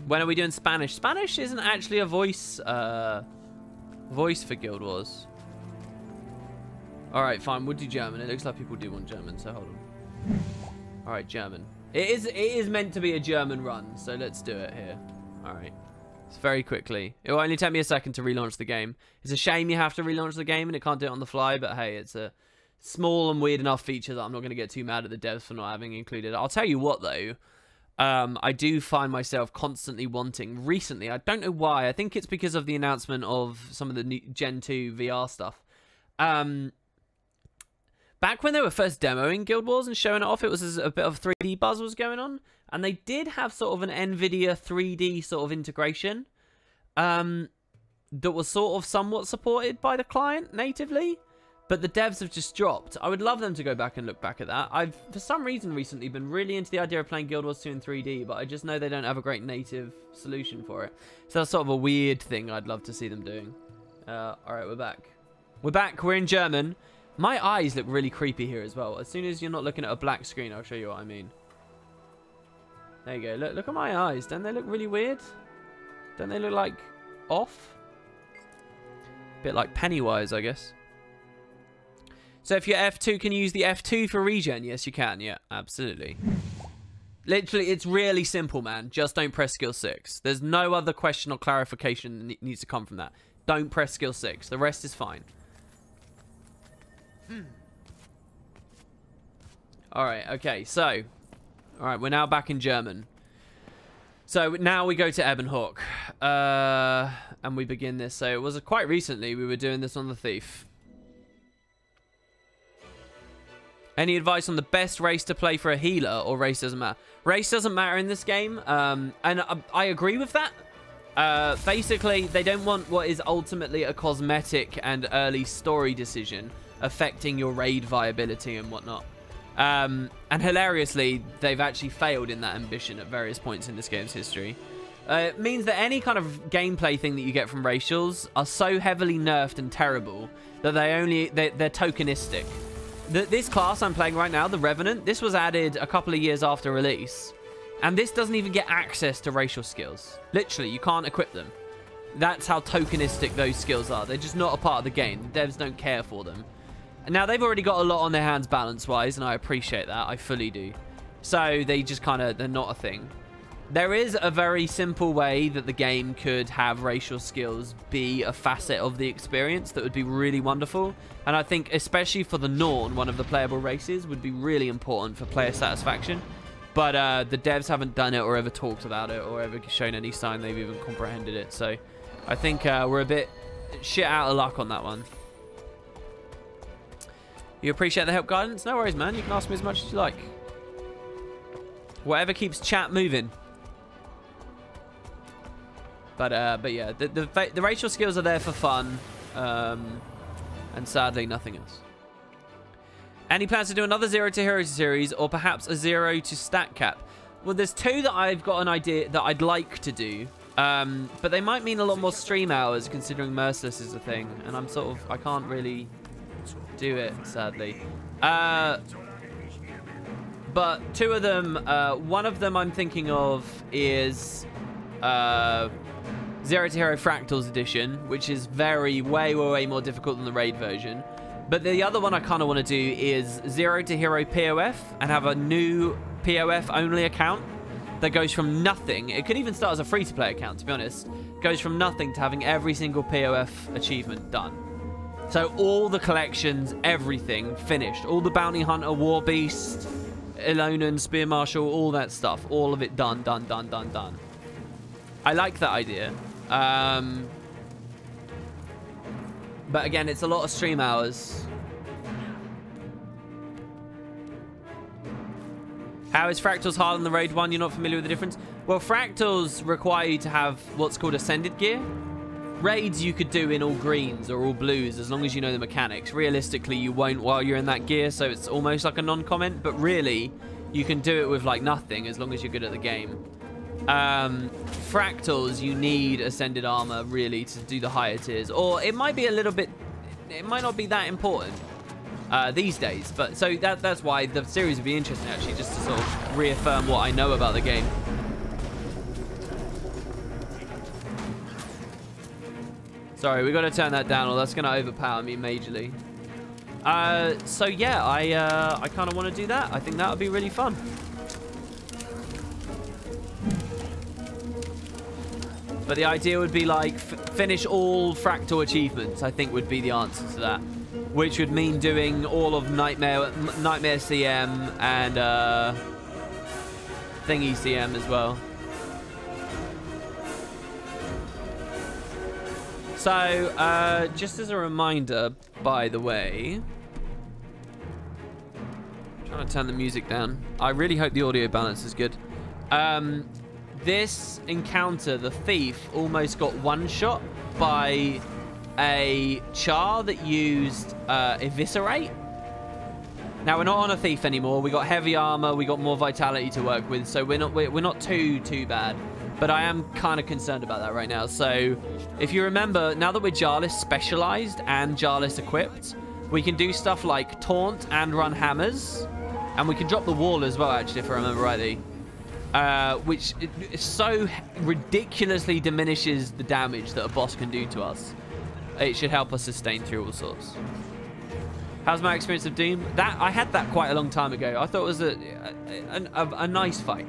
When are we doing Spanish? Spanish isn't actually a voice for Guild Wars. Alright, fine, we'll do German. It looks like people do want German, so hold on. Alright, German. It is meant to be a German run, so let's do it here. Alright. It's very quickly. It will only take me a second to relaunch the game. It's a shame you have to relaunch the game and it can't do it on the fly, but hey, it's a small and weird enough feature that I'm not going to get too mad at the devs for not having included. I'll tell you what, though. I do find myself constantly wanting, recently, I don't know why, I think it's because of the announcement of some of the new Gen 2 VR stuff. Back when they were first demoing Guild Wars and showing it off, it was a bit of 3D buzz was going on. And they did have sort of an NVIDIA 3D sort of integration that was sort of somewhat supported by the client natively. But the devs have just dropped. I would love them to go back and look back at that. I've, for some reason recently, been really into the idea of playing Guild Wars 2 in 3D, but I just know they don't have a great native solution for it. So that's sort of a weird thing I'd love to see them doing. Alright, we're back. We're back. We're in German. My eyes look really creepy here as well. As soon as you're not looking at a black screen, I'll show you what I mean. There you go. Look at my eyes. Don't they look really weird? Don't they look like off? A bit like Pennywise, I guess. So if you're F2, can you use the F2 for regen? Yes, you can. Yeah, absolutely. Literally, it's really simple, man. Just don't press skill 6. There's no other question or clarification that needs to come from that. Don't press skill 6. The rest is fine. Alright, okay, so... Alright, we're now back in German. So now we go to Ebonhawk. And we begin this. So it was quite recently we were doing this on the Thief. Any advice on the best race to play for a healer, or race doesn't matter? Race doesn't matter in this game, and I agree with that. Basically, they don't want what is ultimately a cosmetic and early story decision affecting your raid viability and whatnot. And hilariously, they've actually failed in that ambition at various points in this game's history. It means that any kind of gameplay thing that you get from racials are so heavily nerfed and terrible that they're tokenistic. This class I'm playing right now, the Revenant, this was added a couple of years after release. And this doesn't even get access to racial skills. Literally, you can't equip them. That's how tokenistic those skills are. They're just not a part of the game. The devs don't care for them. Now, they've already got a lot on their hands balance-wise, and I appreciate that. I fully do. So, they just kind of, they're not a thing. There is a very simple way that the game could have racial skills be a facet of the experience that would be really wonderful. And I think, especially for the Norn, one of the playable races, would be really important for player satisfaction. But the devs haven't done it or ever talked about it or ever shown any sign they've even comprehended it. So I think we're a bit shit out of luck on that one. You appreciate the help, guidance? No worries, man. You can ask me as much as you like. Whatever keeps chat moving. But yeah, the racial skills are there for fun, and sadly nothing else. Any plans to do another Zero to Hero series, or perhaps a Zero to stat cap? Well, there's two that I've got an idea that I'd like to do, but they might mean a lot more stream hours considering Merciless is a thing, and I can't really do it, sadly. But two of them, one of them I'm thinking of is Zero to Hero Fractals Edition, which is way more difficult than the raid version. But the other one I kind of want to do is Zero to Hero POF and have a new POF only account that goes from nothing. It could even start as a free-to-play account, to be honest. Goes from nothing to having every single POF achievement done. So all the collections, everything finished. All the Bounty Hunter, War Beast, Ilonan, Spear Marshal, all that stuff. All of it done. I like that idea. But again, it's a lot of stream hours. How is Fractals harder than the Raid 1? You're not familiar with the difference? Well, Fractals require you to have what's called Ascended gear. Raids you could do in all greens or all blues as long as you know the mechanics. Realistically, you won't while you're in that gear, so it's almost like a non-comment. But really, you can do it with like nothing as long as you're good at the game. Fractals, you need Ascended armor really to do the higher tiers. Or it might be a little bit... It might not be that important these days. But so that's why the series would be interesting, actually, just to sort of reaffirm what I know about the game. Sorry, we got to turn that down or that's going to overpower me majorly. So yeah, I kind of want to do that. I think that would be really fun. But the idea would be like finish all Fractal achievements, I think would be the answer to that. Which would mean doing all of Nightmare CM and Thingy CM as well. So, just as a reminder, by the way, I'm trying to turn the music down. I really hope the audio balance is good. This encounter, the thief, almost got one-shot by a char that used Eviscerate. Now, we're not on a thief anymore. We got heavy armor. We got more vitality to work with, so we're not too bad. But I am kind of concerned about that right now. So, if you remember, now that we're Jarlis specialized and Jarlis equipped, we can do stuff like taunt and run hammers. And we can drop the wall as well, actually, if I remember rightly. Which so ridiculously diminishes the damage that a boss can do to us. It should help us sustain through all sorts. How's my experience of Doom? I had that quite a long time ago. I thought it was a nice fight.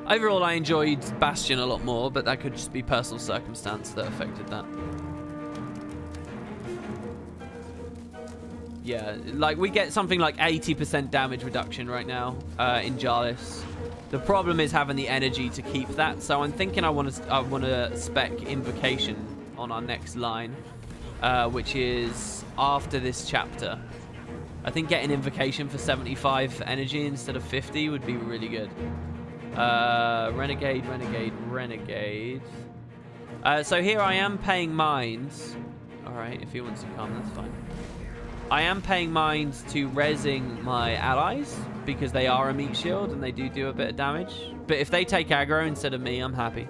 Overall, I enjoyed Bastion a lot more, but that could just be personal circumstance that affected that. Yeah, like we get something like 80% damage reduction right now in Jarlis. The problem is having the energy to keep that, so I'm thinking I want to spec Invocation on our next line, which is after this chapter. I think getting Invocation for 75 energy instead of 50 would be really good. Renegade. So here I am paying mines. Alright, if he wants to come, that's fine. I am paying mines to rezzing my allies because they are a meat shield and they do a bit of damage. But if they take aggro instead of me, I'm happy.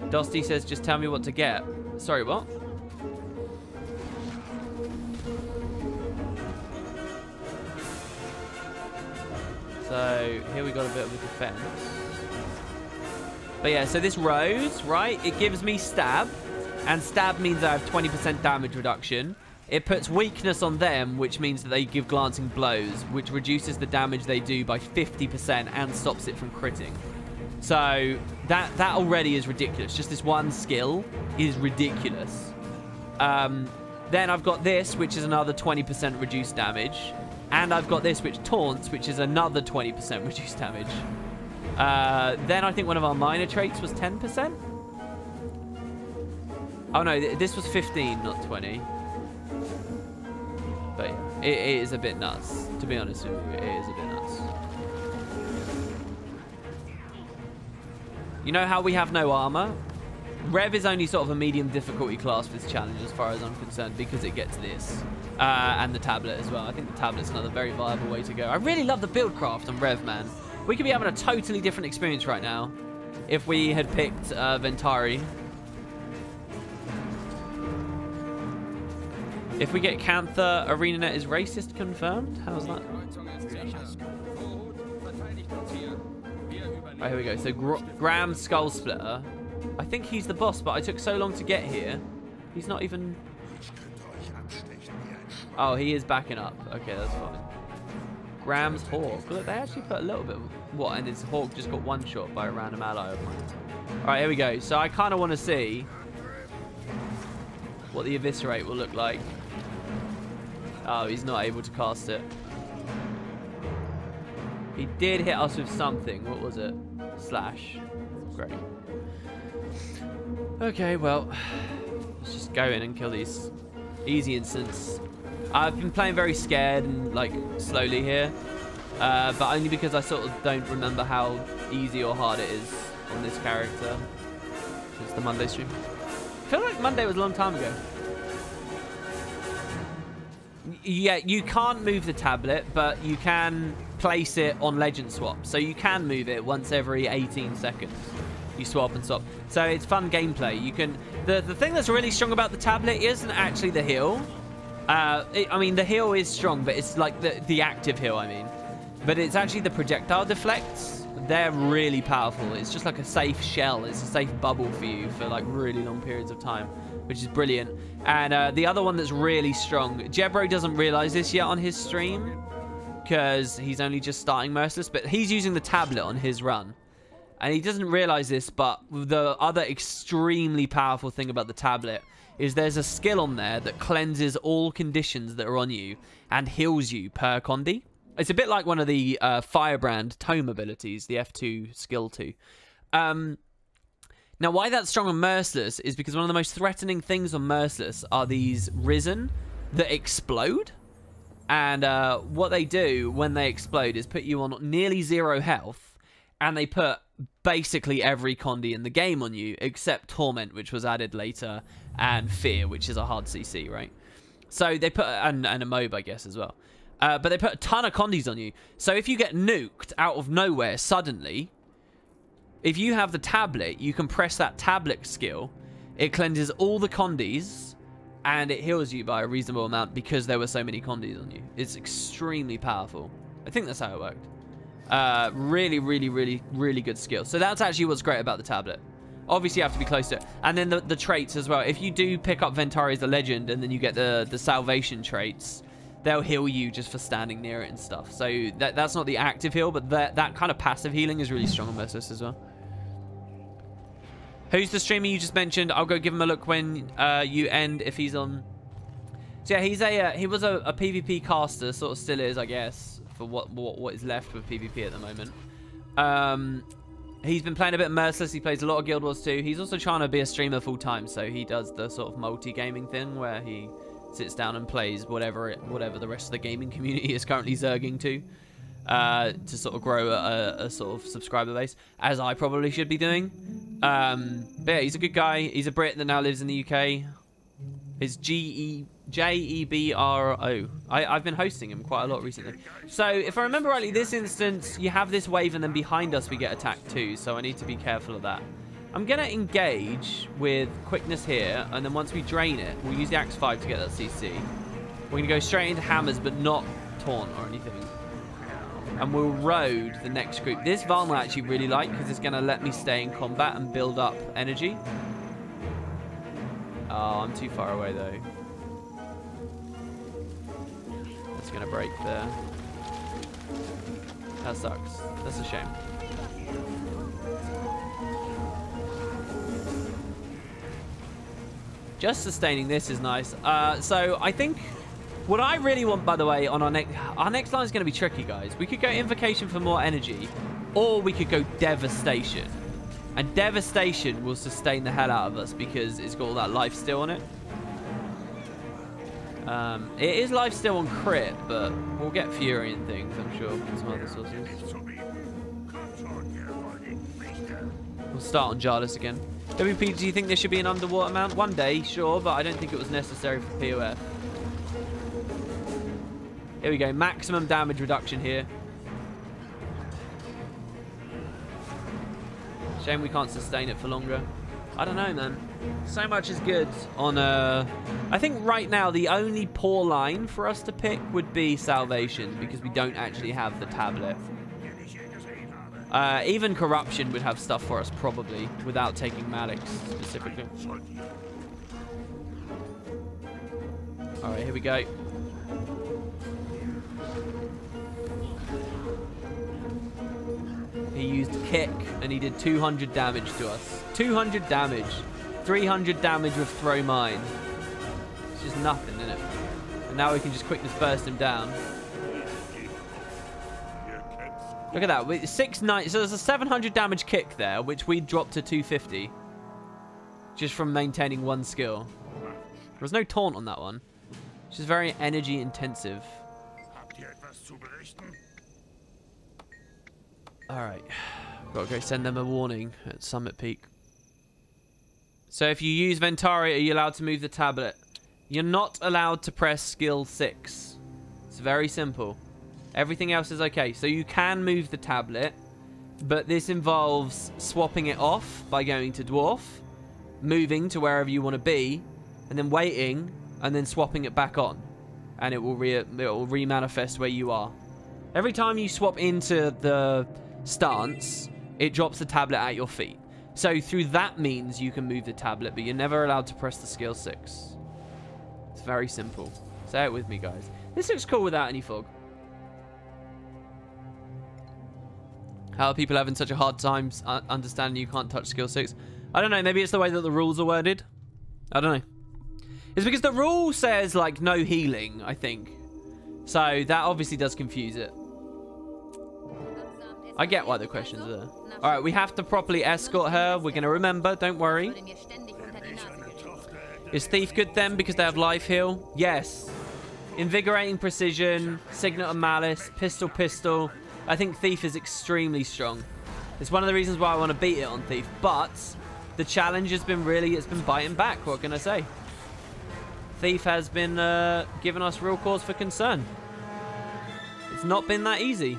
Dosty says, just tell me what to get. Sorry, what? So here we got a bit of a defense. But yeah, so this rose, right? It gives me stab. And stab means I have 20% damage reduction. It puts weakness on them, which means that they give glancing blows, which reduces the damage they do by 50% and stops it from critting. So that already is ridiculous. Just this one skill is ridiculous. Then I've got this, which is another 20% reduced damage. And I've got this, which taunts, which is another 20% reduced damage. Then I think one of our minor traits was 10%. Oh no, this was 15, not 20. But yeah, it is a bit nuts. To be honest with you, it is a bit nuts. You know how we have no armor? Rev is only sort of a medium difficulty class for this challenge as far as I'm concerned because it gets this. And the tablet as well. I think the tablet's another very viable way to go. I really love the build craft on Rev, man. We could be having a totally different experience right now if we had picked Ventari. If we get Cantha, ArenaNet is racist confirmed? How's that? Right, here we go. So Graham Skull Splitter. I think he's the boss, but I took so long to get here. He's not even... Oh, he is backing up. Okay, that's fine. Graham's Hawk. Look, they actually put a little bit of... What? And his Hawk just got one shot by a random ally of mine. Alright, here we go. So I kind of want to see what the Eviscerate will look like. Oh, he's not able to cast it. He did hit us with something. What was it? Slash. Great. Okay, well, let's just go in and kill these easy instants. I've been playing very scared and like slowly here, but only because I sort of don't remember how easy or hard it is on this character. It's the Monday stream. I feel like Monday was a long time ago. Yeah, you can't move the tablet, but you can place it on legend swap. So you can move it once every 18 seconds. You swap and swap. So it's fun gameplay. You can... The thing that's really strong about the tablet isn't actually the heal. I mean, the heal is strong, but it's like the active heal, I mean. But it's actually the projectile deflects. They're really powerful. It's just like a safe shell. It's a safe bubble for you for like really long periods of time, which is brilliant. And the other one that's really strong, Jebro doesn't realize this yet on his stream because he's only just starting Merciless, but he's using the tablet on his run. And he doesn't realize this, but the other extremely powerful thing about the tablet is there's a skill on there that cleanses all conditions that are on you and heals you per condi. It's a bit like one of the Firebrand tome abilities, the F2 skill 2. Now, why that's strong on Merciless is because one of the most threatening things on Merciless are these Risen that explode. And what they do when they explode is put you on nearly 0 health, and they put basically every condi in the game on you, except Torment, which was added later, and Fear, which is a hard CC, right? So they put, and a MOB, I guess, as well. But they put a ton of condis on you. So if you get nuked out of nowhere suddenly, if you have the tablet, you can press that tablet skill. It cleanses all the condis, and it heals you by a reasonable amount because there were so many condis on you. It's extremely powerful. I think that's how it worked. Really, really, really, really good skill. So that's actually what's great about the tablet. Obviously, you have to be close to it. And then the traits as well. If you do pick up Ventari as the legend, and then you get the salvation traits, they'll heal you just for standing near it and stuff. So that's not the active heal, but that kind of passive healing is really strong on Merciless as well. Who's the streamer you just mentioned? I'll go give him a look when you end if he's on. So yeah, he was a PvP caster, sort of still is, I guess, for what is left with PvP at the moment. He's been playing a bit of Merciless. He plays a lot of Guild Wars 2. He's also trying to be a streamer full time, so he does the sort of multi-gaming thing where he sits down and plays whatever the rest of the gaming community is currently zerging to sort of grow a sort of subscriber base, as I probably should be doing. But yeah, he's a good guy. He's a Brit that now lives in the UK. His Jebro. I've been hosting him quite a lot recently. So if I remember rightly, this instance, you have this wave and then behind us we get attacked too, so I need to be careful of that. I'm going to engage with quickness here, and then once we drain it, we'll use the Axe 5 to get that CC. We're going to go straight into hammers, but not taunt or anything. And we'll road the next group. This Valna I actually really like, because it's going to let me stay in combat and build up energy. Oh, I'm too far away, though. That's going to break there. That sucks. That's a shame. Just sustaining this is nice. So I think what I really want, by the way, on our next line is going to be tricky, guys. We could go Invocation for more energy, or we could go Devastation. And Devastation will sustain the hell out of us because it's got all that life steal on it. It is life steal on crit, but we'll get Fury and things, I'm sure, from some other sources. We'll start on Jarlis again. WP, do you think there should be an underwater mount? One day, sure, but I don't think it was necessary for POF. Here we go, maximum damage reduction here. Shame we can't sustain it for longer. I don't know, man. So much is good on I think right now the only poor line for us to pick would be Salvation, because we don't actually have the tablet. Even Corruption would have stuff for us, probably, without taking Malix specifically. Alright, here we go. He used Kick, and he did 200 damage to us. 200 damage. 300 damage with Throw Mine. It's just nothing, isn't it? And now we can just quickness burst him down. Look at that. 690. So there's a 700 damage Kick there, which we dropped to 250. Just from maintaining one skill. There was no taunt on that one. Which is very energy intensive. Alright. Gotta go send them a warning at Summit Peak. So if you use Ventari, are you allowed to move the tablet? You're not allowed to press skill 6. It's very simple. Everything else is okay. So you can move the tablet, but this involves swapping it off by going to Dwarf, moving to wherever you want to be, and then waiting, and then swapping it back on. And it will re-manifest where you are. Every time you swap into the stance, it drops the tablet at your feet. So through that means you can move the tablet, but you're never allowed to press the skill 6. It's very simple. Say it with me, guys. This looks cool without any fog. How are people having such a hard time understanding you can't touch skill 6? I don't know. Maybe it's the way that the rules are worded. I don't know. It's because the rule says, like, no healing, I think. So that obviously does confuse it. I get why the question's there. Alright, we have to properly escort her. We're going to remember. Don't worry. Is Thief good then because they have life heal? Yes. Invigorating Precision, Signet of Malice, Pistol. I think Thief is extremely strong. It's one of the reasons why I want to beat it on Thief. But the challenge has been it's been biting back. What can I say? Thief has been giving us real cause for concern. It's not been that easy.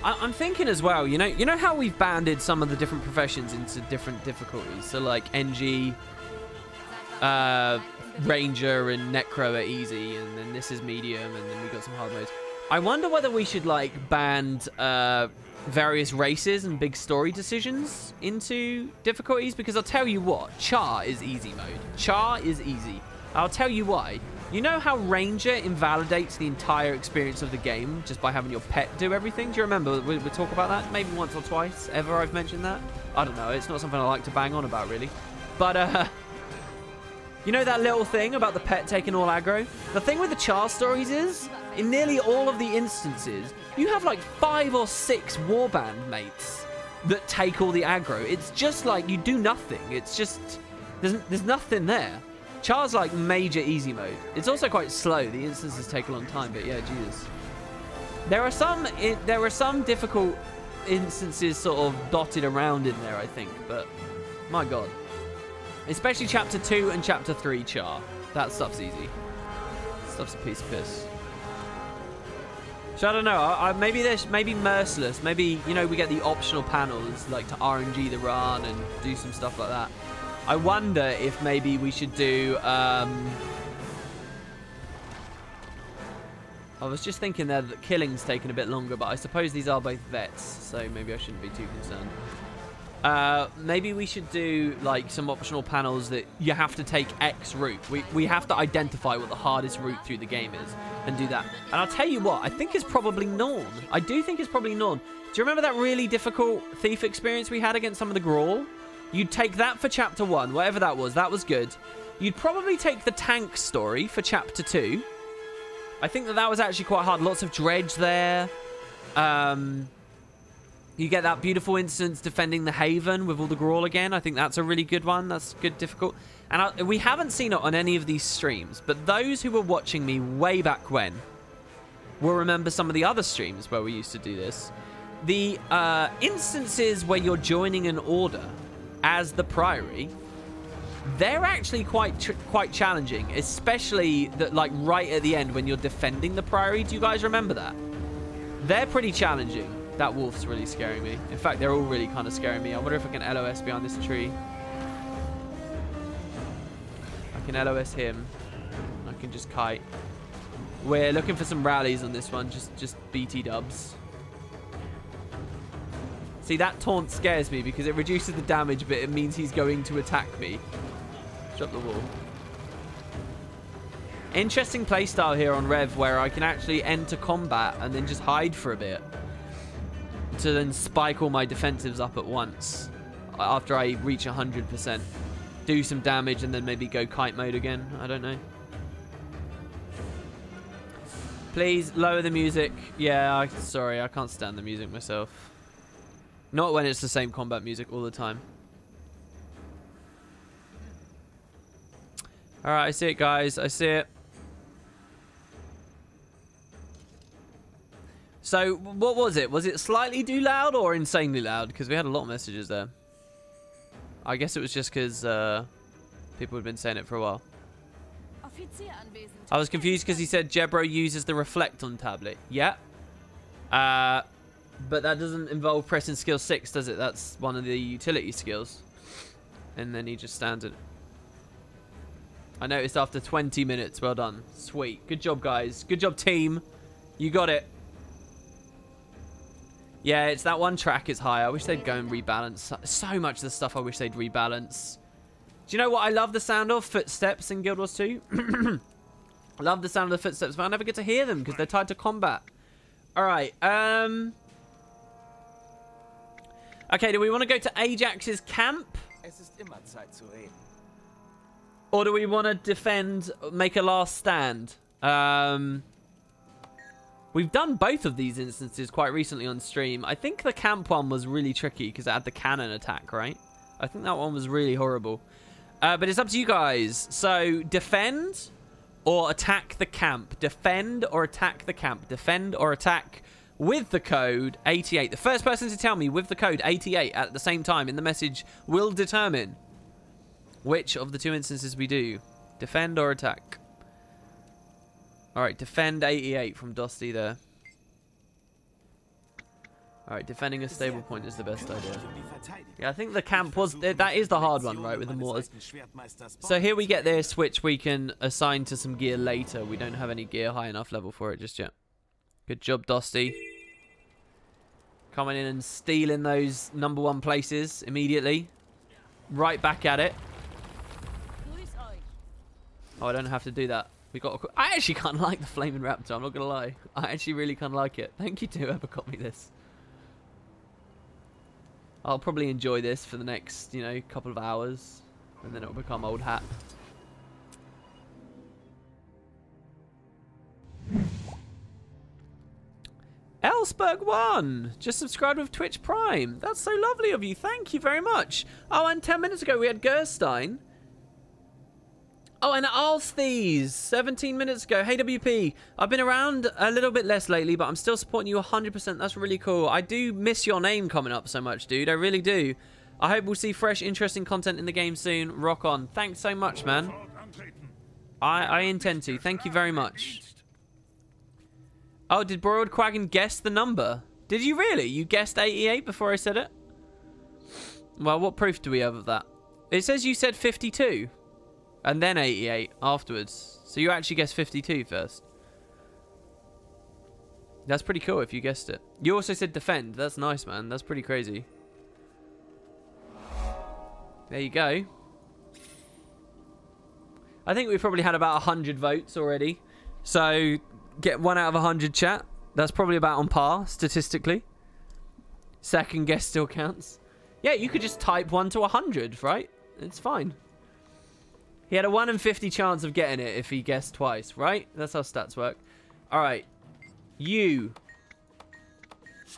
I'm thinking as well, you know how we've banded some of the different professions into different difficulties. So like NG, Ranger, and Necro are easy, and then this is medium, and then we got some hard modes. I wonder whether we should like band various races and big story decisions into difficulties, because I'll tell you what, Char is easy mode. Char is easy. I'll tell you why. You know how Ranger invalidates the entire experience of the game just by having your pet do everything? Do you remember we talk about that? Maybe once or twice ever I've mentioned that? I don't know. It's not something I like to bang on about, really. But, you know that little thing about the pet taking all aggro? The thing with the Char stories is, in nearly all of the instances, you have like 5 or 6 warband mates that take all the aggro. It's just like you do nothing. It's just, there's nothing there. Char's like major easy mode. It's also quite slow. The instances take a long time, but yeah, Jesus. There are some difficult instances sort of dotted around in there, I think, but my God. Especially Chapter 2 and Chapter 3 Char. That stuff's easy. Stuff's a piece of piss. So I don't know. Maybe Merciless. Maybe, you know, we get the optional panels like to RNG the run and do some stuff like that. I wonder if maybe we should do... I was just thinking there that killing's taking a bit longer, but I suppose these are both vets, so maybe I shouldn't be too concerned. Maybe we should do like some optional panels that you have to take X route. We have to identify what the hardest route through the game is and do that. And I'll tell you what, I think it's probably Norn. I do think it's probably Norn. Do you remember that really difficult Thief experience we had against some of the Grawl? You'd take that for Chapter 1, whatever that was good. You'd probably take the tank story for Chapter 2. I think that was actually quite hard. Lots of dredge there. You get that beautiful instance defending the Haven with all the Grawl again. I think that's a really good one. That's good, difficult. And we haven't seen it on any of these streams, but those who were watching me way back when will remember some of the other streams where we used to do this. The instances where you're joining an order as the Priory, they're actually quite challenging, especially that, like, right at the end when you're defending the Priory. Do you guys remember that? They're pretty challenging. That wolf's really scaring me. In fact, they're all really kind of scaring me. I wonder if I can LOS behind this tree. I can LOS him. I can just kite. We're looking for some rallies on this one. Just BT dubs. See, that taunt scares me because it reduces the damage, but it means he's going to attack me. Drop the wall. Interesting playstyle here on Rev where I can actually enter combat and then just hide for a bit to then spike all my defensives up at once after I reach 100%. Do some damage and then maybe go kite mode again. I don't know. Please lower the music. Yeah, sorry, I can't stand the music myself. Not when it's the same combat music all the time. Alright, I see it, guys. I see it. So, what was it? Was it slightly too loud or insanely loud? Because we had a lot of messages there. I guess it was just because people had been saying it for a while. I was confused because he said Jebro uses the reflect on tablet. Yeah. But that doesn't involve pressing skill 6, does it? That's one of the utility skills. And then he just stands it. I noticed after 20 minutes. Well done. Sweet. Good job, guys. Good job, team. You got it. Yeah, it's that one track is high. I wish they'd go and rebalance. So much of the stuff I wish they'd rebalance. Do you know what I love the sound of? Footsteps in Guild Wars 2. I love the sound of the footsteps, but I never get to hear them because they're tied to combat. Alright, okay, do we want to go to Ajax's camp? Or do we want to defend, make a last stand? We've done both of these instances quite recently on stream. I think the camp one was really tricky because it had the cannon attack, right? I think that one was really horrible. But it's up to you guys. So, defend or attack the camp. Defend or attack the camp. Defend or attack with the code 88. The first person to tell me with the code 88 at the same time in the message will determine which of the two instances we do. Defend or attack. Alright, defend 88 from Dusty there. Alright, defending a stable point is the best idea. Yeah, I think the camp was... That is the hard one, right, with the mortars. So here we get this, which we can assign to some gear later. We don't have any gear high enough level for it just yet. Good job, Dusty. Coming in and stealing those #1 places immediately. Right back at it. Oh, I don't have to do that. I actually kind of like the Flaming Raptor, I'm not going to lie. I actually really kind of like it. Thank you to whoever got me this. I'll probably enjoy this for the next, you know, couple of hours. And then it'll become old hat. Elsberg1 just subscribed with Twitch Prime. That's so lovely of you. Thank you very much. Oh, and 10 minutes ago we had Gerstein. Oh, and Alsthees, 17 minutes ago. Hey, WP. I've been around a little bit less lately, but I'm still supporting you 100%. That's really cool. I do miss your name coming up so much, dude. I really do. I hope we'll see fresh, interesting content in the game soon. Rock on. Thanks so much, man. I intend to. Thank you very much. Oh, did Broad Quaggan guess the number? Did you really? You guessed 88 before I said it? Well, what proof do we have of that? It says you said 52. And then 88 afterwards. So you actually guessed 52 first. That's pretty cool if you guessed it. You also said defend. That's nice, man. That's pretty crazy. There you go. I think we've probably had about 100 votes already. So get 1 out of 100 chat. That's probably about on par statistically. Second guess still counts. Yeah, you could just type 1 to 100, right? It's fine. He had a 1 in 50 chance of getting it if he guessed twice, right? That's how stats work. All right. You're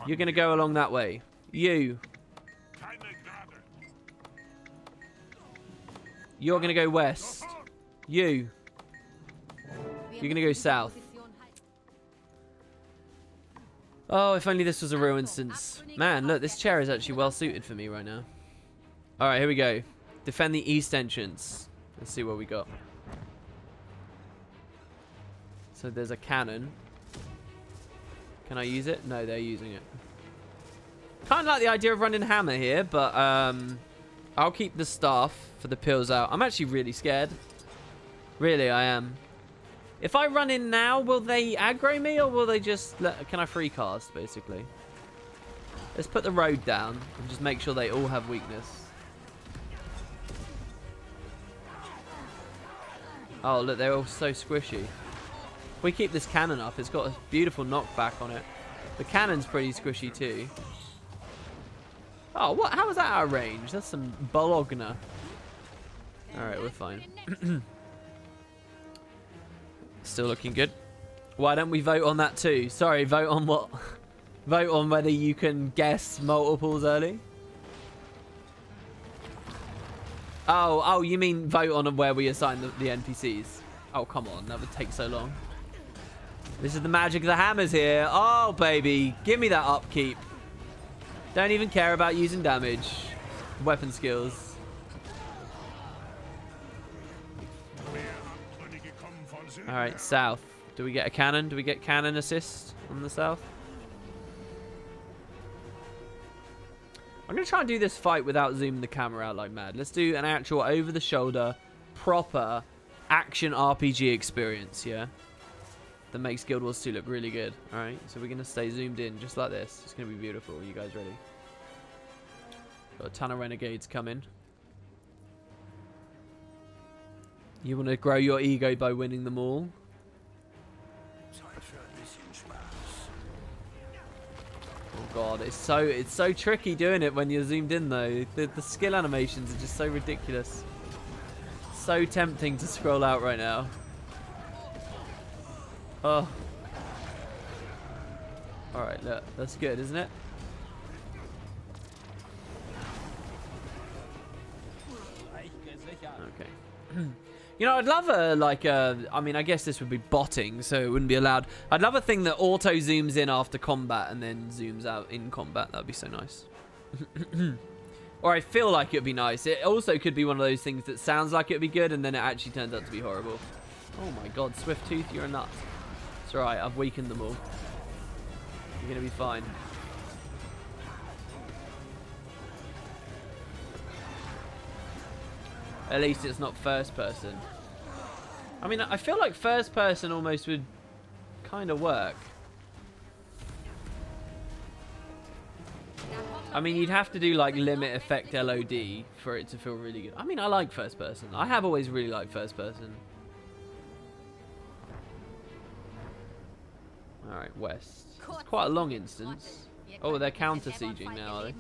going to go along that way. You. You're going to go west. You. You're going to go south. Oh, if only this was a real instance. Man, look, this chair is actually well suited for me right now. Alright, here we go. Defend the east entrance. Let's see what we got. So there's a cannon. Can I use it? No, they're using it. Kind of like the idea of running hammer here, but I'll keep the staff for the pills out. I'm actually really scared. Really, I am. If I run in now, will they aggro me or will they just... Can I free cast, basically? Let's put the road down and just make sure they all have weakness. Oh, look, they're all so squishy. If we keep this cannon up, it's got a beautiful knockback on it. The cannon's pretty squishy too. Oh, what? How is that out of range? That's some bologna. Alright, we're fine. Still looking good. Why don't we vote on that too? Sorry, vote on what? Vote on whether you can guess multiples early? Oh, you mean vote on where we assign the NPCs? Oh, come on. That would take so long. This is the magic of the hammers here. Oh, baby. Give me that upkeep. Don't even care about using damage. Weapon skills. Alright, south. Do we get a cannon? Do we get cannon assist on the south? I'm going to try and do this fight without zooming the camera out like mad. Let's do an actual over-the-shoulder, proper action RPG experience, yeah? That makes Guild Wars 2 look really good. Alright, so we're going to stay zoomed in just like this. It's going to be beautiful. Are you guys ready? Got a ton of renegades coming. You want to grow your ego by winning them all? Oh god, it's so tricky doing it when you're zoomed in though. The skill animations are just so ridiculous. So tempting to scroll out right now. Oh. Alright, look, that's good, isn't it? Okay. You know, I'd love I mean, I guess this would be botting, so it wouldn't be allowed. I'd love a thing that auto zooms in after combat and then zooms out in combat. That'd be so nice. Or I feel like it'd be nice. It also could be one of those things that sounds like it'd be good and then it actually turns out to be horrible. Oh my god, Swift Tooth, you're a nut. It's alright, I've weakened them all. You're gonna be fine. At least it's not first person. I mean, I feel like first person almost would kind of work. I mean, you'd have to do like limit effect LOD for it to feel really good. I mean, I like first person. I have always really liked first person. Alright, west. It's quite a long instance. Oh, they're counter-sieging now, are they?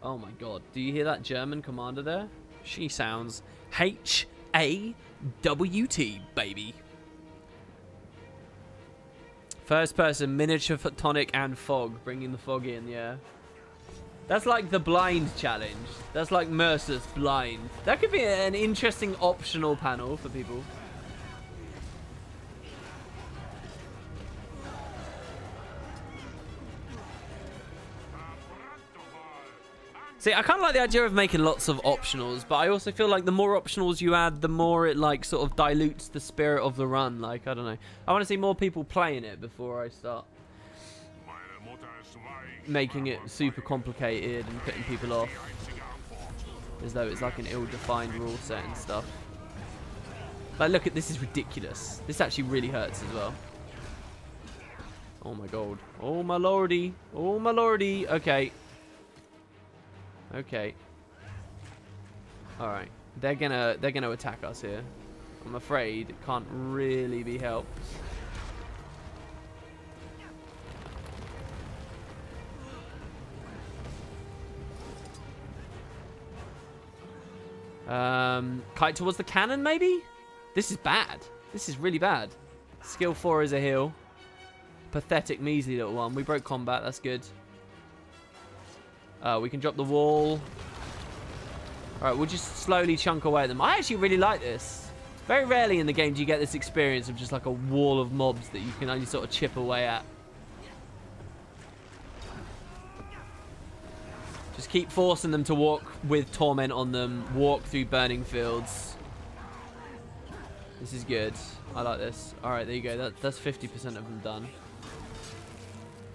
Oh my god. Do you hear that German commander there? She sounds H-A-W-T, baby. First person, miniature photonic and fog. Bringing the fog in, yeah. That's like the blind challenge. That's like Merciless blind. That could be an interesting optional panel for people. See, I kind of like the idea of making lots of optionals, but I also feel like the more optionals you add, the more it like sort of dilutes the spirit of the run. Like, I don't know. I want to see more people playing it before I start making it super complicated and putting people off. As though it's like an ill-defined rule set and stuff. Like, look at this, is ridiculous. This actually really hurts as well. Oh my god. Oh my lordy. Oh my lordy. Okay. Okay. Alright. They're gonna attack us here. I'm afraid it can't really be helped. Kite towards the cannon, maybe? This is bad. This is really bad. Skill 4 is a heal. Pathetic, measly little one. We broke combat. That's good. We can drop the wall. All right, we'll just slowly chunk away at them. I actually really like this. Very rarely in the game do you get this experience of just like a wall of mobs that you can only sort of chip away at. Just keep forcing them to walk with torment on them. Walk through burning fields. This is good. I like this. All right, there you go. That's 50% of them done.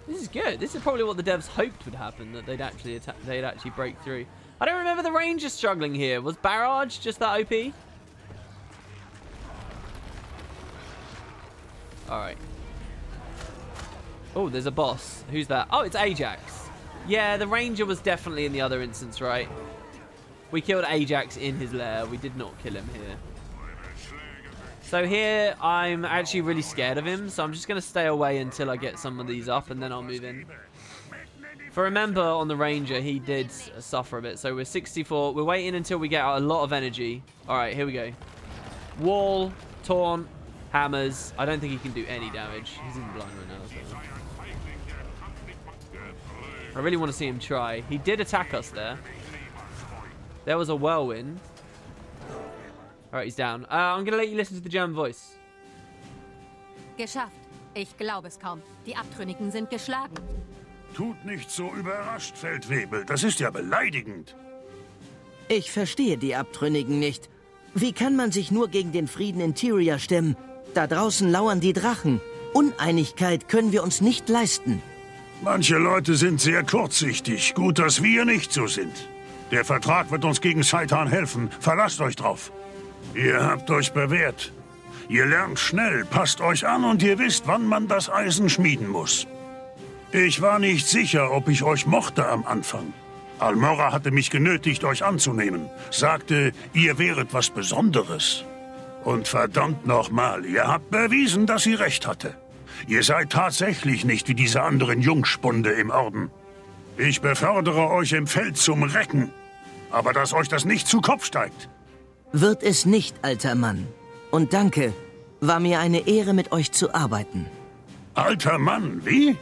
This is good. This is probably what the devs hoped would happen, that they'd actually attack, they'd actually break through. I don't remember the Rangers struggling here. Was Barrage just that OP? All right. Oh, there's a boss. Who's that? Oh, it's Ajax. Yeah, the Ranger was definitely in the other instance, right? We killed Ajax in his lair. We did not kill him here. So here, I'm actually really scared of him, so I'm just going to stay away until I get some of these up, and then I'll move in. For remember, on the Ranger, he did suffer a bit, so we're 64. We're waiting until we get out a lot of energy. All right, here we go. Wall, taunt, hammers. I don't think he can do any damage. He's in blind right now. So. I really want to see him try. He did attack us there. There was a whirlwind. All right, he's down. I'm going to let you listen to the German voice. Geschafft. Ich glaube es kaum. Die Abtrünnigen sind geschlagen. Tut nicht so überrascht, Feldwebel. Das ist ja beleidigend. Ich verstehe die Abtrünnigen nicht. Wie kann man sich nur gegen den Frieden in Tyria stemmen? Da draußen lauern die Drachen. Uneinigkeit können wir uns nicht leisten. Manche Leute sind sehr kurzsichtig. Gut, dass wir nicht so sind. Der Vertrag wird uns gegen Seitan helfen. Verlasst euch drauf. Ihr habt euch bewährt. Ihr lernt schnell, passt euch an und ihr wisst, wann man das Eisen schmieden muss. Ich war nicht sicher, ob ich euch mochte am Anfang. Almora hatte mich genötigt, euch anzunehmen. Sagte, ihr wäret was Besonderes. Und verdammt nochmal, ihr habt bewiesen, dass sie recht hatte. Ihr seid tatsächlich nicht wie diese anderen Jungspunde im Orden. Ich befördere euch im Feld zum Recken. Aber dass euch das nicht zu Kopf steigt. Wird es nicht, alter Mann. Und danke. War mir eine Ehre, mit euch zu arbeiten. Alter Mann, wie?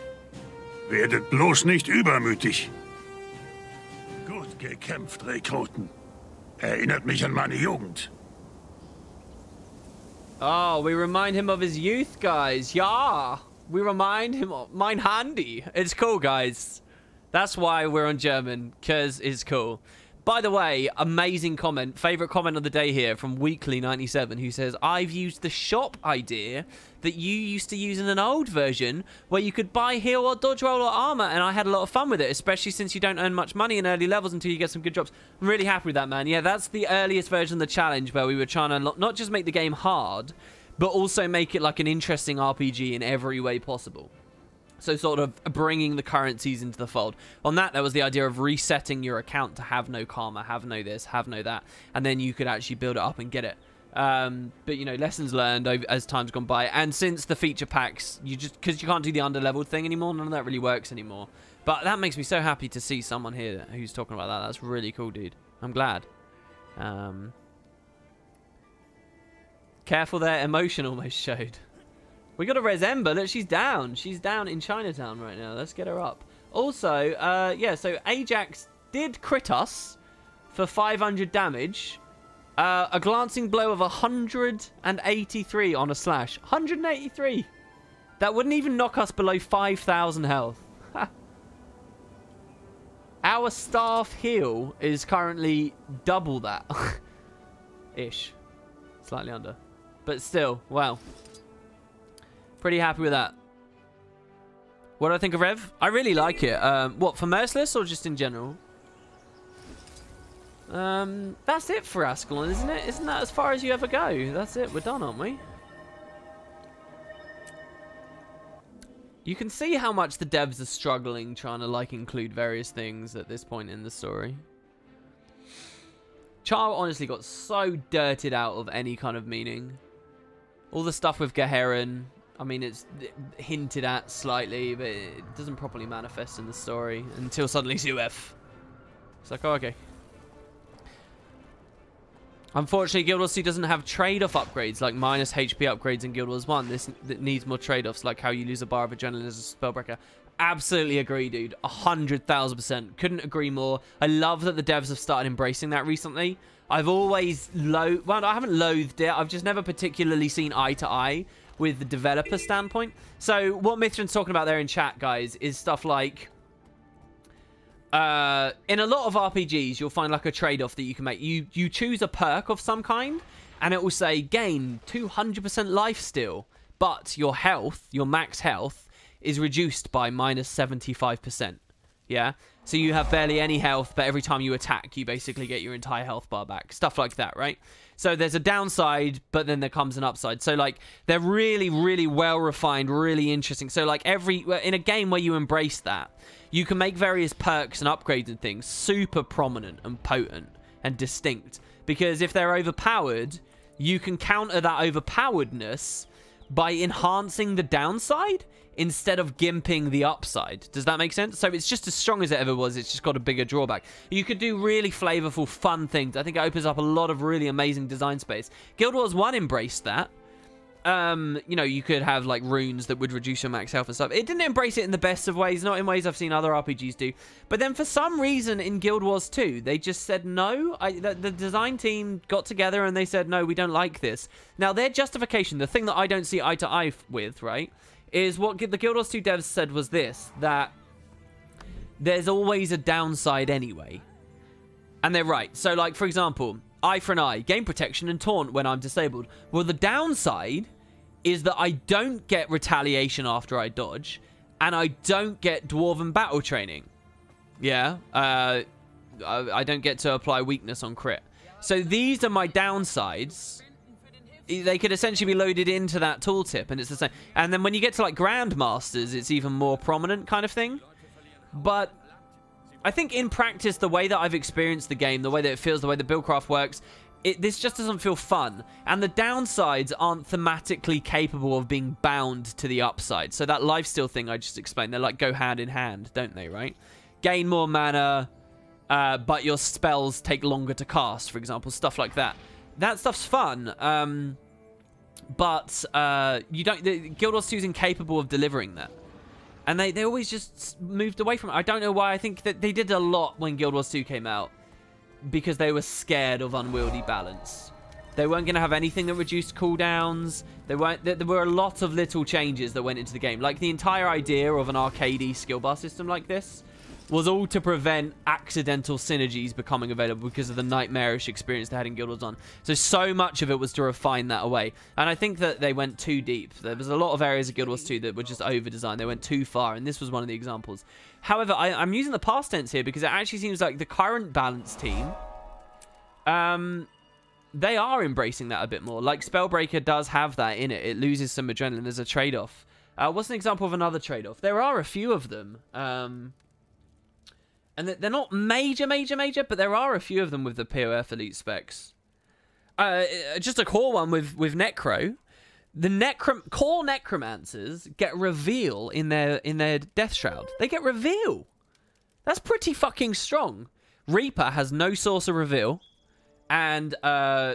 Werdet bloß nicht übermütig. Gut gekämpft, Rekruten. Erinnert mich an meine Jugend. Oh, we remind him of his youth, guys. Yeah, we remind him of mein Handy. It's cool, guys. That's why we're on German, because it's cool. By the way, amazing comment. Favorite comment of the day here from Weekly97, who says, I've used the shop idea that you used to use in an old version where you could buy heal or dodge roll or armor, and I had a lot of fun with it, especially since you don't earn much money in early levels until you get some good drops. I'm really happy with that, man. Yeah, that's the earliest version of the challenge where we were trying to not just make the game hard, but also make it like an interesting RPG in every way possible. So sort of bringing the currencies into the fold. On that, there was the idea of resetting your account to have no karma, have no this, have no that. And then you could actually build it up and get it. But, you know, lessons learned as time's gone by. And since the feature packs, because you can't do the under-leveled thing anymore, none of that really works anymore. But that makes me so happy to see someone here who's talking about that. That's really cool, dude. I'm glad. Careful there, emotion almost showed. We got a res Ember. Look, she's down. She's down in Chinatown right now. Let's get her up. Also, yeah, so Ajax did crit us for 500 damage. A glancing blow of 183 on a slash. 183. That wouldn't even knock us below 5,000 health. Our staff heal is currently double that. Ish. Slightly under. But still, wow. Pretty happy with that. What do I think of Rev? I really like it. What, for Merciless or just in general? That's it for Ascalon, isn't it? Isn't that as far as you ever go? That's it. We're done, aren't we? You can see how much the devs are struggling trying to, like, include various things at this point in the story. Char honestly got so dirted out of any kind of meaning. All the stuff with Geheron, I mean, it's hinted at slightly, but it doesn't properly manifest in the story until suddenly Zuef. It's like, oh, okay. Unfortunately, Guild Wars 2 doesn't have trade-off upgrades like minus HP upgrades in Guild Wars 1. This needs more trade-offs, like how you lose a bar of adrenaline as a spellbreaker. Absolutely agree, dude. 100,000%. Couldn't agree more. I love that the devs have started embracing that recently. I've always well, I haven't loathed it. I've just never particularly seen eye to eye with the developer standpoint. So what Mithran's talking about there in chat, guys, is stuff like in a lot of RPGs, you'll find like a trade-off that you can make. You choose a perk of some kind, and it will say gain 200% life steal, but your health, your max health, is reduced by minus 75%. Yeah? So you have barely any health, but every time you attack, you basically get your entire health bar back. Stuff like that, right? So there's a downside, but then there comes an upside. So, like, they're really, really well-refined, really interesting. So, like, in a game where you embrace that, you can make various perks and upgrades and things super prominent and potent and distinct. Because if they're overpowered, you can counter that overpoweredness by enhancing the downside instead of gimping the upside. Does that make sense? So it's just as strong as it ever was. It's just got a bigger drawback. You could do really flavorful, fun things. I think it opens up a lot of really amazing design space. Guild Wars 1 embraced that. You know, you could have like runes that would reduce your max health and stuff. It didn't embrace it in the best of ways, not in ways I've seen other RPGs do. But then for some reason in Guild Wars 2, they just said no. The design team got together and they said, no, we don't like this. Now, their justification, the thing that I don't see eye to eye with, right, is what the Guild Wars 2 devs said was this, that there's always a downside anyway. And they're right. So, like, for example, eye for an eye, gain protection and taunt when I'm disabled. Well, the downside is that I don't get retaliation after I dodge, and I don't get dwarven battle training. Yeah, I don't get to apply weakness on crit. So these are my downsides. They could essentially be loaded into that tooltip, and it's the same. And then when you get to like Grandmasters, it's even more prominent kind of thing. But I think in practice, the way that I've experienced the game, the way that it feels, the way the buildcraft works, this just doesn't feel fun. And the downsides aren't thematically capable of being bound to the upside. So that lifesteal thing I just explained, they're like go hand in hand, don't they, right? Gain more mana, but your spells take longer to cast, for example, stuff like that. That stuff's fun, but you don't. Guild Wars 2 is incapable of delivering that. And they always just moved away from it. I don't know why. I think that they did a lot when Guild Wars 2 came out because they were scared of unwieldy balance. They weren't going to have anything that reduced cooldowns. There were a lot of little changes that went into the game. Like the entire idea of an arcadey skill bar system like this was all to prevent accidental synergies becoming available because of the nightmarish experience they had in Guild Wars 1. So much of it was to refine that away. And I think that they went too deep. There was a lot of areas of Guild Wars 2 that were just over-designed. They went too far, and this was one of the examples. However, I'm using the past tense here because it actually seems like the current balance team, they are embracing that a bit more. Like, Spellbreaker does have that in it. It loses some adrenaline. There's a trade-off. What's an example of another trade-off? There are a few of them. And they're not major, but there are a few of them with the POF elite specs. Just a core one with Necro. The core necromancers get reveal in their death shroud. They get reveal. That's pretty fucking strong. Reaper has no source of reveal, and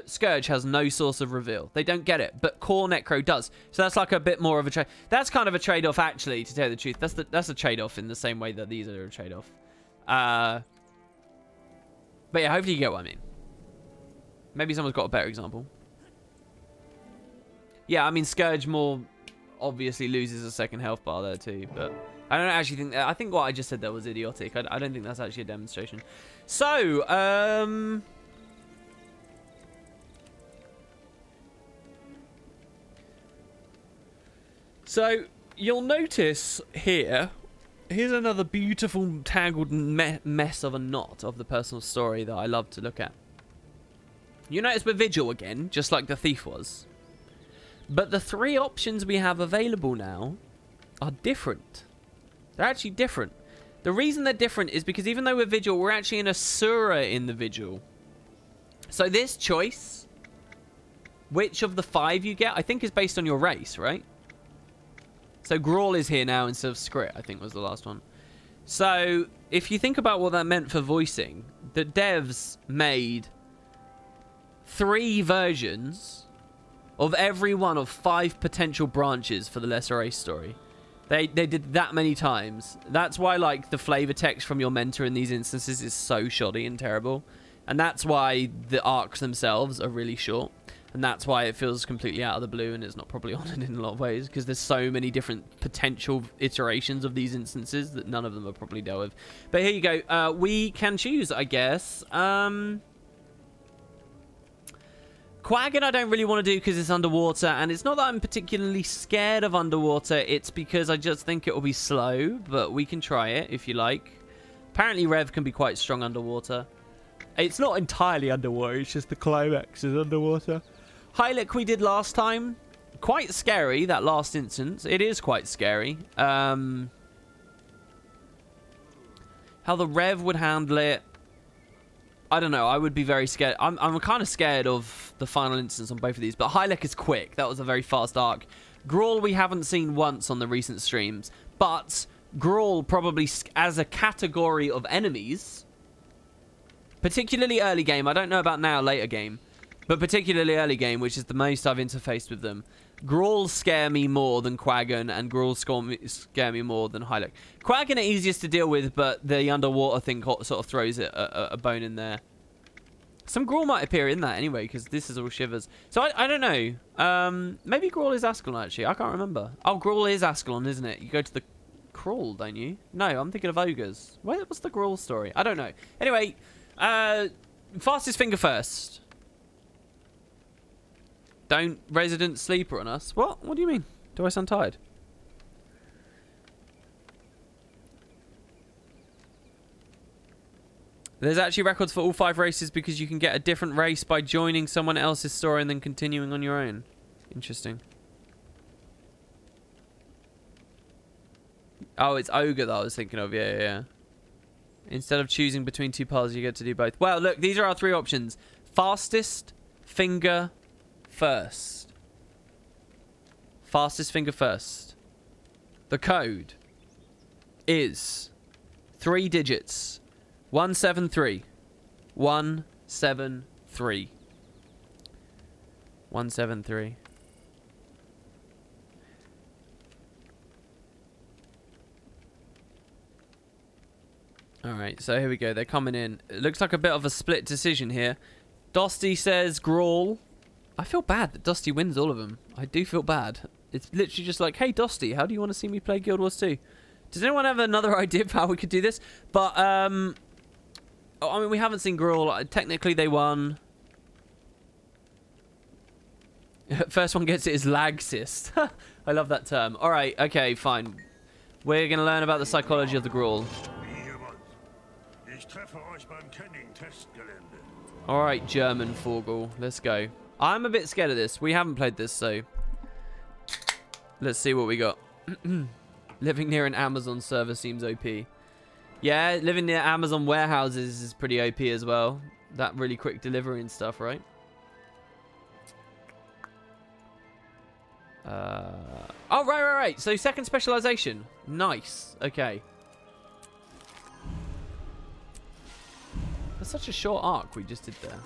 Scourge has no source of reveal. They don't get it, but core Necro does. So that's like a bit more of a trade. That's kind of a trade-off, actually, to tell you the truth. That's a trade-off in the same way that these are a trade-off. But yeah, hopefully you get what I mean. Maybe someone's got a better example. Yeah, I mean, Scourge more obviously loses a second health bar there too, but I don't actually think... I think what I just said there was idiotic. I don't think that's actually a demonstration. So, So, you'll notice here... Here's another beautiful, tangled mess of a knot of the personal story that I love to look at. You notice we're Vigil again, just like the Thief was. But the three options we have available now are different. They're actually different. The reason they're different is because even though we're Vigil, we're actually an Asura in the Vigil. So this choice, which of the 5 you get, I think is based on your race, right? So Grawl is here now instead of Skrit, I think was the last one. So if you think about what that meant for voicing, the devs made 3 versions of every one of 5 potential branches for the Lesser Ace story. They did that many times. That's why, like, the flavor text from your mentor in these instances is so shoddy and terrible. And that's why the arcs themselves are really short. And that's why it feels completely out of the blue and it's not probably honored in a lot of ways. Because there's so many different potential iterations of these instances that none of them are probably dealt with. But here you go. We can choose, I guess. Quaggan I don't really want to do because it's underwater, and it's not that I'm particularly scared of underwater, it's because I just think it will be slow, but we can try it if you like. Apparently Rev can be quite strong underwater. It's not entirely underwater, it's just the climax is underwater. Hylic we did last time. Quite scary, that last instance. It is quite scary. How the Rev would handle it, I don't know. I would be very scared. I'm kind of scared of the final instance on both of these. But Hylic is quick. That was a very fast arc. Grawl we haven't seen once on the recent streams. But Grawl probably as a category of enemies, particularly early game. I don't know about now, later game. But particularly early game, which is the most I've interfaced with them. Grawl scare me more than Quaggan, and Grawl scare me more than Hylic. Quaggan are easiest to deal with, but the underwater thing sort of throws it a bone in there. Some Grawl might appear in that anyway, because this is all shivers. So I don't know. Maybe Grawl is Ascalon, actually. I can't remember. Oh, Grawl is Ascalon, isn't it? You go to the Crawl, don't you? No, I'm thinking of Ogres. What's the Grawl story? I don't know. Anyway, fastest finger first. Don't resident sleeper on us. What? What do you mean? Do I sound tired? There's actually records for all 5 races because you can get a different race by joining someone else's story and then continuing on your own. Interesting. Oh, it's Ogre that I was thinking of. Yeah. Instead of choosing between 2 paths, you get to do both. Well, look, these are our 3 options. Fastest finger first. Fastest finger first. The code is 3 digits. 173. 173. 173. Alright, so here we go. They're coming in. It looks like a bit of a split decision here. Dosty says Grawl. I feel bad that Dusty wins all of them. I do feel bad. It's literally just like, hey, Dusty, how do you want to see me play Guild Wars 2? Does anyone have another idea of how we could do this? But, I mean, we haven't seen Grawl. Technically, they won. First one gets it is lag cyst. I love that term. All right, okay, fine. We're going to learn about the psychology of the Grawl. All right, German Vogel. Let's go. I'm a bit scared of this. We haven't played this, so let's see what we got. Living near an Amazon server seems OP. Yeah, living near Amazon warehouses is pretty OP as well. That really quick delivery and stuff, right? Oh, right. So second specialization. Nice. Okay. That's such a short arc we just did there.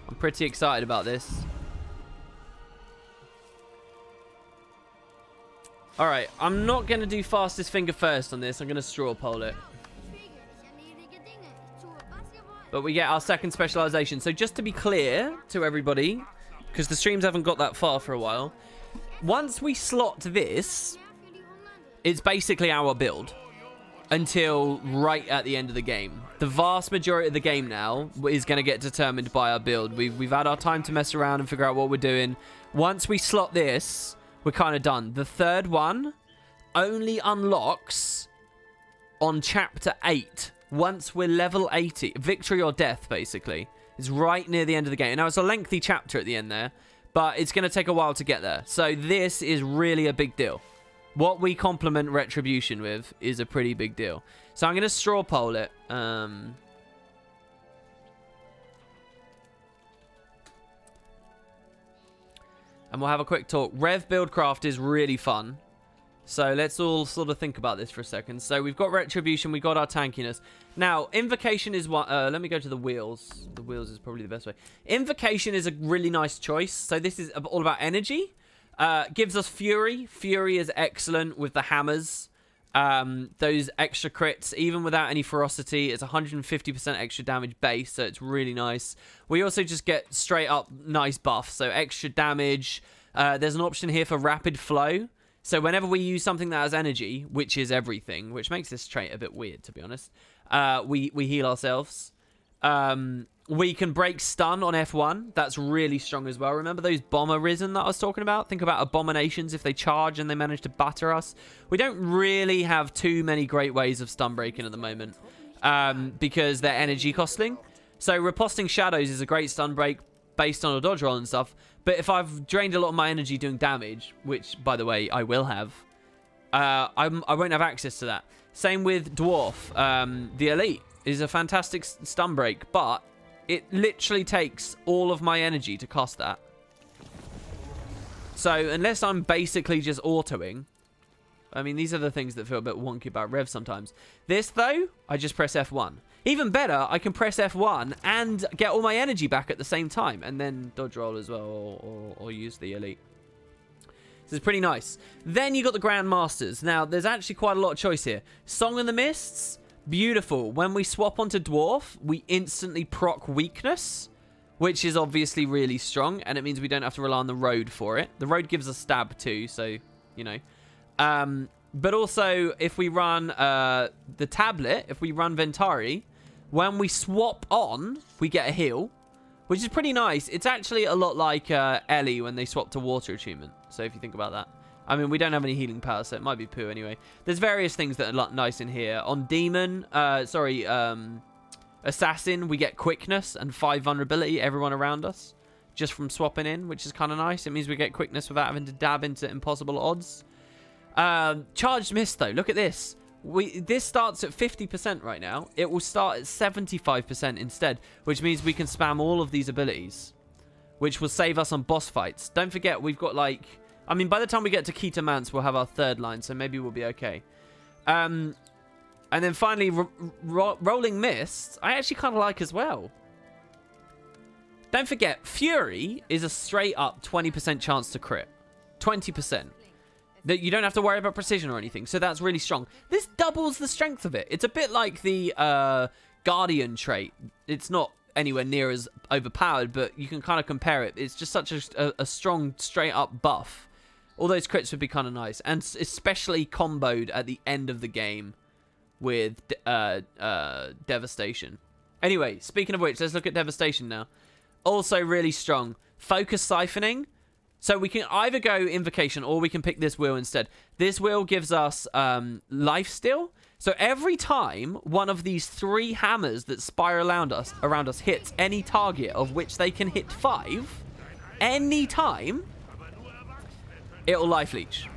I'm pretty excited about this. Alright, I'm not going to do fastest finger first on this. I'm going to straw poll it. But we get our second specialization. So just to be clear to everybody, because the streams haven't got that far for a while, once we slot this, it's basically our build until right at the end of the game. The vast majority of the game now is going to get determined by our build. We've had our time to mess around and figure out what we're doing. Once we slot this, we're kind of done. The third one only unlocks on chapter 8 once we're level 80. Victory or death, basically. It's right near the end of the game. Now, it's a lengthy chapter at the end there, but it's going to take a while to get there. So this is really a big deal. What we complement Retribution with is a pretty big deal. So I'm going to straw poll it. And we'll have a quick talk. Rev Buildcraft is really fun. So let's all sort of think about this for a second. So we've got Retribution, we got our tankiness. Now, Invocation is what... let me go to the wheels. The wheels is probably the best way. Invocation is a really nice choice. So this is all about energy. Gives us Fury. Fury is excellent with the hammers. Those extra crits, even without any ferocity, it's 150% extra damage base, so it's really nice. We also just get straight up nice buffs, so extra damage. There's an option here for rapid flow. So whenever we use something that has energy, which is everything, which makes this trait a bit weird, to be honest, we heal ourselves. We can break stun on F1. That's really strong as well. Remember those bomber risen that I was talking about? Think about abominations if they charge and they manage to batter us. We don't really have too many great ways of stun breaking at the moment because they're energy costing. So riposting shadows is a great stun break based on a dodge roll and stuff. But if I've drained a lot of my energy doing damage, which, by the way, I will have, I won't have access to that. Same with Dwarf. The Elite is a fantastic stun break, but it literally takes all of my energy to cast that. So unless I'm basically just autoing, I mean, these are the things that feel a bit wonky about Rev sometimes. This, though, I just press F1. Even better, I can press F1 and get all my energy back at the same time. And then dodge roll as well, or use the Elite. This is pretty nice. Then you got the Grand Masters. Now, there's actually quite a lot of choice here. Song in the Mists, beautiful. When we swap onto Dwarf, we instantly proc Weakness, which is obviously really strong. And it means we don't have to rely on the Road for it. The Road gives us stab too, so, you know. But also, if we run the tablet, if we run Ventari, when we swap on, we get a heal, which is pretty nice. It's actually a lot like Ellie when they swap to Water Attunement. So if you think about that. I mean, we don't have any healing power, so it might be poo anyway. There's various things that are nice in here. On Demon, Assassin, we get quickness and 5 vulnerability, everyone around us, just from swapping in, which is kind of nice. It means we get quickness without having to dab into impossible odds. Charged Mist, though. Look at this. This starts at 50% right now. It will start at 75% instead, which means we can spam all of these abilities, which will save us on boss fights. Don't forget, we've got, like... I mean, by the time we get to Kita Mance, we'll have our third line, so maybe we'll be okay. And then finally, Rolling Mists, I actually kind of like as well. Don't forget, Fury is a straight-up 20% chance to crit. 20%. That you don't have to worry about precision or anything, so that's really strong. This doubles the strength of it. It's a bit like the Guardian trait. It's not anywhere near as overpowered, but you can kind of compare it. It's just such a strong, straight-up buff. All those crits would be kind of nice, and especially comboed at the end of the game with Devastation. Anyway, speaking of which, let's look at Devastation now. Also really strong. Focus Siphoning. So we can either go Invocation or we can pick this wheel instead. This wheel gives us Lifesteal. So every time one of these 3 hammers that spiral around us hits any target of which they can hit 5, any time, it will Life Leech.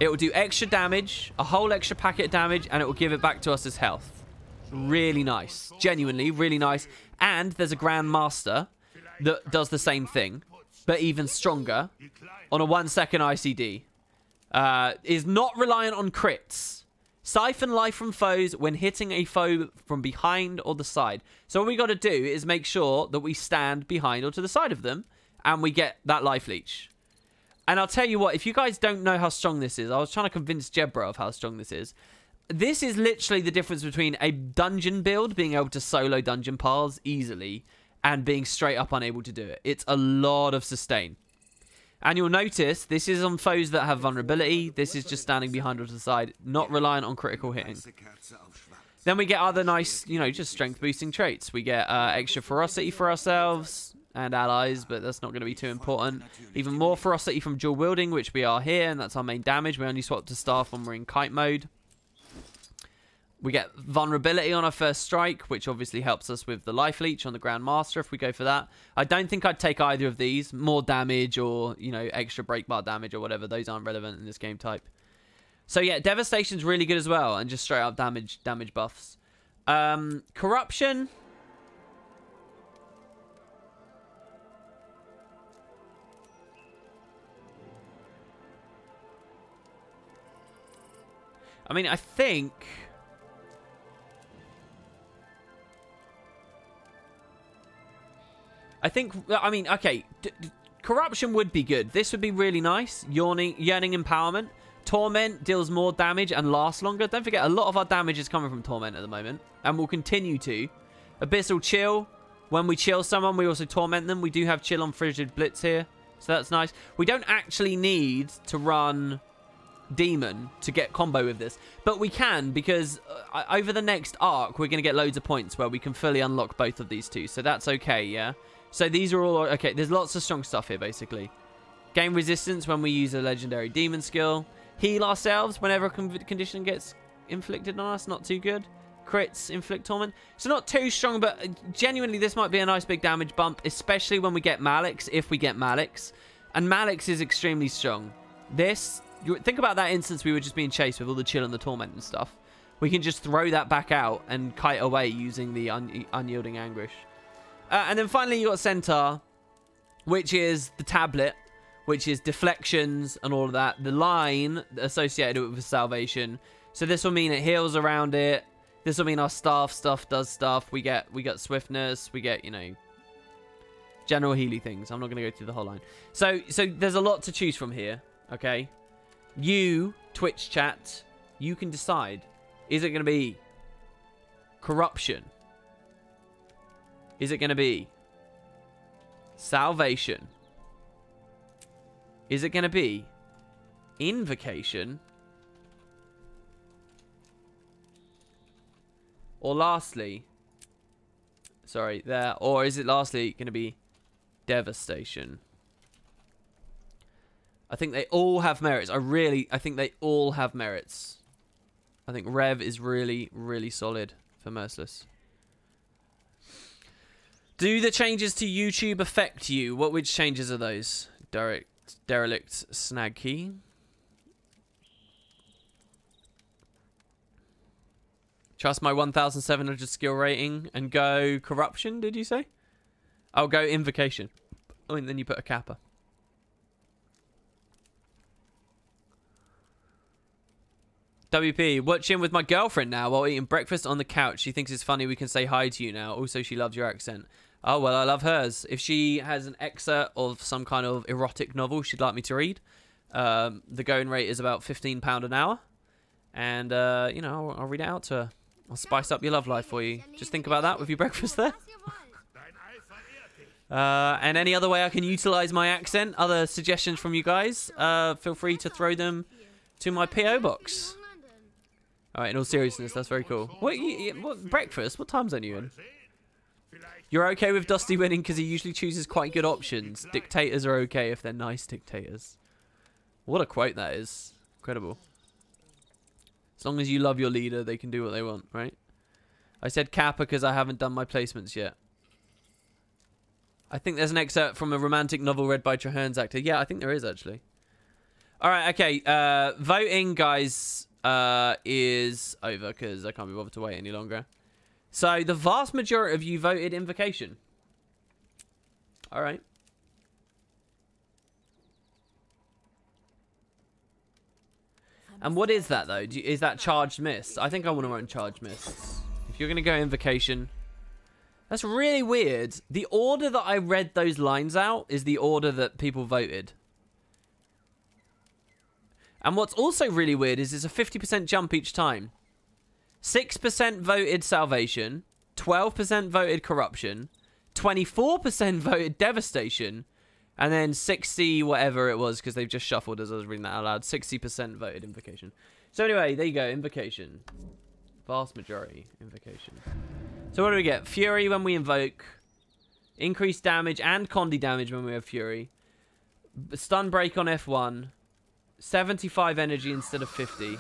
It will do extra damage, a whole extra packet of damage, and it will give it back to us as health. Really nice. Genuinely, really nice. And there's a Grand Master that does the same thing, but even stronger, on a 1-second ICD. Is not reliant on crits. Siphon life from foes when hitting a foe from behind or the side. So what we got to do is make sure that we stand behind or to the side of them, and we get that Life Leech. And I'll tell you what, if you guys don't know how strong this is, I was trying to convince Jebra of how strong this is. This is literally the difference between a dungeon build, being able to solo dungeon paths easily, and being straight up unable to do it. It's a lot of sustain. And you'll notice, this is on foes that have vulnerability. This is just standing behind or to the side, not reliant on critical hitting. Then we get other nice, you know, just strength boosting traits. We get extra ferocity for ourselves and allies, but that's not going to be too important. Even more ferocity from dual wielding, which we are here, and that's our main damage. We only swap to staff when we're in kite mode. We get vulnerability on our first strike, which obviously helps us with the Life Leech on the Grand Master if we go for that. I don't think I'd take either of these. More damage or, you know, extra break bar damage or whatever. Those aren't relevant in this game type. So yeah, Devastation's really good as well, and just straight up damage buffs. Corruption. I mean, I think... I mean, okay. Corruption would be good. This would be really nice. Yearning Empowerment. Torment deals more damage and lasts longer. Don't forget, a lot of our damage is coming from Torment at the moment. And will continue to. Abyssal Chill. When we chill someone, we also torment them. We do have Chill on Frigid Blitz here. So that's nice. We don't actually need to run Demon to get combo with this. But we can, because over the next arc, we're going to get loads of points where we can fully unlock both of these two. So that's okay, yeah? So these are all... Okay, there's lots of strong stuff here, basically. Gain resistance when we use a legendary demon skill. Heal ourselves whenever a condition gets inflicted on us. Not too good. Crits, inflict torment. So not too strong, but genuinely this might be a nice big damage bump, especially when we get Malix, if we get Malix. And Malix is extremely strong. This... Think about that instance we were just being chased with all the chill and the torment and stuff. We can just throw that back out and kite away using the unyielding anguish. And then finally you got Centaur, which is the tablet, which is deflections and all of that. The line associated with salvation. So this will mean it heals around it. This will mean our stuff does stuff. We get swiftness. We get, you know, general healy things. I'm not going to go through the whole line. So there's a lot to choose from here. Okay. You, Twitch chat, you can decide. Is it going to be corruption? Is it going to be salvation? Is it going to be invocation? Or lastly, sorry, there. Or is it lastly going to be devastation? I think they all have merits. I think they all have merits. I think Rev is really, really solid for Merciless. Do the changes to YouTube affect you? Which changes are those? Derelict snag key. Trust my 1,700 skill rating and go corruption, did you say? I'll go invocation. Oh, and then you put a kappa. WP, watching with my girlfriend now while eating breakfast on the couch. She thinks it's funny we can say hi to you now. Also, she loves your accent. Oh, well, I love hers. If she has an excerpt of some kind of erotic novel she'd like me to read, the going rate is about £15 an hour. And, you know, I'll read it out to her. I'll spice up your love life for you. Just think about that with your breakfast there. And any other way I can utilize my accent, other suggestions from you guys, feel free to throw them to my P.O. box. All right, in all seriousness, that's very cool. What breakfast? What time zone are you in? You're okay with Dusty winning because he usually chooses quite good options. Dictators are okay if they're nice dictators. What a quote that is. Incredible. As long as you love your leader, they can do what they want, right? I said Kappa because I haven't done my placements yet. I think there's an excerpt from a romantic novel read by Traherne's actor. Yeah, I think there is, actually. All right, okay. Voting, guys, is over because I can't be bothered to wait any longer. So the vast majority of you voted invocation. All right. And what is that, though? Is that charged miss? I think I want to run charged miss. If you're going to go invocation... That's really weird. The order that I read those lines out is the order that people voted. And what's also really weird is it's a 50% jump each time. 6% voted salvation, 12% voted corruption, 24% voted devastation, and then 60 whatever it was, because they've just shuffled as I was reading that out loud, 60% voted invocation. So anyway, there you go, invocation. Vast majority, invocation. So what do we get? Fury when we invoke, increased damage and Condi damage when we have Fury, stun break on F1, 75 energy instead of 50.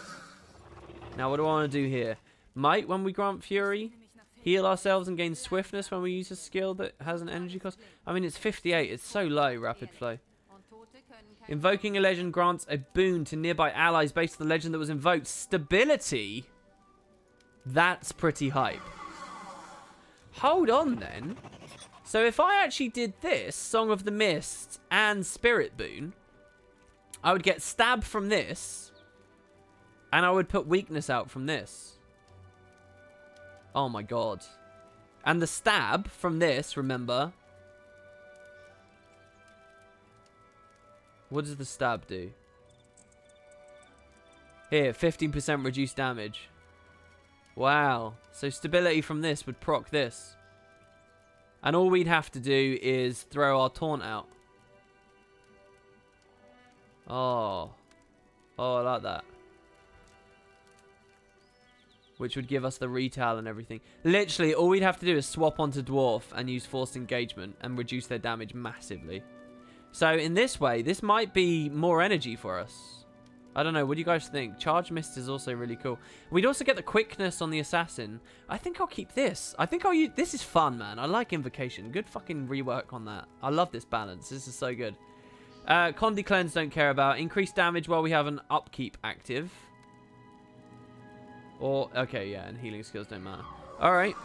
Now what do I want to do here? Might when we grant Fury, heal ourselves and gain swiftness when we use a skill that has an energy cost. I mean, it's 58. It's so low, rapid flow. Invoking a legend grants a boon to nearby allies based on the legend that was invoked. Stability? That's pretty hype. Hold on then. So if I actually did this, Song of the Mist and Spirit Boon, I would get stab from this. And I would put weakness out from this. Oh my god. And the stab from this, remember. What does the stab do? Here, 15% reduced damage. Wow. So stability from this would proc this. And all we'd have to do is throw our taunt out. Oh. Oh, I like that. Which would give us the retail and everything. Literally, all we'd have to do is swap onto Dwarf and use Forced Engagement and reduce their damage massively. So, in this way, this might be more energy for us. I don't know, what do you guys think? Charge Mist is also really cool. We'd also get the quickness on the Assassin. I think I'll keep this. I think I'll use... This is fun, man. I like Invocation. Good fucking rework on that. I love this balance. This is so good. Condi Cleanse don't care about. Increased damage while we have an upkeep active. Or, okay, yeah, and healing skills don't matter. Alright.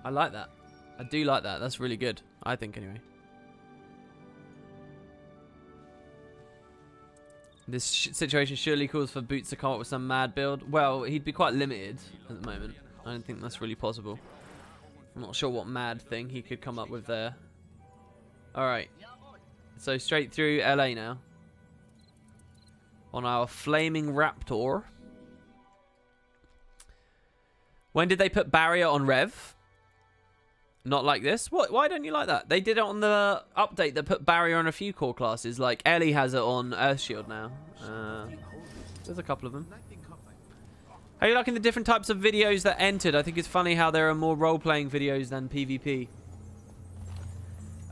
I like that. I do like that. That's really good. I think, anyway. This situation surely calls for Boots to come up with some mad build. Well, he'd be quite limited at the moment. I don't think that's really possible. I'm not sure what mad thing he could come up with there. Alright. So, straight through LA now. On our Flaming Raptor. When did they put barrier on Rev? Not like this? What? Why don't you like that? They did it on the update that put barrier on a few core classes. Like Ellie has it on Earthshield now. There's a couple of them. How are you liking the different types of videos that entered? I think it's funny how there are more role-playing videos than PvP.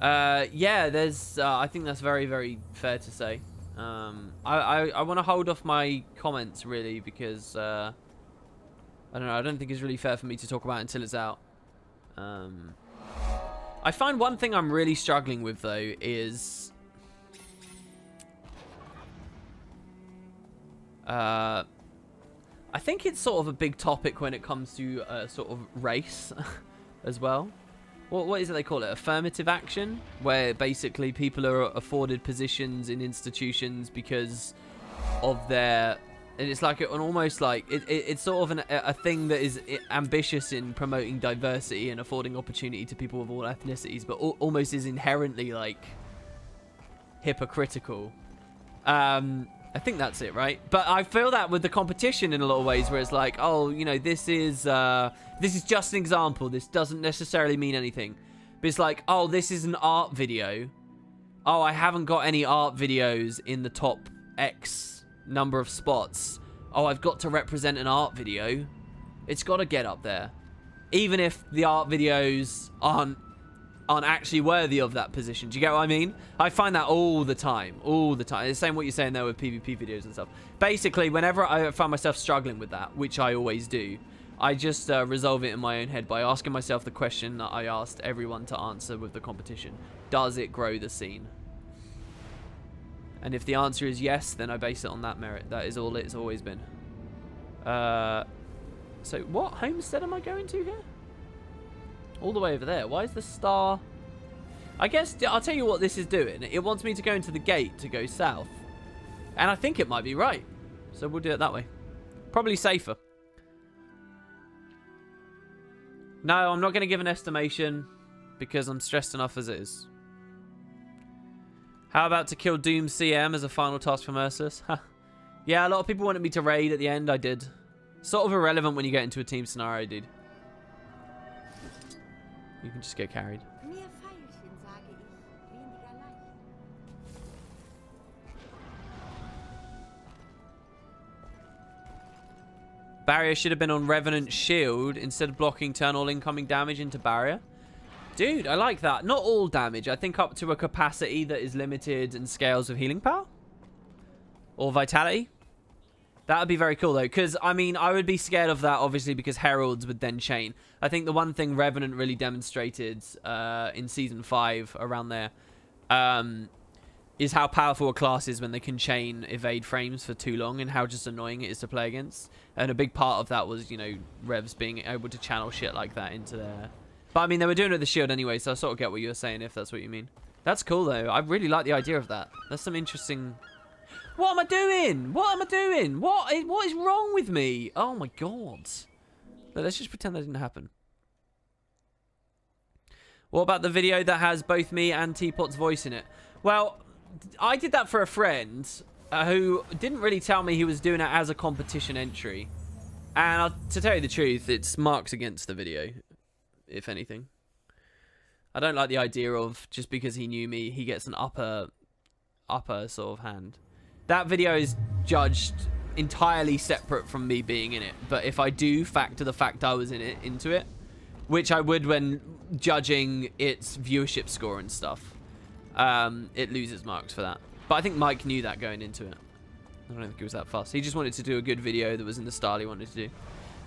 Yeah, there's... I think that's very, very fair to say. I want to hold off my comments really because I don't know, I don't think it's really fair for me to talk about it until it's out. I find one thing I'm really struggling with though is I think it's sort of a big topic when it comes to sort of race as well. What is it they call it? Affirmative action? Where basically people are afforded positions in institutions because of their... And it's like an almost like... It's sort of a thing that is ambitious in promoting diversity and affording opportunity to people of all ethnicities, but almost is inherently like hypocritical. I think that's it, right? But I feel that with the competition in a lot of ways where it's like, oh, you know, this is just an example. This doesn't necessarily mean anything. But it's like, oh, this is an art video. Oh, I haven't got any art videos in the top X number of spots. Oh, I've got to represent an art video. It's got to get up there. Even if the art videos aren't actually worthy of that position. Do you get what I mean? I find that all the time. All the time. It's the same what you're saying there with PvP videos and stuff. Basically, whenever I find myself struggling with that, which I always do, I just resolve it in my own head by asking myself the question that I asked everyone to answer with the competition. Does it grow the scene? And if the answer is yes, then I base it on that merit. That is all it's always been. So what homestead am I going to here? All the way over there. Why is the star... I guess, I'll tell you what this is doing. It wants me to go into the gate to go south. And I think it might be right. So we'll do it that way. Probably safer. No, I'm not going to give an estimation because I'm stressed enough as it is. How about to kill Doom CM as a final task for Merciless? Yeah, a lot of people wanted me to raid at the end. I did. Sort of irrelevant when you get into a team scenario, dude. You can just get carried. Barrier should have been on Revenant Shield instead of blocking, turn all incoming damage into barrier. Dude, I like that. Not all damage. I think up to a capacity that is limited and scales with healing power. Or vitality. That would be very cool, though. Because, I mean, I would be scared of that, obviously, because Heralds would then chain. I think the one thing Revenant really demonstrated in Season 5, around there, is how powerful a class is when they can chain evade frames for too long and how just annoying it is to play against. And a big part of that was, you know, Revs being able to channel shit like that into their... But, I mean, they were doing it with the shield anyway, so I sort of get what you were saying, if that's what you mean. That's cool, though. I really like the idea of that. That's some interesting... What am I doing? What am I doing? What is wrong with me? Oh my god. Let's just pretend that didn't happen. What about the video that has both me and Teapot's voice in it? Well, I did that for a friend who didn't really tell me he was doing it as a competition entry. And to tell you the truth, it's marks against the video, if anything. I don't like the idea of just because he knew me, he gets an upper sort of hand. That video is judged entirely separate from me being in it. But if I do factor the fact I was in it into it, which I would when judging its viewership score and stuff, it loses marks for that. But I think Mike knew that going into it. I don't think he was that fussed. He just wanted to do a good video that was in the style he wanted to do.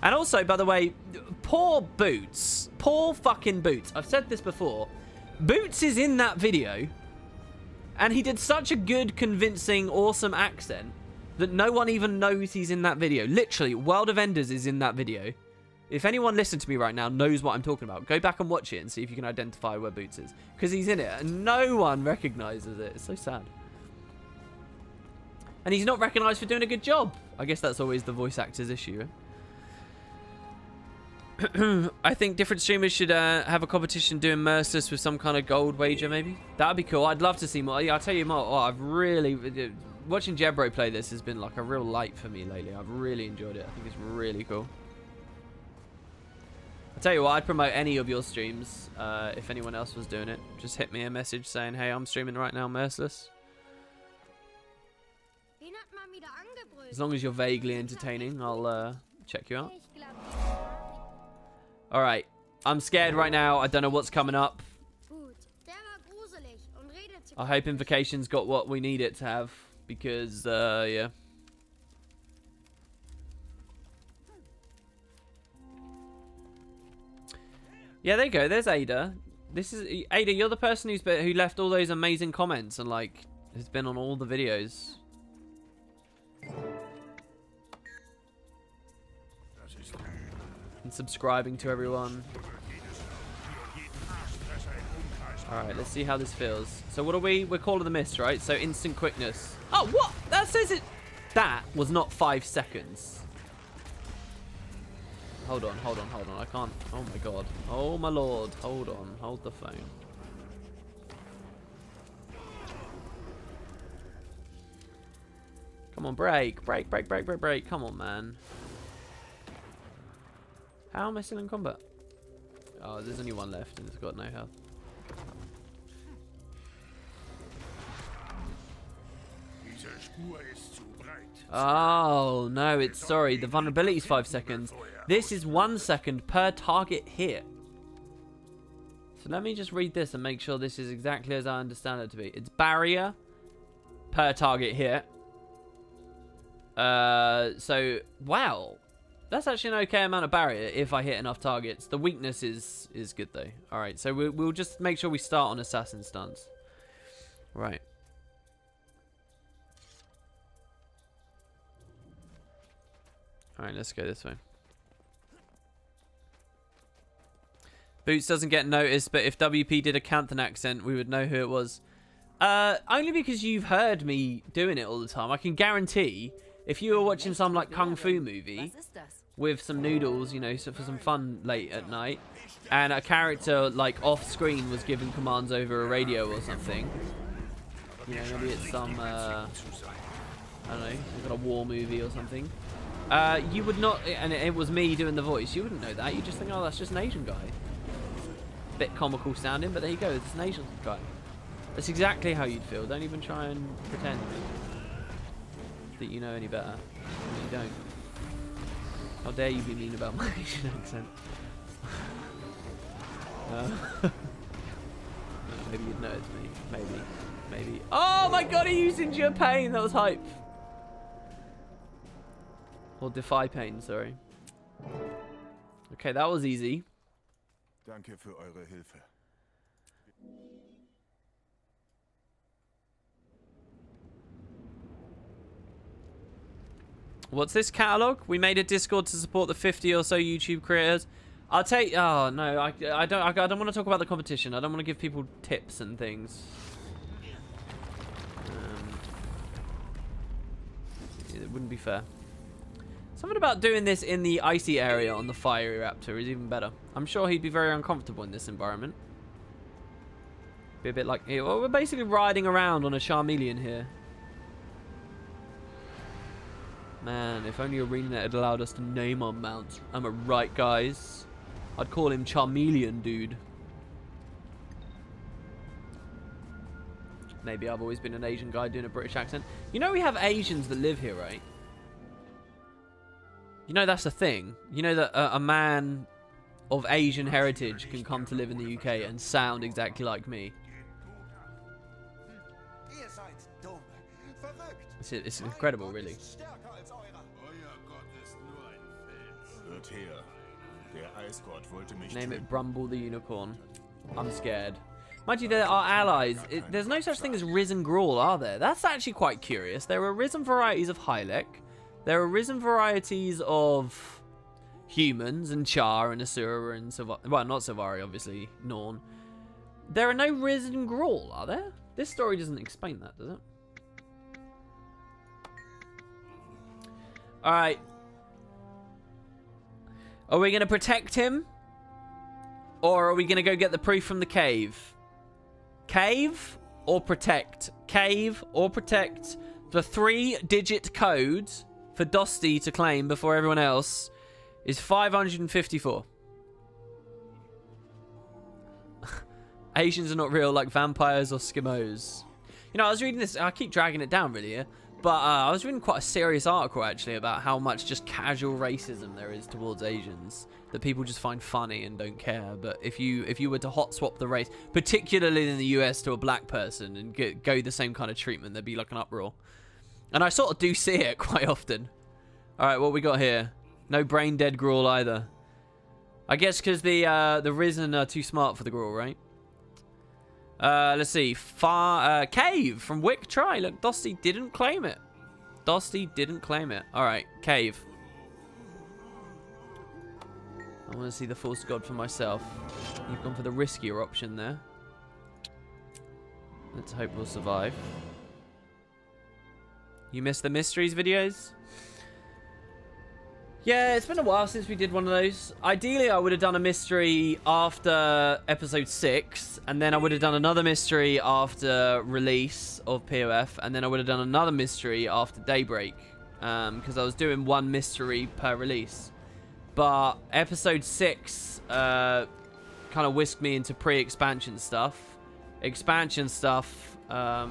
And also, by the way, poor Boots. Poor fucking Boots. I've said this before. Boots is in that video. And he did such a good, convincing, awesome accent that no one even knows he's in that video. Literally, World of Enders is in that video. If anyone listening to me right now knows what I'm talking about, go back and watch it and see if you can identify where Boots is. Because he's in it and no one recognizes it. It's so sad. And he's not recognized for doing a good job. I guess that's always the voice actor's issue. I think different streamers should have a competition doing Merciless with some kind of gold wager, maybe. That would be cool. I'd love to see more. Yeah, I'll tell you more. Oh, I've really... Watching Jebro play this has been like a real light for me lately. I've really enjoyed it. I think it's really cool. I'll tell you what, I'd promote any of your streams if anyone else was doing it. Just hit me a message saying, hey, I'm streaming right now, Merciless. As long as you're vaguely entertaining, I'll check you out. Alright, I'm scared right now. I don't know what's coming up. I hope Invocation's got what we need it to have. Because, yeah. Yeah, there you go. There's Ada. This is Ada. You're the person who left all those amazing comments and like has been on all the videos. And subscribing to everyone. Alright, let's see how this feels. So what are we? We're Call of the Mist, right? So instant quickness. Oh, what? That says it. That was not 5 seconds. Hold on, hold on, hold on. I can't. Oh my god. Oh my lord. Hold on. Hold the phone. Come on, break. Break, break, break, break, break. Come on, man. How am I still in combat? Oh, there's only one left and it's got no health. Oh, no, it's sorry. The vulnerability is 5 seconds. This is 1 second per target hit. So let me just read this and make sure this is exactly as I understand it to be. It's barrier per target hit. So, wow. That's actually an okay amount of barrier if I hit enough targets. The weakness is good, though. Alright, so we'll just make sure we start on assassin stance. Right. Alright, let's go this way. Boots doesn't get noticed, but if WP did a Canton accent, we would know who it was. Only because you've heard me doing it all the time. I can guarantee, if you were watching some like Kung Fu movie with some noodles, you know, so for some fun late at night, and a character like off screen was giving commands over a radio or something, you know, maybe it's some, I don't know, some kind of war movie or something, you would not, and it was me doing the voice, you wouldn't know that. You just think, oh, that's just an Asian guy. Bit comical sounding, but there you go, it's an Asian guy. That's exactly how you'd feel. Don't even try and pretend that you know any better. You don't. How dare you be mean about my Asian accent? Maybe you'd notice me. Maybe. Maybe. Oh my god, he used Endure Pain! That was hype. Or Defy Pain, sorry. Okay, that was easy. Danke für eure Hilfe. What's this catalog? We made a Discord to support the 50 or so YouTube creators. I'll take. Oh no, I don't want to talk about the competition. I don't want to give people tips and things. wouldn't be fair. Something about doing this in the icy area on the fiery raptor is even better. I'm sure he'd be very uncomfortable in this environment. Be a bit like... Well, we're basically riding around on a Charmeleon here. Man, if only ArenaNet had allowed us to name our mounts. Am I right, guys? I'd call him Charmeleon, dude. Maybe I've always been an Asian guy doing a British accent. You know we have Asians that live here, right? You know that's a thing. You know that a man of Asian heritage can come to live in the UK and sound exactly like me. It's incredible, really. Name it Brumble the Unicorn. I'm scared. Mind you, there are allies. There's no such thing as Risen Grawl, are there? That's actually quite curious. There are Risen varieties of Hylek. There are Risen varieties of humans and Char and Asura and Silvari. Well, not Silvari, obviously. Norn. There are no Risen Grawl, are there? This story doesn't explain that, does it? Alright. Are we going to protect him? Or are we going to go get the proof from the cave? Cave or protect? Cave or protect? The 3-digit code for Dosti to claim before everyone else is 554. Asians are not real like vampires or Eskimos. You know, I was reading this. I keep dragging it down, really, yeah? But I was reading quite a serious article, actually, about how much just casual racism there is towards Asians. That people just find funny and don't care. But if you were to hot swap the race, particularly in the US, to a black person and go the same kind of treatment, there'd be like an uproar. And I sort of do see it quite often. Alright, what we got here? No brain dead Grawl either. I guess because the Risen are too smart for the Grawl, right? Let's see. Cave from Wick Try. Look, Dosti didn't claim it. Dosti didn't claim it. Alright, Cave. I want to see the False God for myself. You've gone for the riskier option there. Let's hope we'll survive. You missed the mysteries videos? Yeah, it's been a while since we did one of those. Ideally, I would have done a mystery after episode 6, and then I would have done another mystery after release of POF, and then I would have done another mystery after Daybreak, because I was doing one mystery per release. But episode 6 kind of whisked me into pre-expansion stuff. Expansion stuff, I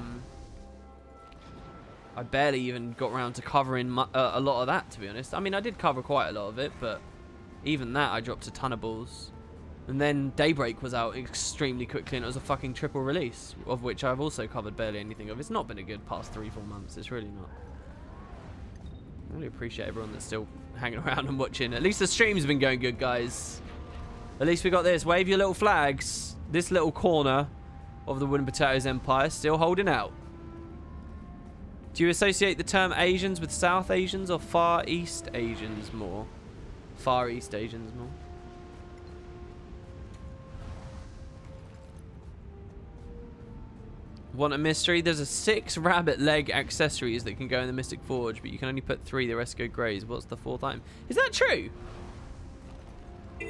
barely even got around to covering a lot of that, to be honest. I mean, I did cover quite a lot of it, but even that, I dropped a ton of balls. And then Daybreak was out extremely quickly, and it was a fucking triple release, of which I've also covered barely anything of. It's not been a good past 3-4 months. It's really not. I really appreciate everyone that's still hanging around and watching. At least the stream's been going good, guys. At least we got this. Wave your little flags. This little corner of the Wooden Potatoes Empire still holding out. Do you associate the term Asians with South Asians or Far East Asians more? Far East Asians more. Want a mystery? There's a 6 rabbit leg accessories that can go in the Mystic Forge, but you can only put 3. The rest go graze. What's the 4th item? Is that true?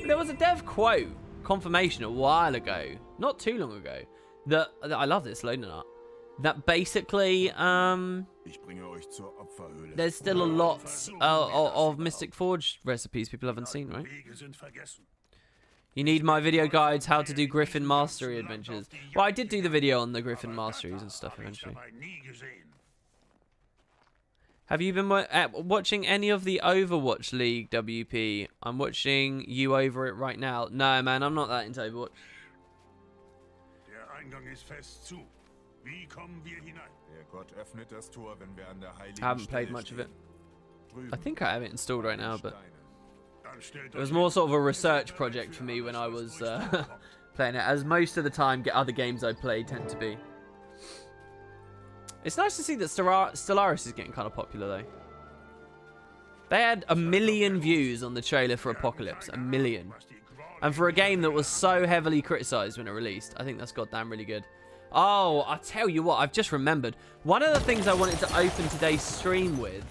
There was a dev quote confirmation a while ago, not too long ago, that I love this loading up. That basically, there's still a lot of Mystic Forge recipes people haven't seen, right? You need my video guides, how to do Griffin Mastery adventures. Well, I did do the video on the Griffin Masteries and stuff eventually. Have you been watching any of the Overwatch League, WP? I'm watching you over it right now. No, man, I'm not that into Overwatch. I haven't played much of it. I think I have it installed right now, but it was more sort of a research project for me when I was playing it, as most of the time other games I play tend to be. It's nice to see that Stellaris is getting kind of popular, though. They had 1 million views on the trailer for Apocalypse. 1 million. And for a game that was so heavily criticised when it released, I think that's goddamn really good. Oh, I'll tell you what, I've just remembered. One of the things I wanted to open today's stream with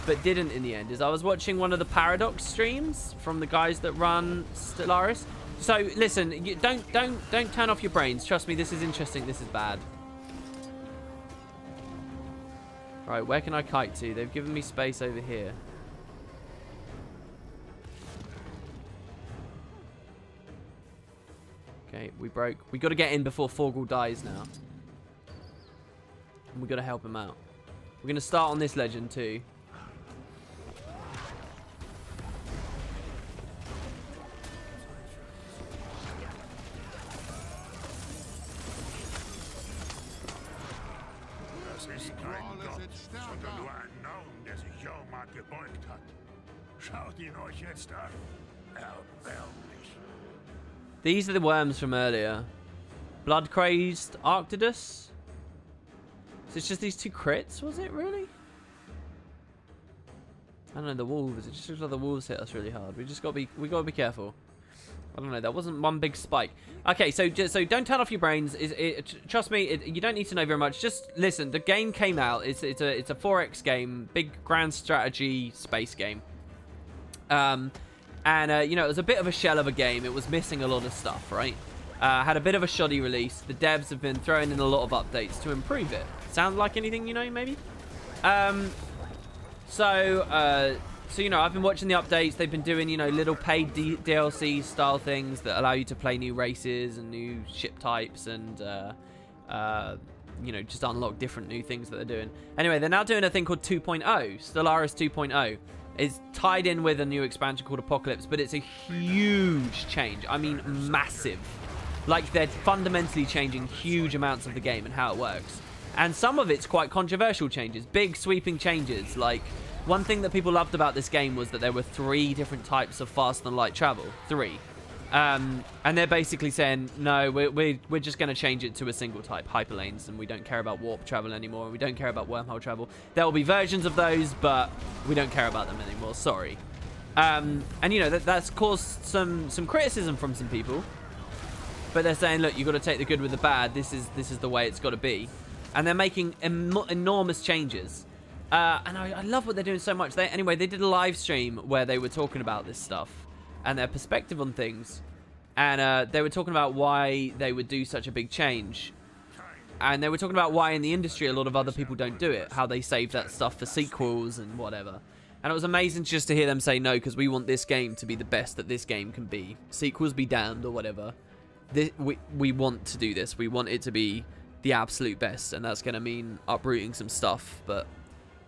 but didn't in the end, is I was watching one of the Paradox streams from the guys that run Stellaris. So listen, don't turn off your brains. Trust me, this is interesting. This is bad. Right, where can I kite to? They've given me space over here. Okay, we broke. We got to get in before Forgal dies now. And we got to help him out. We're going to start on this legend too. Das ist kein Gott, sondern nur ein Norn, der sich Jormag gebeugt hat. Schaut ihn euch jetzt an. Erbärmlich. These are the worms from earlier. Blood-crazed Arctidus. So it's just these two crits, was it really? I don't know, the wolves. It just looks like the wolves hit us really hard. We gotta be careful. I don't know. That wasn't one big spike. Okay, so don't turn off your brains. Trust me, you don't need to know very much. Just listen. The game came out. It's a 4X game, big grand strategy space game. And you know, it was a bit of a shell of a game. It was missing a lot of stuff, right? Had a bit of a shoddy release. The devs have been throwing in a lot of updates to improve it. Sound like anything you know, maybe? So, you know, I've been watching the updates. They've been doing, you know, little paid DLC style things that allow you to play new races and new ship types and, you know, just unlock different new things that they're doing. Anyway, they're now doing a thing called 2.0, Stellaris 2.0. It's tied in with a new expansion called Apocalypse, but it's a huge change. I mean, massive. Like, they're fundamentally changing huge amounts of the game and how it works. And some of it's quite controversial changes, big sweeping changes. Like, one thing that people loved about this game was that there were 3 different types of fast and light travel. 3. And they're basically saying, no, we're just going to change it to a single type, hyperlanes, and we don't care about warp travel anymore, and we don't care about wormhole travel. There will be versions of those, but we don't care about them anymore, sorry. And, you know, that's caused some criticism from some people. But they're saying, look, you've got to take the good with the bad. This is the way it's got to be. And they're making enormous changes. And I love what they're doing so much. Anyway, they did a live stream where they were talking about this stuff and their perspective on things. And they were talking about why they would do such a big change. And they were talking about why in the industry a lot of other people don't do it. How they save that stuff for sequels and whatever. And it was amazing just to hear them say no, because we want this game to be the best that this game can be. Sequels be damned or whatever. We want to do this. We want it to be the absolute best. And that's going to mean uprooting some stuff. But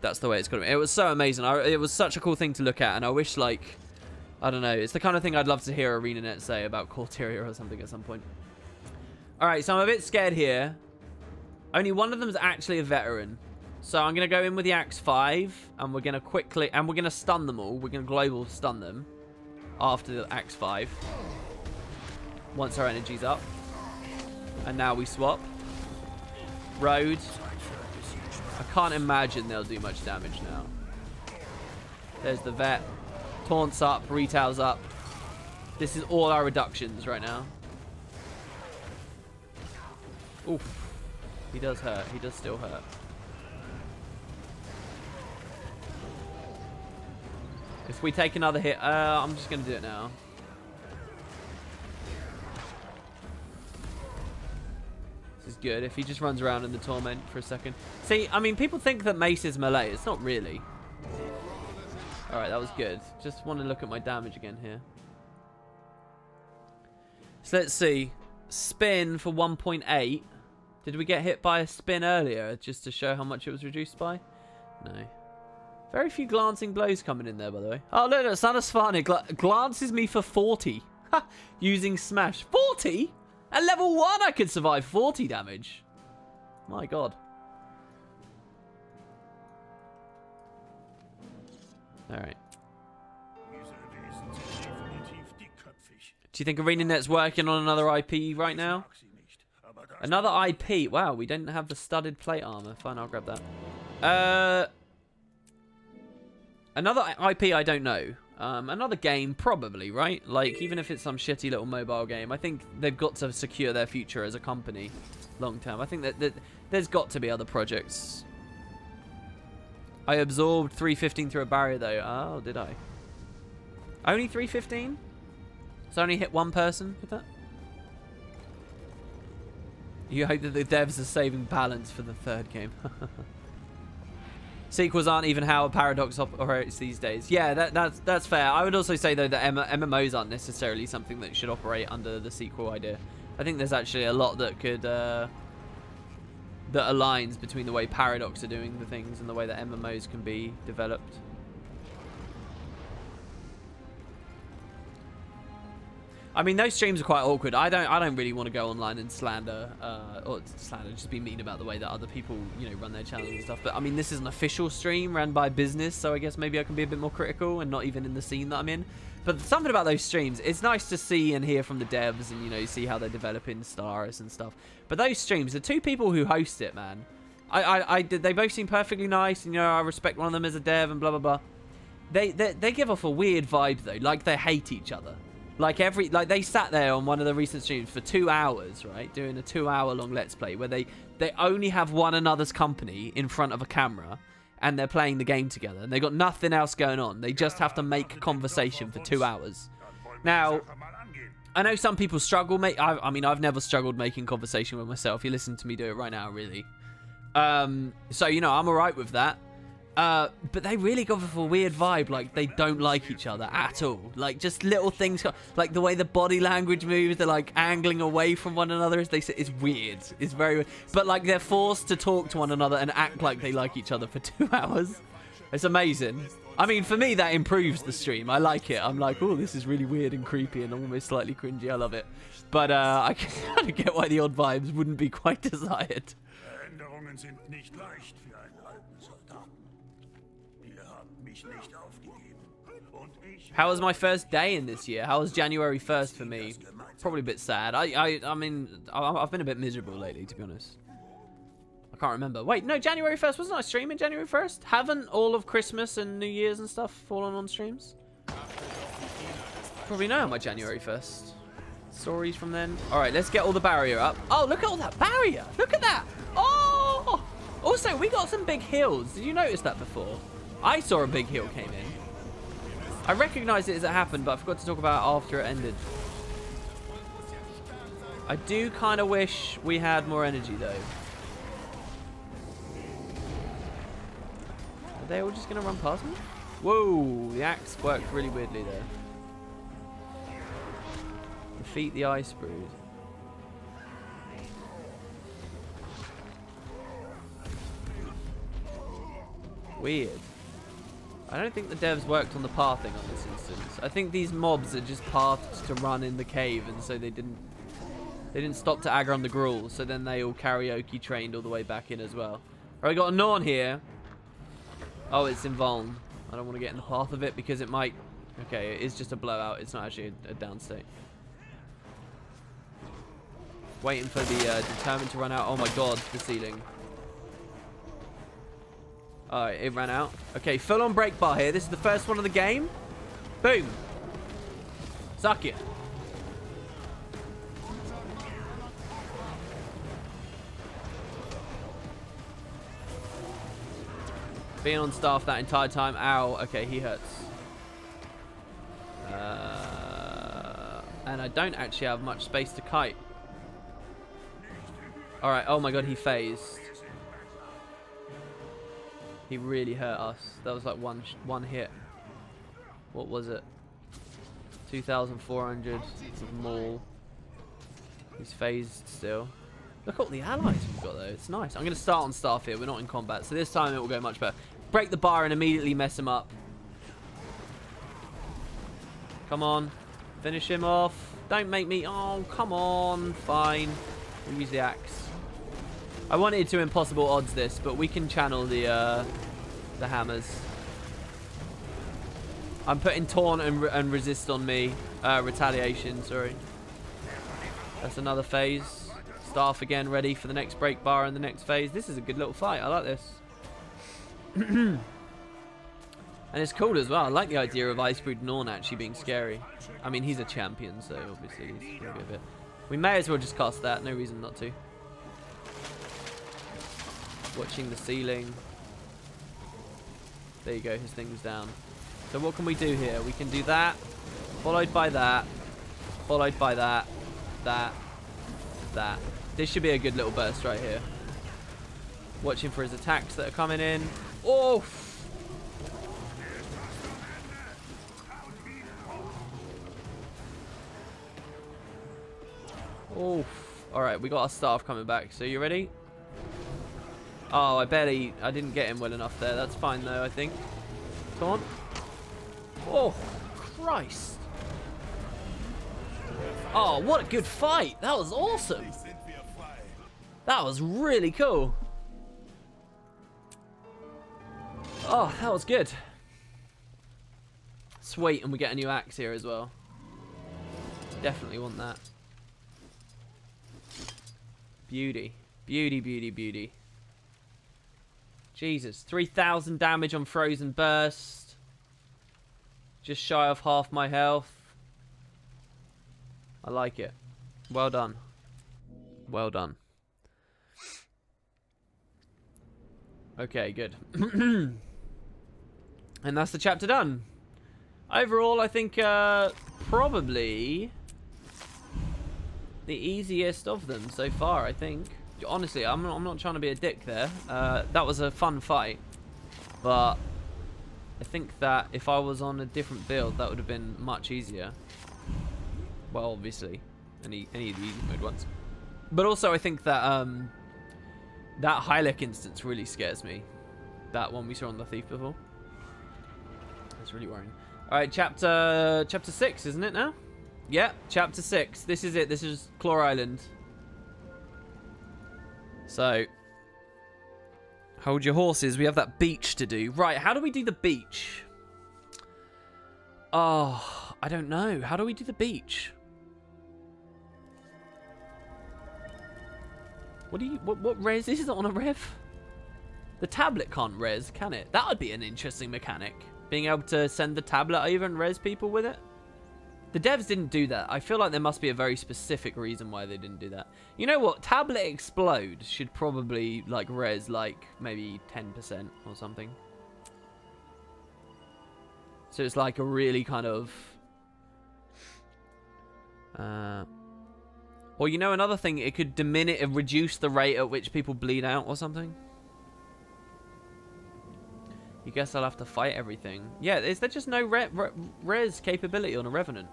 that's the way it's going to be. It was so amazing. It was such a cool thing to look at. And I wish, like, I don't know. It's the kind of thing I'd love to hear ArenaNet say about Corteria or something at some point. Alright, so I'm a bit scared here. Only one of them is actually a veteran. So I'm going to go in with the Axe 5. And we're going to quickly... And we're going to stun them all. We're going to global stun them. After the Axe 5. Once our energy's up. And now we swap. Road. I can't imagine they'll do much damage now. There's the vet. Taunts up. Retail's up. This is all our reductions right now. Oof. He does hurt. He does still hurt. If we take another hit... I'm just going to do it now. This is good. If he just runs around in the torment for a second. See, I mean, people think that mace is melee. It's not really. Alright, that was good. Just want to look at my damage again here. So let's see. Spin for 1.8. Did we get hit by a spin earlier just to show how much it was reduced by? No. Very few glancing blows coming in there, by the way. Oh, look, Sanasfani glances me for 40. Using smash. 40? At level 1, I could survive 40 damage. My god. Alright. Do you think ArenaNet's working on another IP right now? Another IP? Wow, we didn't have the studded plate armor. Fine, I'll grab that. Another IP, I don't know. Another game, probably, right? Like, even if it's some shitty little mobile game, I think they've got to secure their future as a company long term. I think that there's got to be other projects. I absorbed 315 through a barrier though. Oh, did I? Only 315? So I only hit one person with that? You hope that the devs are saving balance for the third game. Sequels aren't even how a Paradox operates these days. Yeah, that's fair. I would also say though that MMOs aren't necessarily something that should operate under the sequel idea. I think there's actually a lot that could that aligns between the way Paradox are doing the things and the way that MMOs can be developed. I mean, those streams are quite awkward. I don't really want to go online and slander, or slander, just be mean about the way that other people, you know, run their channels and stuff. But I mean, this is an official stream ran by business, so I guess maybe I can be a bit more critical and not even in the scene that I'm in. But something about those streams, it's nice to see and hear from the devs and, you know, see how they're developing Staris and stuff. But those streams, the two people who host it, man, they both seem perfectly nice, and, you know, I respect one of them as a dev and blah, blah, blah. They give off a weird vibe, though, like they hate each other. Like they sat there on one of the recent streams for 2 hours, right, doing a 2-hour-long Let's Play where they only have one another's company in front of a camera and they're playing the game together and they got nothing else going on. They just have to make conversation for 2 hours. Now, I know some people struggle, mate. I mean, I've never struggled making conversation with myself. You listen to me do it right now, really. So, you know, I'm all right with that. But they really go for a weird vibe, like they don't like each other at all. Like just little things, like the way the body language moves, they're like angling away from one another as they say. It's weird. It's very weird. But like they're forced to talk to one another and act like they like each other for 2 hours. It's amazing. I mean, for me, that improves the stream. I like it. I'm like, oh, this is really weird and creepy and almost slightly cringy. I love it. But I can kind of get why the odd vibes wouldn't be quite desired. How was my first day in this year? How was January 1st for me? Probably a bit sad. I mean, I've been a bit miserable lately, to be honest. I can't remember. Wait, no, January 1st. Wasn't I streaming January 1st? Haven't all of Christmas and New Year's and stuff fallen on streams? Probably know my January 1st. Stories from then. All right, let's get all the barrier up. Oh, look at all that barrier. Look at that. Oh! Also, we got some big hills. Did you notice that before? I saw a big hill came in. I recognized it as it happened, but I forgot to talk about it after it ended. I do kind of wish we had more energy, though. Are they all just going to run past me? Whoa, the axe worked really weirdly there. Defeat the ice brood. Weird. I don't think the devs worked on the pathing on this instance. I think these mobs are just pathed to run in the cave, and so they didn't stop to aggro on the gruel, so then they all karaoke trained all the way back in as well. Alright, got a Norn here. Oh, it's invuln. I don't want to get in the path of it because it might... Okay, it is just a blowout. It's not actually a down state. Waiting for the determined to run out. Oh my god, the ceiling. Alright, it ran out. Okay, full on break bar here. This is the first one of the game. Boom. Suck it. Being on staff that entire time. Ow. Okay, he hurts. And I don't actually have much space to kite. Alright, oh my god, he phased. He really hurt us. That was like one hit. What was it? 2,400 of maul. He's phased still. Look at all the allies we've got though. It's nice. I'm going to start on staff here. We're not in combat. So this time it will go much better. Break the bar and immediately mess him up. Come on. Finish him off. Don't make me... Oh, come on. Fine. We'll use the axe. I wanted to impossible odds this, but we can channel the hammers. I'm putting taunt and resist on me. Retaliation, sorry. That's another phase. Staff again ready for the next break bar and the next phase. This is a good little fight. I like this. And it's cool as well. I like the idea of Icebrood Norn actually being scary. I mean, he's a champion, so obviously he's going to be a bit... We may as well just cast that. No reason not to. Watching the ceiling. There you go, his thing's down. So what can we do here? We can do that, followed by that, followed by that, that. This should be a good little burst right here. Watching for his attacks that are coming in. Oh! Oh! Alright, we got our staff coming back. So you ready? Oh, I didn't get him well enough there. That's fine though, I think. Come on. Oh, Christ. Oh, what a good fight. That was awesome. That was really cool. Oh, that was good. Sweet, and we get a new axe here as well. Definitely want that. Beauty. Beauty, beauty, beauty. Jesus, 3,000 damage on Frozen Burst. Just shy of half my health. I like it. Well done. Well done. Okay, good. And that's the chapter done. Overall, I think probably the easiest of them so far, I think. Honestly, I'm not trying to be a dick there. That was a fun fight. But I think that if I was on a different build, that would have been much easier. Well, obviously, any of the easy mode ones. But also, I think that that Hylek instance really scares me. That one we saw on the Thief before. That's really worrying. All right, chapter 6, isn't it now? Yeah, chapter 6. This is it. This is Claw Island. So, hold your horses. We have that beach to do. Right, how do we do the beach? Oh, I don't know. How do we do the beach? What res? This isn't on a rev. The tablet can't res, can it? That would be an interesting mechanic. Being able to send the tablet over and res people with it. The devs didn't do that. I feel like there must be a very specific reason why they didn't do that. You know what? Tablet Explode should probably like res like maybe 10% or something. So it's like a really kind of... or you know another thing, it could reduce the rate at which people bleed out or something. You guess I'll have to fight everything. Yeah, is there just no res capability on a Revenant?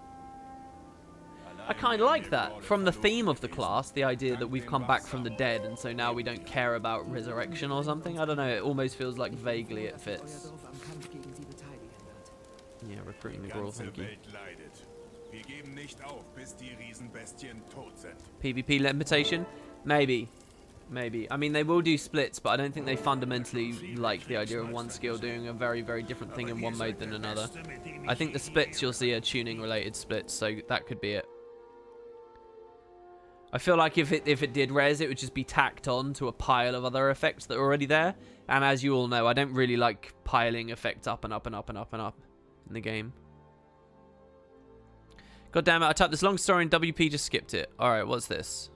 I kind of like that. From the theme of the class, the idea that we've come back from the dead and so now we don't care about resurrection or something. I don't know, it almost feels like vaguely it fits. Yeah, recruiting the Grawl, thank you. PvP limitation? Maybe. Maybe. I mean, they will do splits, but I don't think they fundamentally like the idea of one skill doing a very, very different thing in one mode than another. I think the splits you'll see are tuning-related splits, so that could be it. I feel like if it did res, it would just be tacked on to a pile of other effects that are already there. And as you all know, I don't really like piling effects up and up and up and up and up in the game. God damn it, I typed this long story and WP just skipped it. Alright, what's this?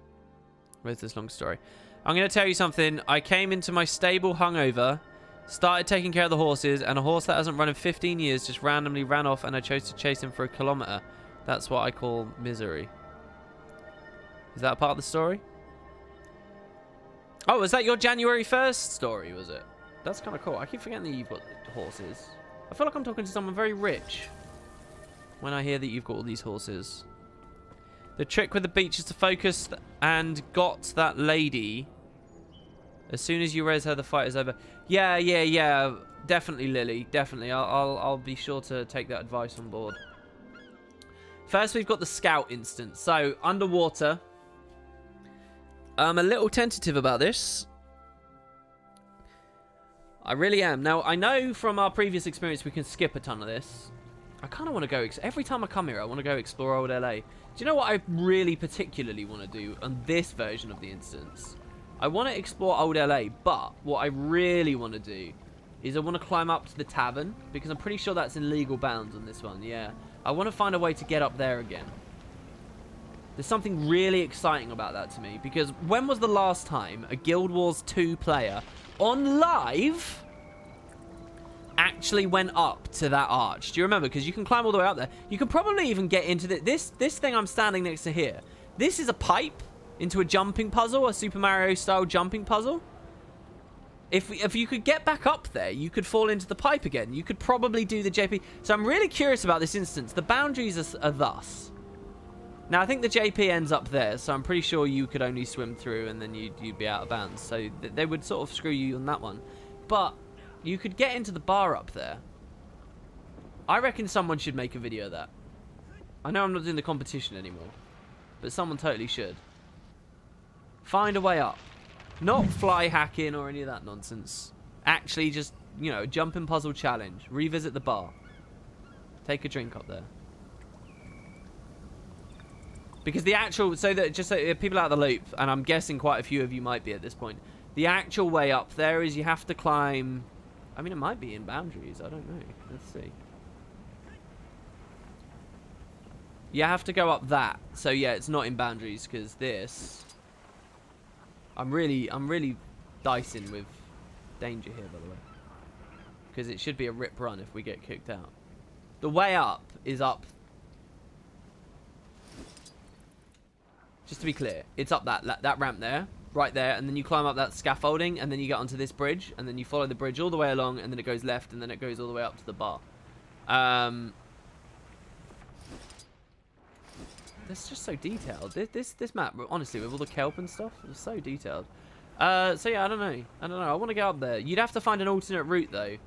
Where's this long story? I'm going to tell you something. I came into my stable hungover, started taking care of the horses, and a horse that hasn't run in 15 years just randomly ran off and I chose to chase him for 1 kilometer. That's what I call misery. Is that a part of the story? Oh, was that your January 1st story, was it? That's kind of cool. I keep forgetting that you've got horses. I feel like I'm talking to someone very rich when I hear that you've got all these horses. The trick with the beach is to focus and got that lady. As soon as you res her, the fight is over. Yeah. Definitely, Lily. Definitely. I'll be sure to take that advice on board. First, we've got the scout instance. So, underwater. I'm a little tentative about this. I really am. Now, I know from our previous experience we can skip a ton of this. I kind of want to go... Every time I come here, I want to go explore Old LA. Do you know what I really particularly want to do on this version of the instance? I want to explore Old LA, but what I really want to do is I want to climb up to the tavern, because I'm pretty sure that's in legal bounds on this one, yeah. I want to find a way to get up there again. There's something really exciting about that to me, because when was the last time a Guild Wars 2 player on live actually went up to that arch. Do you remember? Because you can climb all the way up there. You can probably even get into this thing I'm standing next to here. This is a pipe into a jumping puzzle, a Super Mario style jumping puzzle. If you could get back up there, you could fall into the pipe again. You could probably do the JP. So I'm really curious about this instance. The boundaries are thus. Now, I think the JP ends up there, so I'm pretty sure you could only swim through and then you'd be out of bounds. So they would sort of screw you on that one. But you could get into the bar up there. I reckon someone should make a video of that. I know I'm not doing the competition anymore, but someone totally should. Find a way up. Not fly hacking or any of that nonsense. Actually just, you know, jumping puzzle challenge. Revisit the bar. Take a drink up there. Because the actual, so that just so people out of the loop, and I'm guessing quite a few of you might be at this point, the actual way up there is you have to climb. I mean, it might be in boundaries. I don't know. Let's see. You have to go up that. So yeah, it's not in boundaries because this. I'm really dicing with danger here, by the way, because it should be a rip run if we get kicked out. The way up is up. Just to be clear, it's up that ramp there, right there, and then you climb up that scaffolding, and then you get onto this bridge, and then you follow the bridge all the way along, and then it goes left, and then it goes all the way up to the bar. It's just so detailed. This map, honestly, with all the kelp and stuff, it's so detailed. So yeah, I don't know. I want to get up there. You'd have to find an alternate route though.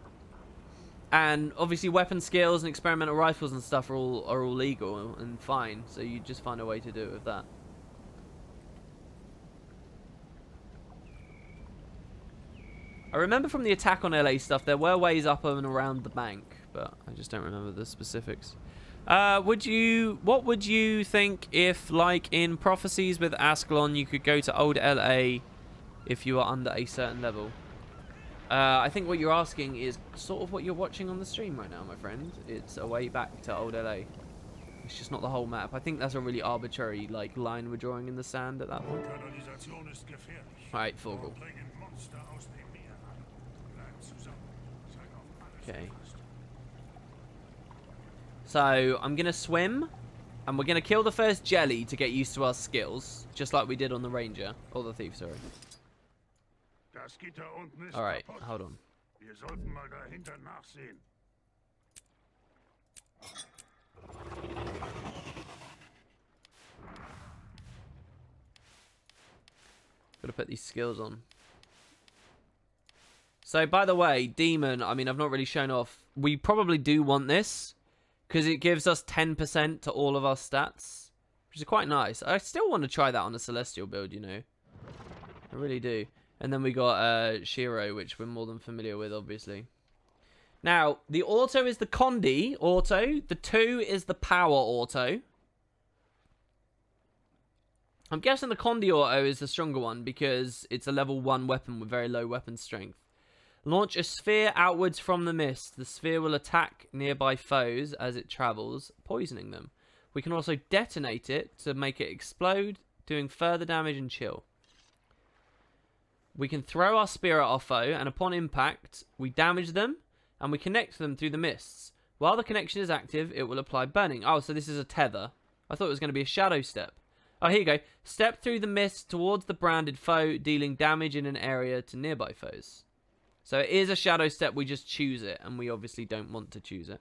And obviously, weapon skills and experimental rifles and stuff are all legal and fine. So you just find a way to do it with that. I remember from the Attack on LA stuff, there were ways up and around the bank, but I just don't remember the specifics. What would you think if, like in Prophecies with Ascalon, you could go to Old LA if you are under a certain level? I think what you're asking is sort of what you're watching on the stream right now, my friend. It's a way back to Old LA. It's just not the whole map. I think that's a really arbitrary like line we're drawing in the sand at that point. Alright, Vogel. Okay. So, I'm going to swim, and we're going to kill the first jelly to get used to our skills, just like we did on the Ranger, or the Thief, sorry. Alright, hold on. Gotta put these skills on. So, by the way, Demon, I mean, I've not really shown off. We probably do want this, because it gives us 10% to all of our stats, which is quite nice. I still want to try that on a Celestial build, you know. I really do. And then we got Shiro, which we're more than familiar with, obviously. Now, the auto is the Condi auto. The 2 is the power auto. I'm guessing the Condi auto is the stronger one, because it's a level 1 weapon with very low weapon strength. Launch a sphere outwards from the mist. The sphere will attack nearby foes as it travels, poisoning them. We can also detonate it to make it explode, doing further damage and chill. We can throw our spear at our foe, and upon impact, we damage them, and we connect them through the mists. While the connection is active, it will apply burning. Oh, so this is a tether. I thought it was going to be a shadow step. Oh, here you go. Step through the mist towards the branded foe, dealing damage in an area to nearby foes. So it is a shadow step, we just choose it, and we obviously don't want to choose it.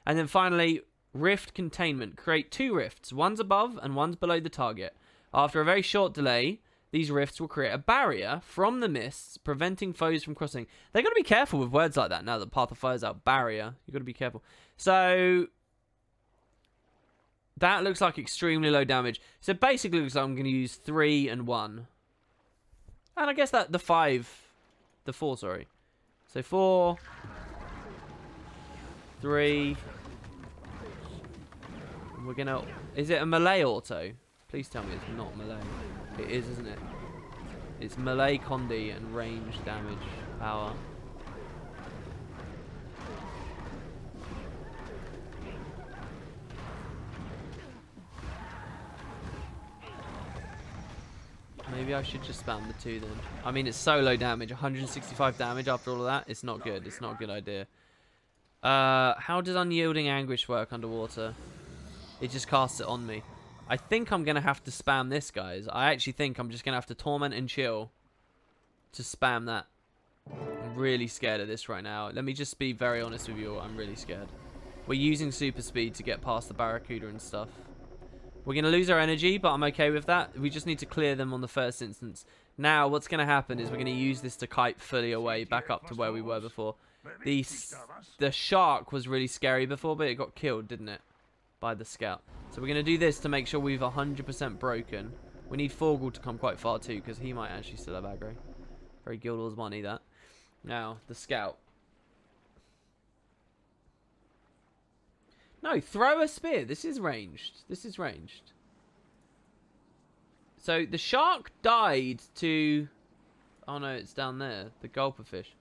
And then finally, rift containment. Create 2 rifts, one's above and one's below the target. After a very short delay, these rifts will create a barrier from the mists, preventing foes from crossing. They've got to be careful with words like that now that Path of Fire's out. Barrier, you've got to be careful. So that looks like extremely low damage. So basically looks like I'm going to use 3 and 1. And I guess that the 4, sorry. So 4, 3. We're gonna. Is it a melee auto? Please tell me it's not melee. It is, isn't it? It's melee Condi and range damage power. Maybe I should just spam the 2 then. I mean, it's so low damage. 165 damage after all of that. It's not good. It's not a good idea. How does Unyielding Anguish work underwater? It just casts it on me. I think I'm going to have to spam this, guys. I actually think I'm just going to have to Torment and Chill to spam that. I'm really scared of this right now. Let me just be very honest with you all. I'm really scared. We're using super speed to get past the Barracuda and stuff. We're going to lose our energy, but I'm okay with that. We just need to clear them on the first instance. Now, what's going to happen is we're going to use this to kite fully away, back up to where we were before. The shark was really scary before, but it got killed, didn't it? By the scout. So we're going to do this to make sure we've 100% broken. We need Forgul to come quite far too, because he might actually still have aggro. Very Guild Wars money, that. Now, the scout. No, throw a spear. This is ranged. This is ranged. So, the shark died to... Oh no, it's down there. The gulper fish.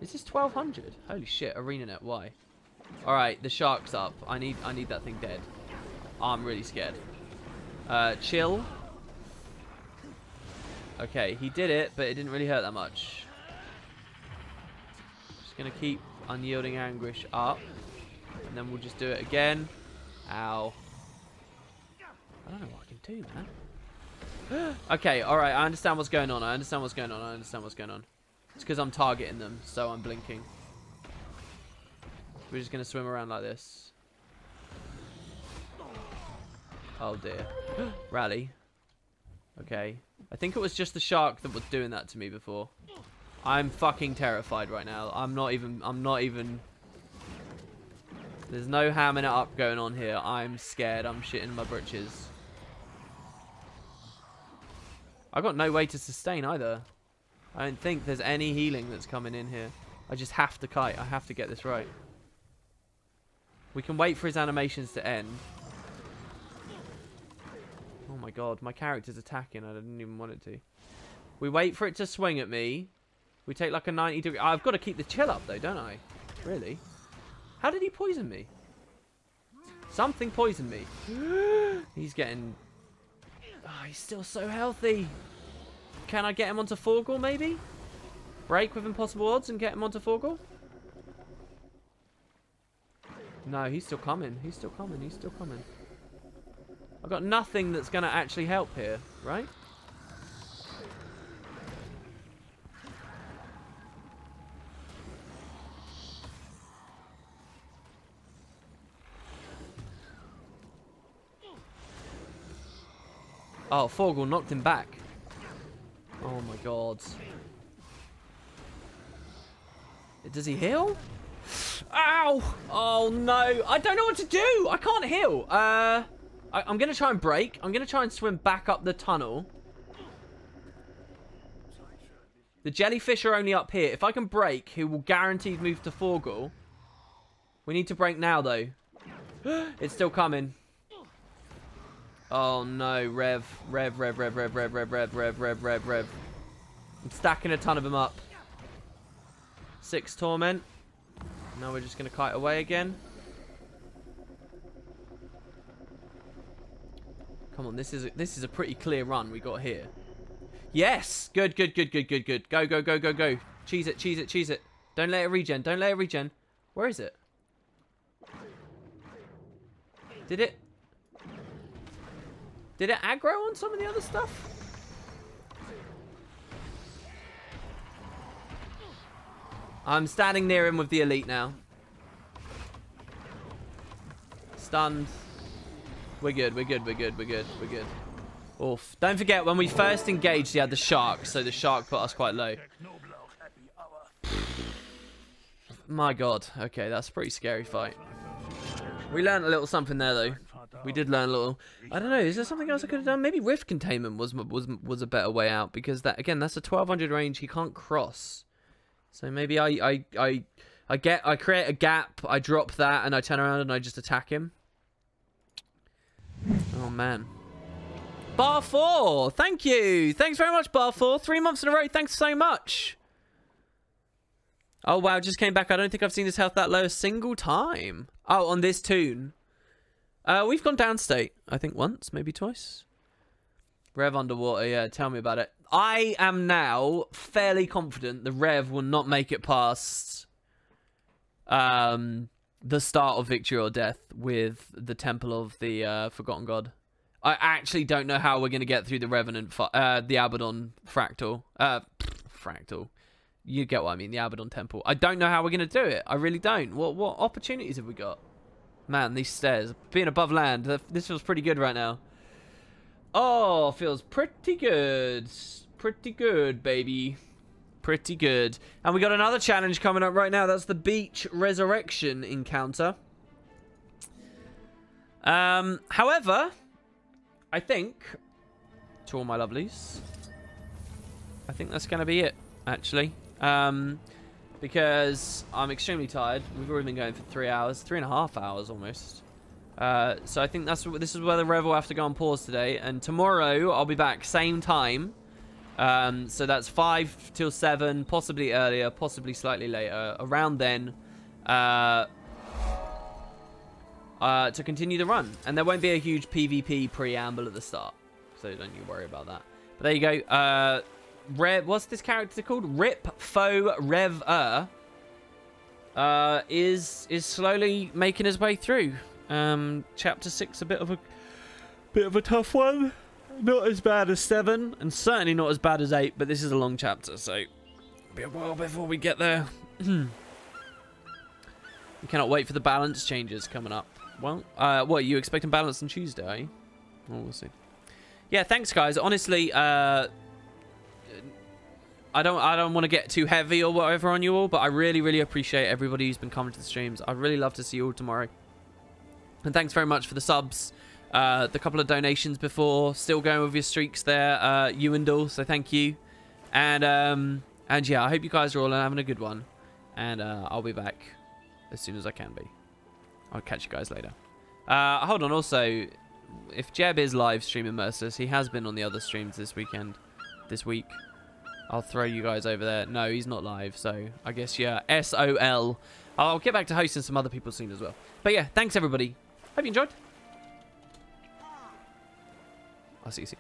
Is this 1200? Holy shit, ArenaNet, why? Alright, the shark's up. I need that thing dead. I'm really scared. Chill. Okay, he did it, but it didn't really hurt that much. Just gonna keep Unyielding Anguish up. And then we'll just do it again. Ow. I don't know what I can do, man. Okay, alright, I understand what's going on. I understand what's going on. I understand what's going on. It's because I'm targeting them, so I'm blinking. We're just going to swim around like this. Oh, dear. Rally. Okay. I think it was just the shark that was doing that to me before. I'm fucking terrified right now. I'm not even... There's no hamming it up going on here. I'm scared. I'm shitting my britches. I got no way to sustain either. I don't think there's any healing that's coming in here. I just have to kite. I have to get this right. We can wait for his animations to end. Oh my god, my character's attacking. I didn't even want it to. We wait for it to swing at me. We take like a 90 degree... I've got to keep the chill up though, don't I? Really? How did he poison me? Something poisoned me. He's getting... Oh, he's still so healthy. Can I get him onto Forgul, maybe? Break with impossible odds and get him onto Forgul? No, he's still coming. He's still coming. He's still coming. I've got nothing that's going to actually help here, right? Oh, Forgul knocked him back. Oh my god. Does he heal? Ow! Oh no! I don't know what to do! I can't heal! I'm gonna try and break. I'm gonna try and swim back up the tunnel. The jellyfish are only up here. If I can break, he will guaranteed move to Forgul. We need to break now though. It's still coming. Oh no, Rev. I'm stacking a ton of them up. 6 torment. Now we're just gonna kite away again. Come on, this is a pretty clear run we got here. Yes! Good. Go. Cheese it. Don't let it regen. Don't let it regen. Where is it? Did it aggro on some of the other stuff? I'm standing near him with the elite now. Stunned. We're good. Oof. Don't forget, when we first engaged, he had the shark, so the shark put us quite low. My god. Okay, that's a pretty scary fight. We learned a little something there, though. We did learn a little. I don't know. Is there something else I could have done? Maybe rift containment was a better way out, because that, again, that's a 1200 range he can't cross. So maybe I create a gap, I drop that, and I turn around and I just attack him. Oh man. Bar 4, thank you. Thanks very much, Bar 4. 3 months in a row. Thanks so much. Oh wow, just came back. I don't think I've seen his health that low a single time. Oh, on this tune. We've gone downstate, I think once, maybe twice. Rev underwater, yeah, tell me about it. I am now fairly confident the Rev will not make it past the start of Victory or Death with the Temple of the Forgotten God. I actually don't know how we're going to get through the Revenant, the Abaddon Fractal. Fractal. You get what I mean, the Abaddon Temple. I don't know how we're going to do it. I really don't. What opportunities have we got? Man, these stairs. Being above land, this feels pretty good right now. Oh, feels pretty good. Pretty good, baby. Pretty good. And we got another challenge coming up right now. That's the Beach Resurrection encounter. However, I think, to all my lovelies, I think that's going to be it, actually. Because I'm extremely tired. We've already been going for 3 hours, 3.5 hours almost. So I think this is where the Rev will have to go on pause today. And tomorrow I'll be back same time. So that's 5 till 7, possibly earlier, possibly slightly later. Around then, to continue the run. And there won't be a huge PvP preamble at the start. So don't you worry about that. But there you go. What's this character called? Rip Faux Rev is slowly making his way through. Chapter 6, a bit of a tough one. Not as bad as 7, and certainly not as bad as 8, but this is a long chapter, so it'll be a while before we get there. We cannot wait for the balance changes coming up. Well, what, are you expecting balance on Tuesday, are you? Well, we'll see. Yeah, thanks, guys. Honestly, I don't want to get too heavy or whatever on you all, but I really, really appreciate everybody who's been coming to the streams. I'd really love to see you all tomorrow. And thanks very much for the subs. The couple of donations before, still going with your streaks there, Ewendall, so thank you. And yeah, I hope you guys are all having a good one. And I'll be back as soon as I can be. I'll catch you guys later. Hold on, also, if Jeb is live streaming Merciless, he has been on the other streams this week. I'll throw you guys over there. No, he's not live, so I guess, yeah, SOL. I'll get back to hosting some other people soon as well. But yeah, thanks everybody. Hope you enjoyed. I'll see you soon.